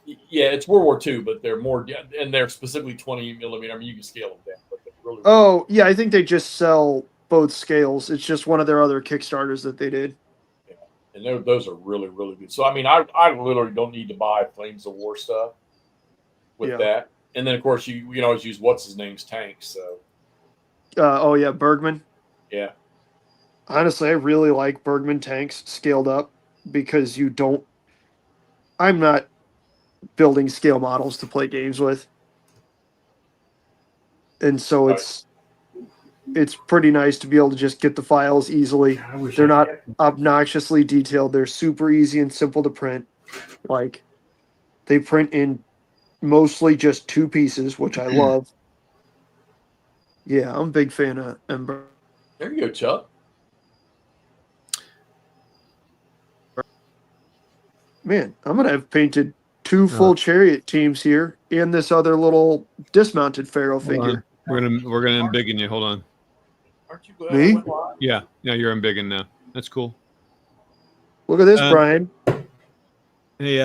Yeah, it's World War II, but they're more, and they're specifically 20 millimeter. I mean, you can scale them down, but they're really. Oh, yeah, I think they just sell both scales. It's just one of their other Kickstarters that they did. And those are really, really good. So I mean, I literally don't need to buy Flames of War stuff with Yeah. that. And then of course you can always use what's his name's tanks. So Oh yeah, Bergman. yeah, Honestly, I really like Bergman tanks scaled up because you don't. I'm not building scale models to play games with, and so Right. it's pretty nice to be able to just get the files easily. I wish They're I not had- obnoxiously detailed. They're super easy and simple to print. Like they print in mostly just 2 pieces, which I love. Yeah, I'm a big fan of Ember. there you go, Chuck. Man, I'm gonna have painted 2 full chariot teams here and this other little dismounted pharaoh Hold on. figure. We're gonna embiggen you. Hold on. Aren't you glad Me? I went live? Yeah, you're embiggen now. That's cool. Look at this, Brian. Hey,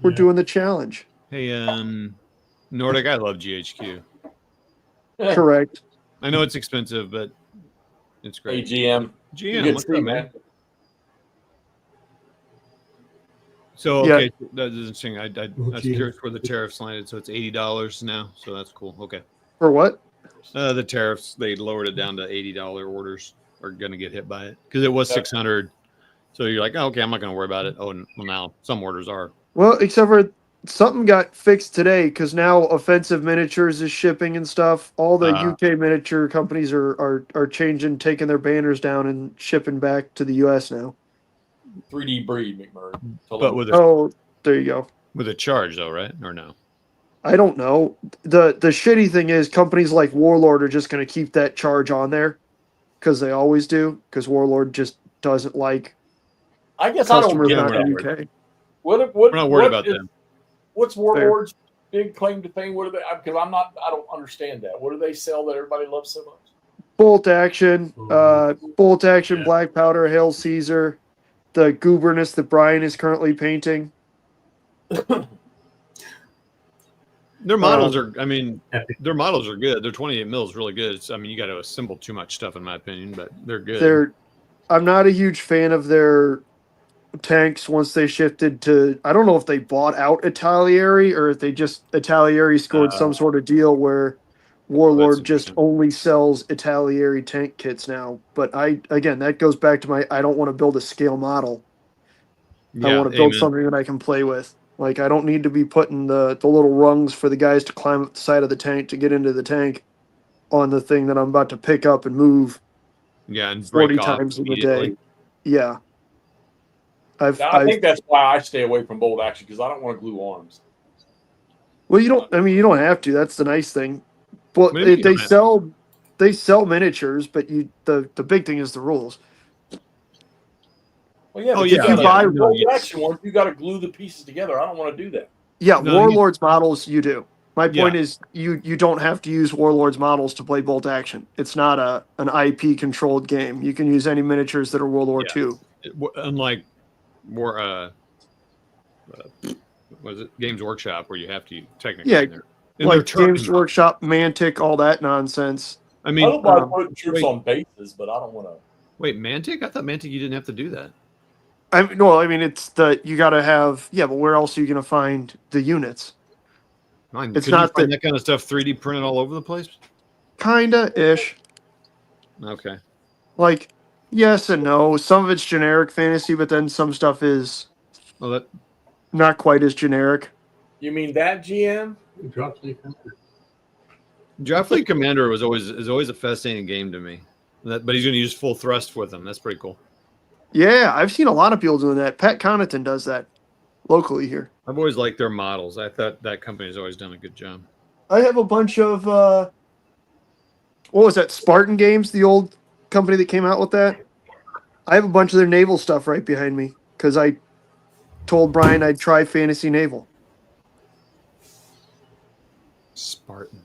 We're doing the challenge. Nordic. I love GHQ. Correct. I know it's expensive, but it's Hey great. GM, GM, good what's to see up, you, man? So Yeah. okay, that's interesting. I was curious where the tariffs landed. So it's $80 now. So that's cool. Okay. For what? The tariffs, they lowered it down to $80 orders are going to get hit by it because it was 600. So you're like, oh, okay, I'm not going to worry about it. Oh, well, now some orders are. Well, except for something got fixed today because now Offensive Miniatures is shipping and stuff. All the UK miniature companies are changing, taking their banners down and shipping back to the US now. 3D breed McMurray. But with a, Oh, there you go. with a charge though, right? Or no? I don't know. The shitty thing is companies like Warlord are just going to keep that charge on there because they always do. Because Warlord just doesn't like I guess I don't customers get not we're in not the UK. what We're not worried what about is- them. What's Warlord's big claim to fame? What are they? Because I don't understand that. What do they sell that everybody loves so much? Bolt action, black powder, Hail Caesar, the Gooberness that Brian is currently painting. Their models are, I mean, Epic. their models are good. Their 28 mil is really good. I mean, you got to assemble too much stuff, in my opinion, but they're good. I'm not a huge fan of their tanks once they shifted to. I don't know if they bought out Italieri or if they just Italieri scored some sort of deal where Warlord just interesting. only sells Italieri tank kits now. But that goes back to I don't want to build a scale model. I want to build amen. something that I can play with. Like I don't need to be putting the little rungs for the guys to climb up the side of the tank to get into the tank on the thing that I'm about to pick up and move Yeah, and 40 break off times in a immediately. day. Yeah. I think that's why I stay away from bolt action because I don't want to glue arms. Well, you don't have to. That's the nice thing. Well, What do you mean you don't they sell miniatures, but the big thing is the rules. Well, yeah, Oh, but yeah, you yeah. bolt action ones. You got to glue the pieces together. I don't want to do that. Yeah, No, Warlords models you do. My Yeah. point is you don't have to use Warlords models to play bolt action. It's not an IP controlled game. You can use any miniatures that are World War Yeah. II. Unlike more, was it Games Workshop where you have to technically? Yeah, in there. And they're Like charging. Games Workshop, Mantic, all that nonsense. I I mean, don't mind um, putting troops wait. on bases, but I don't want to. wait, Mantic? I thought Mantic you didn't have to do that. It's you got to have but where else are you going to find the units? Mine, It's couldn't you not find that- that kind of stuff 3D printed all over the place. Kinda ish. Okay. Like yes and no. Some of it's generic fantasy, but then some stuff is Well, that not quite as generic. You mean that GM? Drop the Draft League Commander is always a fascinating game to me. But he's going to use full thrust with them. That's pretty cool. Yeah, I've seen a lot of people doing that. Pat Connaughton does that locally here. I've always liked their models. I thought that company has always done a good job. I have a bunch of what was that? Spartan Games, the old company that came out with that. I have a bunch of their naval stuff right behind me because I told Brian I'd try Fantasy Naval. Spartan.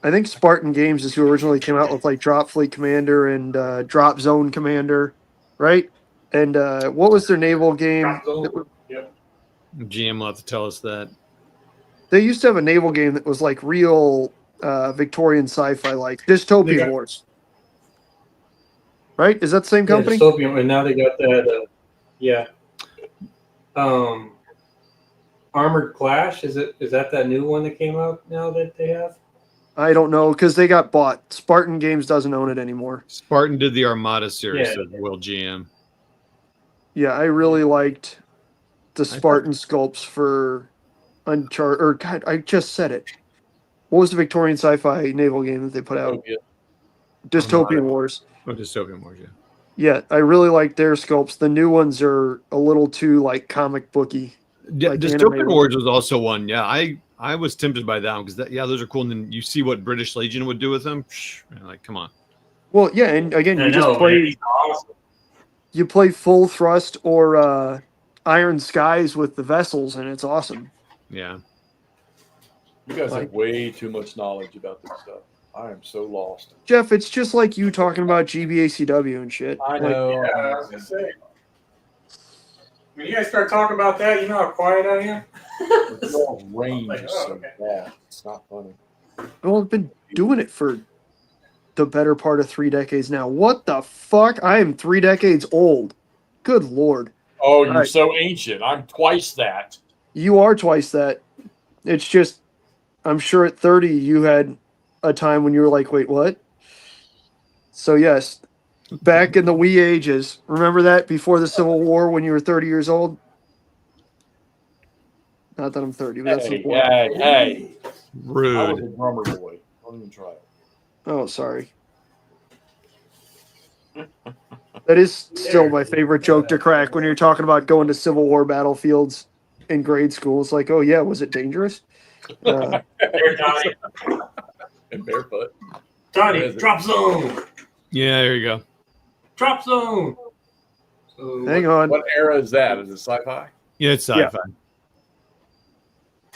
I think Spartan Games is who originally came out with like Drop Fleet Commander and Drop Zone Commander, right? And what was their naval game? GM will have to tell us that. They used to have a naval game that was like real Victorian sci-fi, like Dystopian Wars. Right? Is that the same company? Yeah, Dystopian, and now they got that. Yeah. Armored Clash, is that new one that came out now that they have? I don't know because they got bought. Spartan Games doesn't own it anymore. Spartan did the Armada series, Yeah. said Will GM. Yeah, I really liked the Spartan sculpts for Uncharted. Or God, I just said it. What was the Victorian sci-fi naval game that they put out? Dystopian Wars. Oh, Dystopian Wars, yeah. Yeah, I really like their sculpts. The new ones are a little too like comic booky. Like Dystopian anime. Wars was also one. Yeah, I was tempted by that one because those are cool. And then you see what British Legion would do with them. Like, come on. Well, yeah, and again, I you just know, play. man, he's awesome. You play full thrust or Iron Skies with the vessels, and it's awesome. Yeah. You guys have way too much knowledge about this stuff. I am so lost. Jeff, it's just like you talking about GBACW and shit. I know. Yeah, I was gonna say. When you guys start talking about that, you know how quiet I am. Your range Like, is oh, so okay. bad. It's not funny. Well, I've been doing it for the better part of 3 decades now. What the fuck? I am 3 decades old. Good Lord. Oh, you're Right. so ancient. I'm twice that. You are twice that. It's just, I'm sure at 30 you had a time when you were like, wait, what? So, yes, back in the wee ages. Remember that before the Civil War when you were 30 years old? Not that I'm 30, but that's Hey, the point. hey. I was Rude. a drummer boy. Don't even try it. Oh, sorry. That is still my favorite joke to crack when you're talking about going to Civil War battlefields in grade school. It's like, oh, yeah, was it dangerous? There, Donnie. And barefoot. Donnie, drop zone. Yeah, there you go. Drop zone. So, Hang on. What era is that? Is it sci-fi? Yeah, it's sci-fi. Yeah.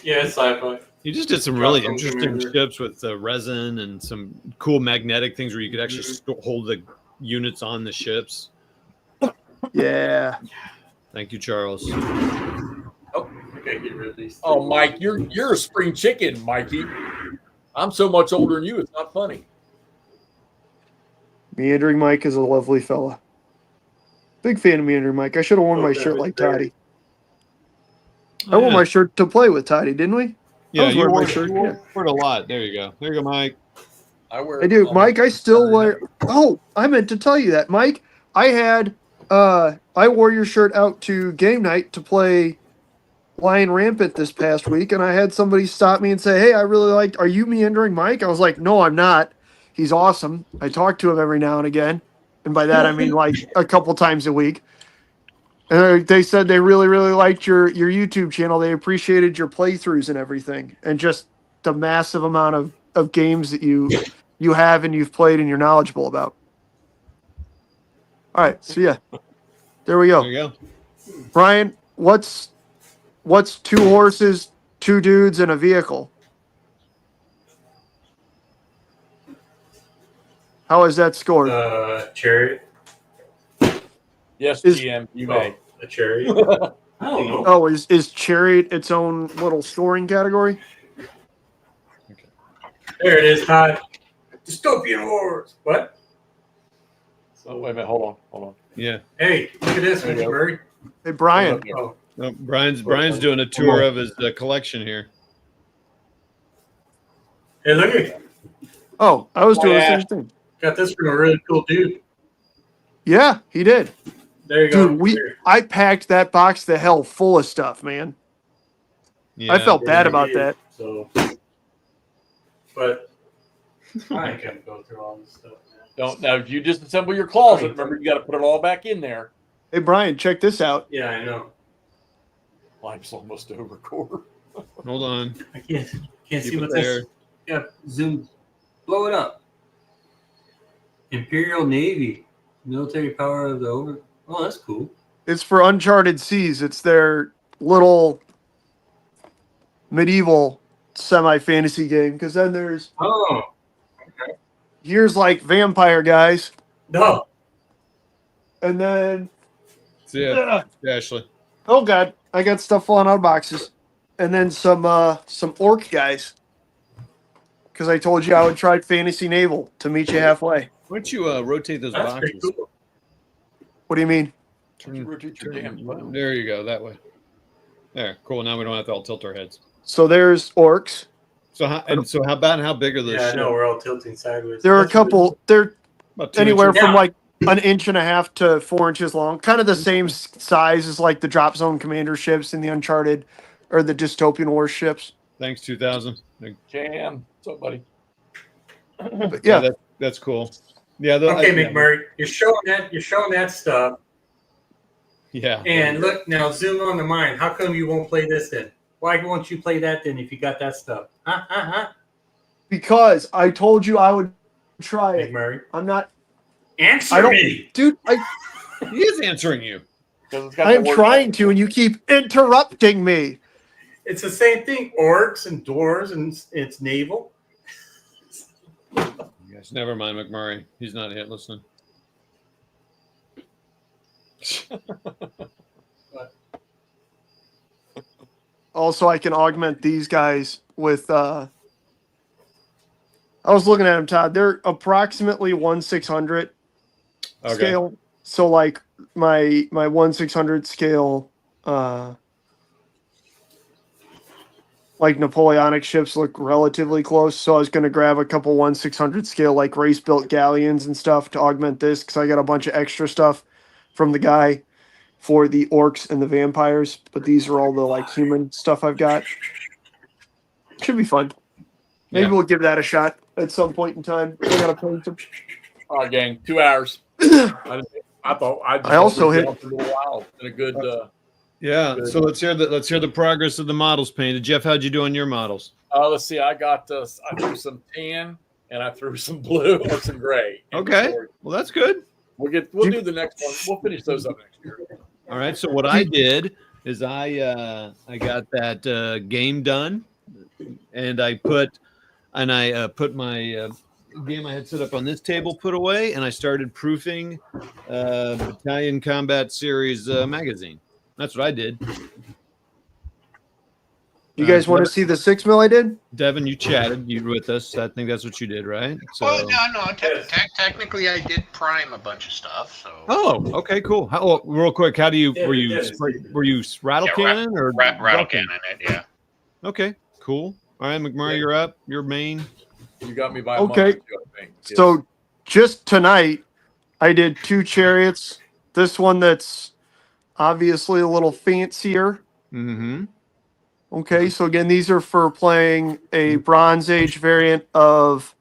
Yeah, it's sci-fi. You just did some really Drop interesting Commander. ships with resin and some cool magnetic things where you could actually hold the units on the ships. Yeah. Thank you, Charles. Okay, get rid of these. Oh, Mike, you're a spring chicken, Mikey. I'm so much older than you. It's not funny. Meandering Mike is a lovely fella. Big fan of Meandering Mike. I should have worn my Okay, shirt like there. Toddy. I wore my shirt to play with Toddy, didn't we? I Yeah, was you wearing my wore, shirt, you yeah. wore it a lot. There you go. There you go, Mike. I wear. I do. Mike, I still wear. Oh, I meant to tell you that. Mike, I had. I wore your shirt out to game night to play Lion Rampant this past week, and I had somebody stop me and say, "Hey, I really liked. Are you Meandering Mike?" I was like, "No, I'm not. He's awesome. I talk to him every now and again, and by that I mean like a couple times a week." And they said they really, really liked your YouTube channel. They appreciated your playthroughs and everything, and just the massive amount of games that you have and you've played and you're knowledgeable about. All right, so yeah, there we There go. you go. Brian, what's 2 horses, 2 dudes, and a vehicle? How is that scored? Chariot. Yes, Is- GM, you may. A chariot. I don't know. Oh, is Chariot its own little scoring category? There it is, Todd. Dystopian Wars. What? Oh, wait a minute. Hold on. Yeah. Hey, look at this, There you Mr. go. Bird. Hey, Brian. Oh, No, Brian's doing a tour of his collection here. hey, look at Oh, I was doing the Yeah. same thing. got this from a really cool dude. Yeah, he did. There you go. Dude, I packed that box to hell full of stuff, man. Yeah. I felt bad Yeah, about he that. did. So, but I can't go through all this stuff. Man. Don't now. If you disassemble your closet, remember you got to put it all back in there. Hey, Brian, check this out. Yeah, I know. Life's almost over, Core. Hold on. I can't Keep see it what there. this. Yeah, zoom. Blow it up. Imperial Navy, military power of the over. Oh, that's cool. It's for Uncharted Seas. It's their little medieval semi-fantasy game. Because then there's Oh here's like Vampire Guys, no. and then See ya, Ugh. Ashley. Oh god, I got stuff falling out of boxes, and then some orc guys. Because I told you I would try Fantasy Naval to meet you halfway. Why don't you rotate those That's pretty boxes? cool. What do you mean? Rotate your damn phone. There you go. That way. There. Cool. Now we don't have to all tilt our heads. So there's orcs. So how about how big are those? Yeah, I know we're all tilting sideways. There are a That's couple. They're About 2 anywhere inches? from Yeah. like an inch and a half to 4 inches long. Kind of the same size as like the Drop Zone Commander ships in the Uncharted or the Dystopian Wars ships. Thanks, 2000. Jam. What's up, buddy? But yeah, That's cool. Yeah. Okay, McMurray, you're showing that stuff, Yeah. and look now, zoom on to mine. How come you won't play this then? Why won't you play that then if you got that stuff? because I told you I would try it. McMurray, I'm not, answer I don't, me. dude. He is answering you. 'Cause it's got I am the word- trying to, and you keep interrupting me. It's the same thing. Orcs and dwarves, and it's naval. You guys, never mind, McMurray. He's not yet listening. Also, I can augment these guys with. I was looking at them, Todd. They're approximately 1/600 Okay. scale. So, like my 1/600 scale, like Napoleonic ships look relatively close. So I was going to grab a couple 1/600 scale like race built galleons and stuff to augment this because I got a bunch of extra stuff from the guy for the orcs and the vampires. But these are all the like human stuff I've got. Should be fun. Maybe Yeah. we'll give that a shot at some point in time. I gotta play some. All right, gang. 2 hours. I thought I also hit- for a little while. It's been a good. Yeah. Good. So let's hear the progress of the models painted. Jeff, how'd you do on your models? Let's see. I threw some tan and I threw some blue or some gray. Okay. Well, that's good. We'll do the next one. We'll finish those up next year. All right. So what I did is I got that game done, and I put my game I had set up on this table put away, and I started proofing Battalion Combat Series magazine. That's what I did. You guys want to see the 6 mil I did? Devin, you chatted. You were with us. I think that's what you did, right? So. Well, no. Technically, I did prime a bunch of stuff. So. Oh, okay, cool. Real quick, how do you Yeah, were you yeah. were you rattle Yeah, cannon or Rattle cannon it, yeah. Okay, cool. All right, McMurray, you're up. You're main. You got me by a Okay. month or two, I think. Yes. So just tonight, I did 2 chariots. This one that's obviously a little fancier. Mm-hmm. Okay, so again, these are for playing a Bronze Age variant of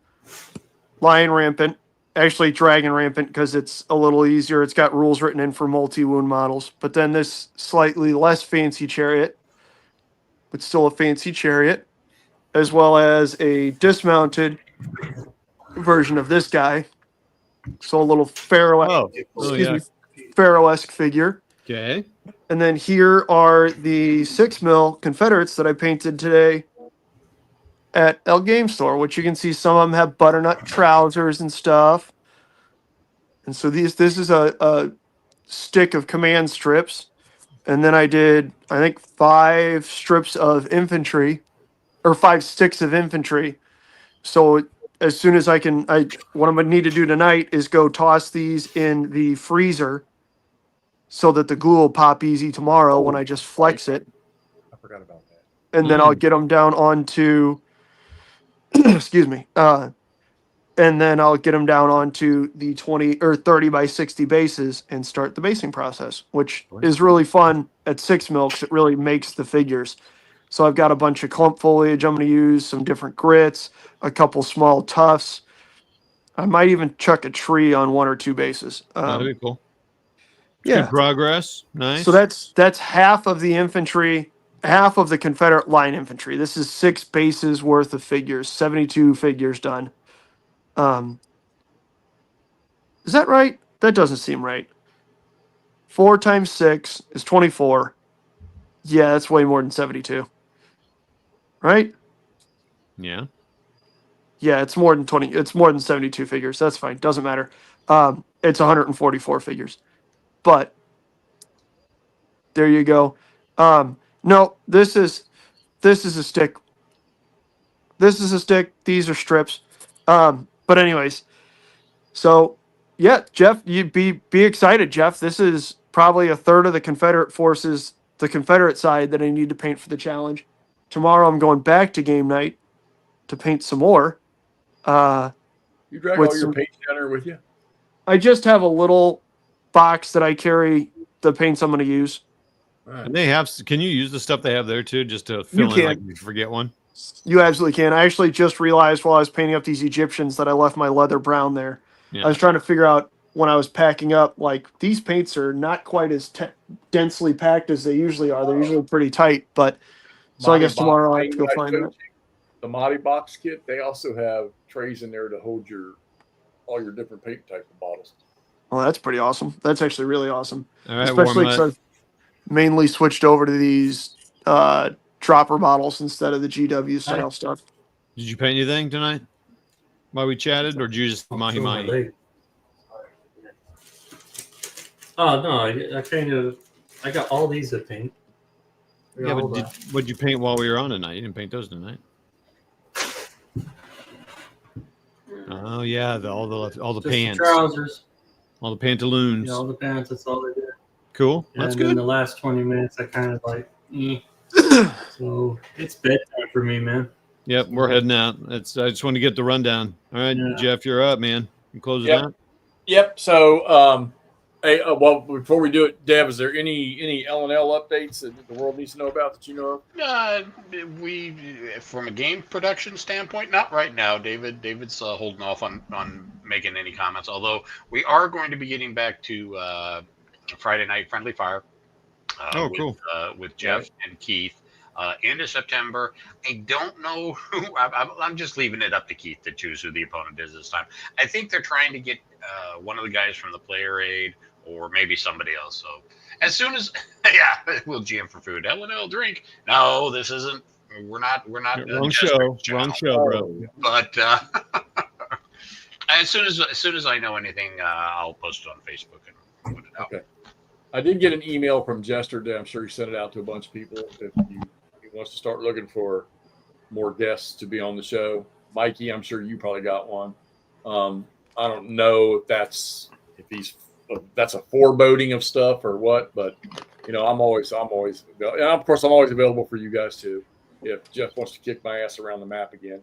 Lion Rampant. Actually, Dragon Rampant because it's a little easier. It's got rules written in for multi-wound models. But then this slightly less fancy chariot, but still a fancy chariot, as well as a dismounted version of this guy. So a little Pharaoh, Oh, excuse yeah. me, Pharaoh-esque figure. Okay. And then here are the 6 mil Confederates that I painted today at El Game Store, which you can see some of them have butternut trousers and stuff. And so this is a stick of command strips. And then I did, I think, 5 strips of infantry, or 5 sticks of infantry. So as soon as what I'm going to need to do tonight is go toss these in the freezer so that the glue will pop easy tomorrow when I just flex it. I forgot about that. And then I'll get them down onto, excuse me, and then I'll get them down onto the 20 or 30 by 60 bases and start the basing process, which is really fun at 6 mil because it really makes the figures. So I've got a bunch of clump foliage I'm going to use, some different grits, a couple small tufts. I might even chuck a tree on 1 or 2 bases. That'd be cool. Yeah. Good progress. Nice. So that's half of the infantry, half of the Confederate line infantry. This is 6 bases worth of figures, 72 figures done. Is that right? That doesn't seem right. 4 times 6 is 24. Yeah, that's way more than 72. Right? Yeah. Yeah, it's more than 20. It's more than 72 figures. That's fine. Doesn't matter. It's 144 figures. But There you go. No, this is a stick. This is a stick. These are strips. But anyways, so yeah, Jeff, you be excited, Jeff. This is probably a third of the Confederate forces, the Confederate side that I need to paint for the challenge. Tomorrow I'm going back to game night to paint some more. You drag With all your some- paint down there with you? I just have a little box that I carry the paints I'm going to use. All right. And they have. Can you use the stuff they have there too, just to fill in can. like if you forget one? You absolutely can. I actually just realized while I was painting up these Egyptians that I left my leather brown there. Yeah. I was trying to figure out when I was packing up, like these paints are not quite as densely packed as they usually are. They're usually pretty tight, but so I Mighty guess Box tomorrow I'll have paint to go that I find showed that. you, the Mighty Box kit, they also have trays in there to hold all your different paint type of bottles. Well, that's pretty awesome. That's actually really awesome. All right, Especially Warmutt. because I've mainly switched over to these dropper bottles instead of the GW style stuff. Did you paint anything tonight while we chatted, or did you just mahi mahi? Oh no, I painted. I got all these to paint. Yeah, but what'd you paint while we were on tonight? You didn't paint those tonight. Oh yeah, all the just pants, the trousers. all the pantaloons. All the pants. That's all I did. Cool. And That's then good. the last 20 minutes, I kind of like. So it's bedtime for me, man. Yep, we're heading out. I just want to get the rundown. All right, Yeah. Jeff, you're up, man. You close it Yep. out. Yep. So, hey, well, before we do it, Deb, is there any L&L updates that the world needs to know about that you know of? We, from a game production standpoint, not right now. David's holding off on making any comments. Although we are going to be getting back to Friday Night Friendly Fire. Cool. With Jeff and Keith. End of September. I don't know who. I'm just leaving it up to Keith to choose who the opponent is this time. I think they're trying to get one of the guys from the Player Aid or maybe somebody else. So as soon as we'll GM for food. L&L drink. No, this isn't. We're not. Wrong show. Wrong show, bro. But as soon as I know anything, I'll post it on Facebook and put it out. Okay. I did get an email from Jester that I'm sure he sent it out to a bunch of people. If he wants to start looking for more guests to be on the show, Mikey, I'm sure you probably got one. I don't know if that's a foreboding of stuff or what, but I'm always, and of course I'm always available for you guys too. If Jeff wants to kick my ass around the map again,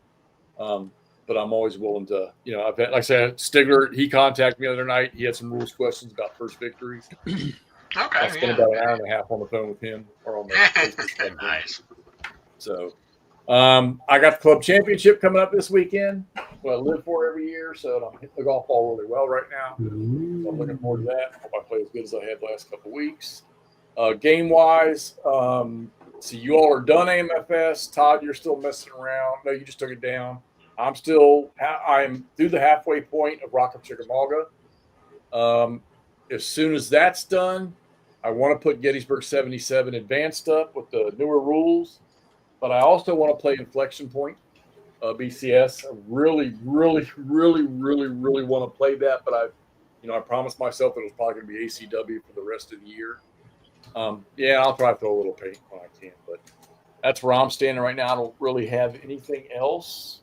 but I'm always willing to. I've had, like I said, Stigler. He contacted me the other night. He had some rules questions about first victories. Okay. I spent about an hour and a half on the phone with him or on the Facebook. Nice. So, I got the club championship coming up this weekend. What I live for every year, so I'm hitting the golf ball really well right now. So I'm looking forward to that. Hope I play as good as I had the last couple of weeks. Game wise, so you all are done AMFS. Todd, you're still messing around. No, you just took it down. I'm through the halfway point of Rock of Chickamauga. As soon as that's done, I want to put Gettysburg 77 advanced up with the newer rules, but I also want to play Inflection Point, BCS. I really, really, really, really, really want to play that, but I promised myself that it was probably going to be ACW for the rest of the year. I'll try to throw a little paint when I can, but that's where I'm standing right now. I don't really have anything else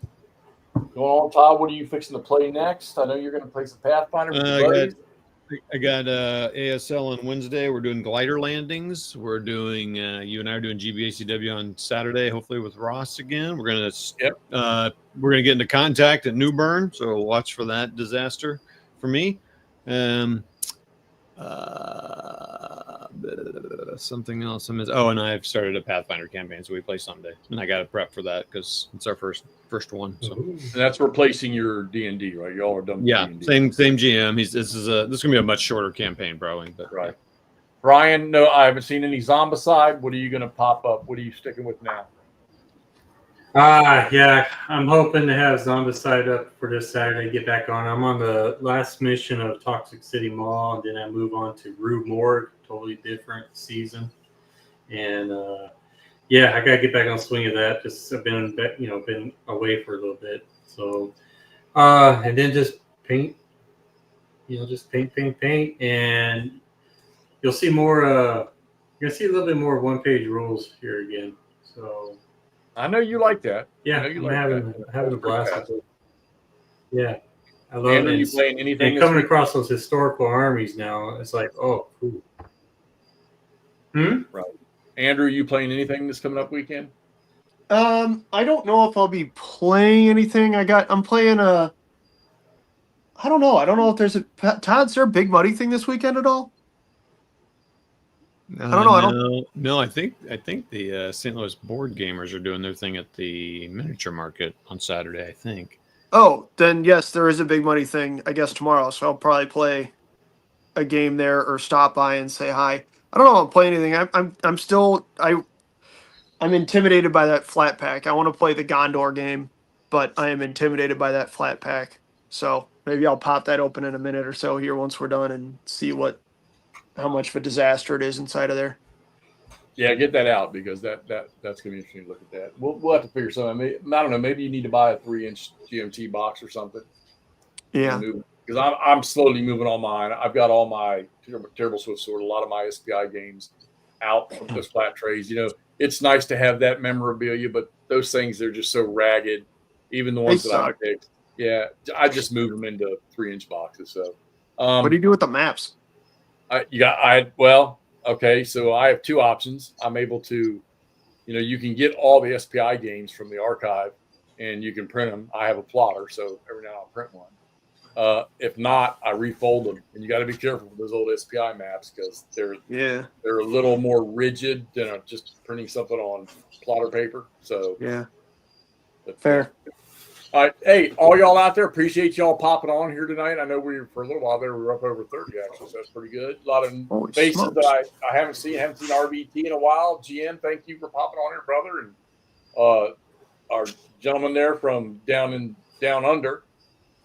going on. Todd, what are you fixing to play next? I know you're going to play some Pathfinder with your buddies. I got ASL on Wednesday. We're doing glider landings. We're doing you and I are doing GBACW on Saturday, hopefully with Ross again. We're gonna get into contact at New Bern, so watch for that disaster for me. Something else I missed. Oh, and I've started a Pathfinder campaign, so we play someday, and I got to prep for that because it's our first one. So And that's replacing your D&D, right? You all are done. yeah, with same GM. This is gonna be a much shorter campaign, probably. But right. Brian, no, I haven't seen any Zombicide. What are you going to pop up? What are you sticking with now? Yeah, I'm hoping to have Zombicide up for this Saturday. Get back on. I'm on the last mission of Toxic City Mall, and then I move on to Rue Morgue, totally different season. And I gotta get back on the swing of that. Just I've been away for a little bit. So, and then just paint. Just paint, and you'll see more You're gonna see a little bit more one-page rules here again. So I know you like that. yeah, I know you I'm like having a Old Creek blast Pass. with it. Yeah, I love Andrew, it. you playing anything? And this coming week? across those historical armies now, it's like, oh, cool. Andrew, you playing anything this coming up weekend? I don't know if I'll be playing anything. I'm playing I don't know. I don't know if there's Todd, is there a big muddy thing this weekend at all? I don't know. I don't. No, I think the St. Louis board gamers are doing their thing at the miniature market on Saturday. I think. Oh, then yes, there is a big money thing, I guess, tomorrow. So I'll probably play a game there or stop by and say hi. I don't know if I'll play anything. I'm still I'm intimidated by that flat pack. I want to play the Gondor game, but I am intimidated by that flat pack. So maybe I'll pop that open in a minute or so here once we're done and see how much of a disaster it is inside of there. Yeah, get that out because that's gonna be interesting to look at that. We'll have to figure something. I don't know. Maybe you need to buy a 3-inch GMT box or something. Yeah. Because I'm slowly moving on mine. I've got all my Terrible Swift Sword, a lot of my SPI games out from those flat trays. You know, it's nice to have that memorabilia, but those things, they're just so ragged. Even the ones They that I suck. picked. Yeah, I just moved them into 3-inch boxes. So, What do you do with the maps? okay. So I have two options. I'm able to, you can get all the SPI games from the archive and you can print them. I have a plotter, so every now and then I'll print one. If not, I refold them, and you got to be careful with those old SPI maps because they're a little more rigid than just printing something on plotter paper. So Yeah. but, Fair. all right, hey, all y'all out there, appreciate y'all popping on here tonight. I know for a little while there we were up over 30 actually, so that's pretty good. A lot of Holy faces smokes. that I haven't seen RBT in a while. GM, thank you for popping on here, brother, and our gentleman there from down under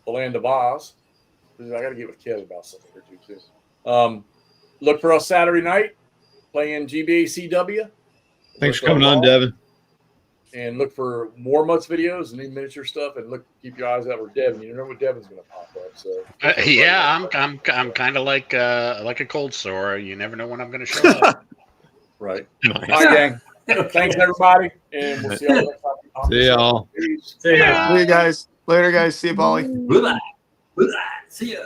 the land of Oz. I got to give a kid about something here too. Look for us Saturday night playing GBA CW. Thanks for coming on, Devin. And look for more Mutts videos and new miniature stuff, and keep your eyes out for Devin. You never know what Devin's going to pop up. So yeah, I'm kind of like a cold sore. You never know when I'm going to show up. right. Nice. All right, gang. Thanks everybody, and we'll see y'all next time. See y'all. Peace. See ya. See you guys. Later, guys. See you, Polly. Bye-bye. Bye-bye. See ya.